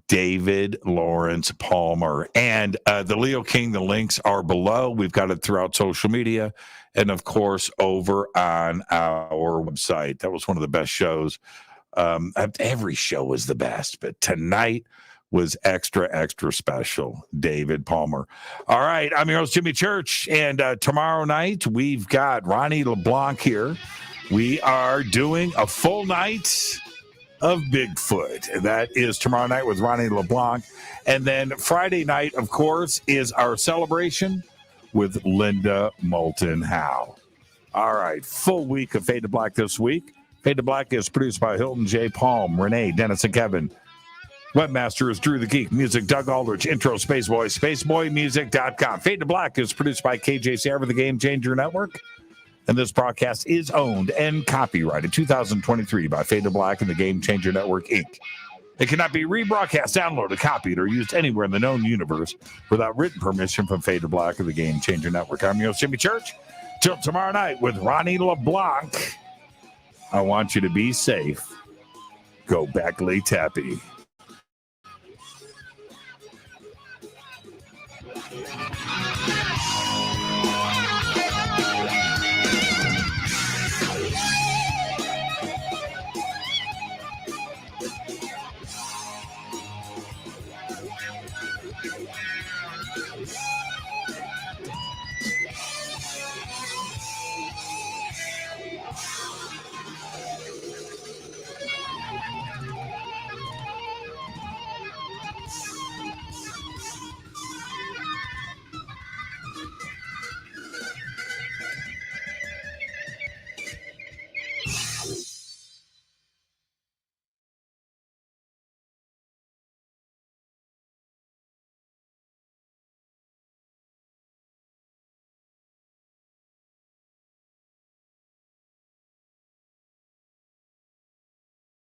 David Lawrence Palmer and the Leo King. The links are below. We've got it throughout social media and, of course, over on our website. That was one of the best shows. Every show was the best, but tonight was extra special. David Palmer. All right, I'm your host, Jimmy Church, and tomorrow night we've got Ronnie LeBlanc here. We are doing a full night of Bigfoot. That is tomorrow night with Ronnie LeBlanc. And then Friday night, of course, is our celebration with Linda Moulton Howe. All right, full week of Fade to Black this week. Fade to Black is produced by Hilton J. Palm, Renee, Dennis, and Kevin. Webmaster is Drew the Geek. Music, Doug Aldrich. Intro, Spaceboy, spaceboymusic.com. Fade to Black is produced by KJ Sierra, the Game Changer Network. And this broadcast is owned and copyrighted 2023 by Fade to Black and the Game Changer Network, Inc. It cannot be rebroadcast, downloaded, copied, or used anywhere in the known universe without written permission from Fade to Black or the Game Changer Network. I'm your host, Jimmy Church. Till tomorrow night with Ronnie LeBlanc. I want you to be safe. Go back, Lee Tappy.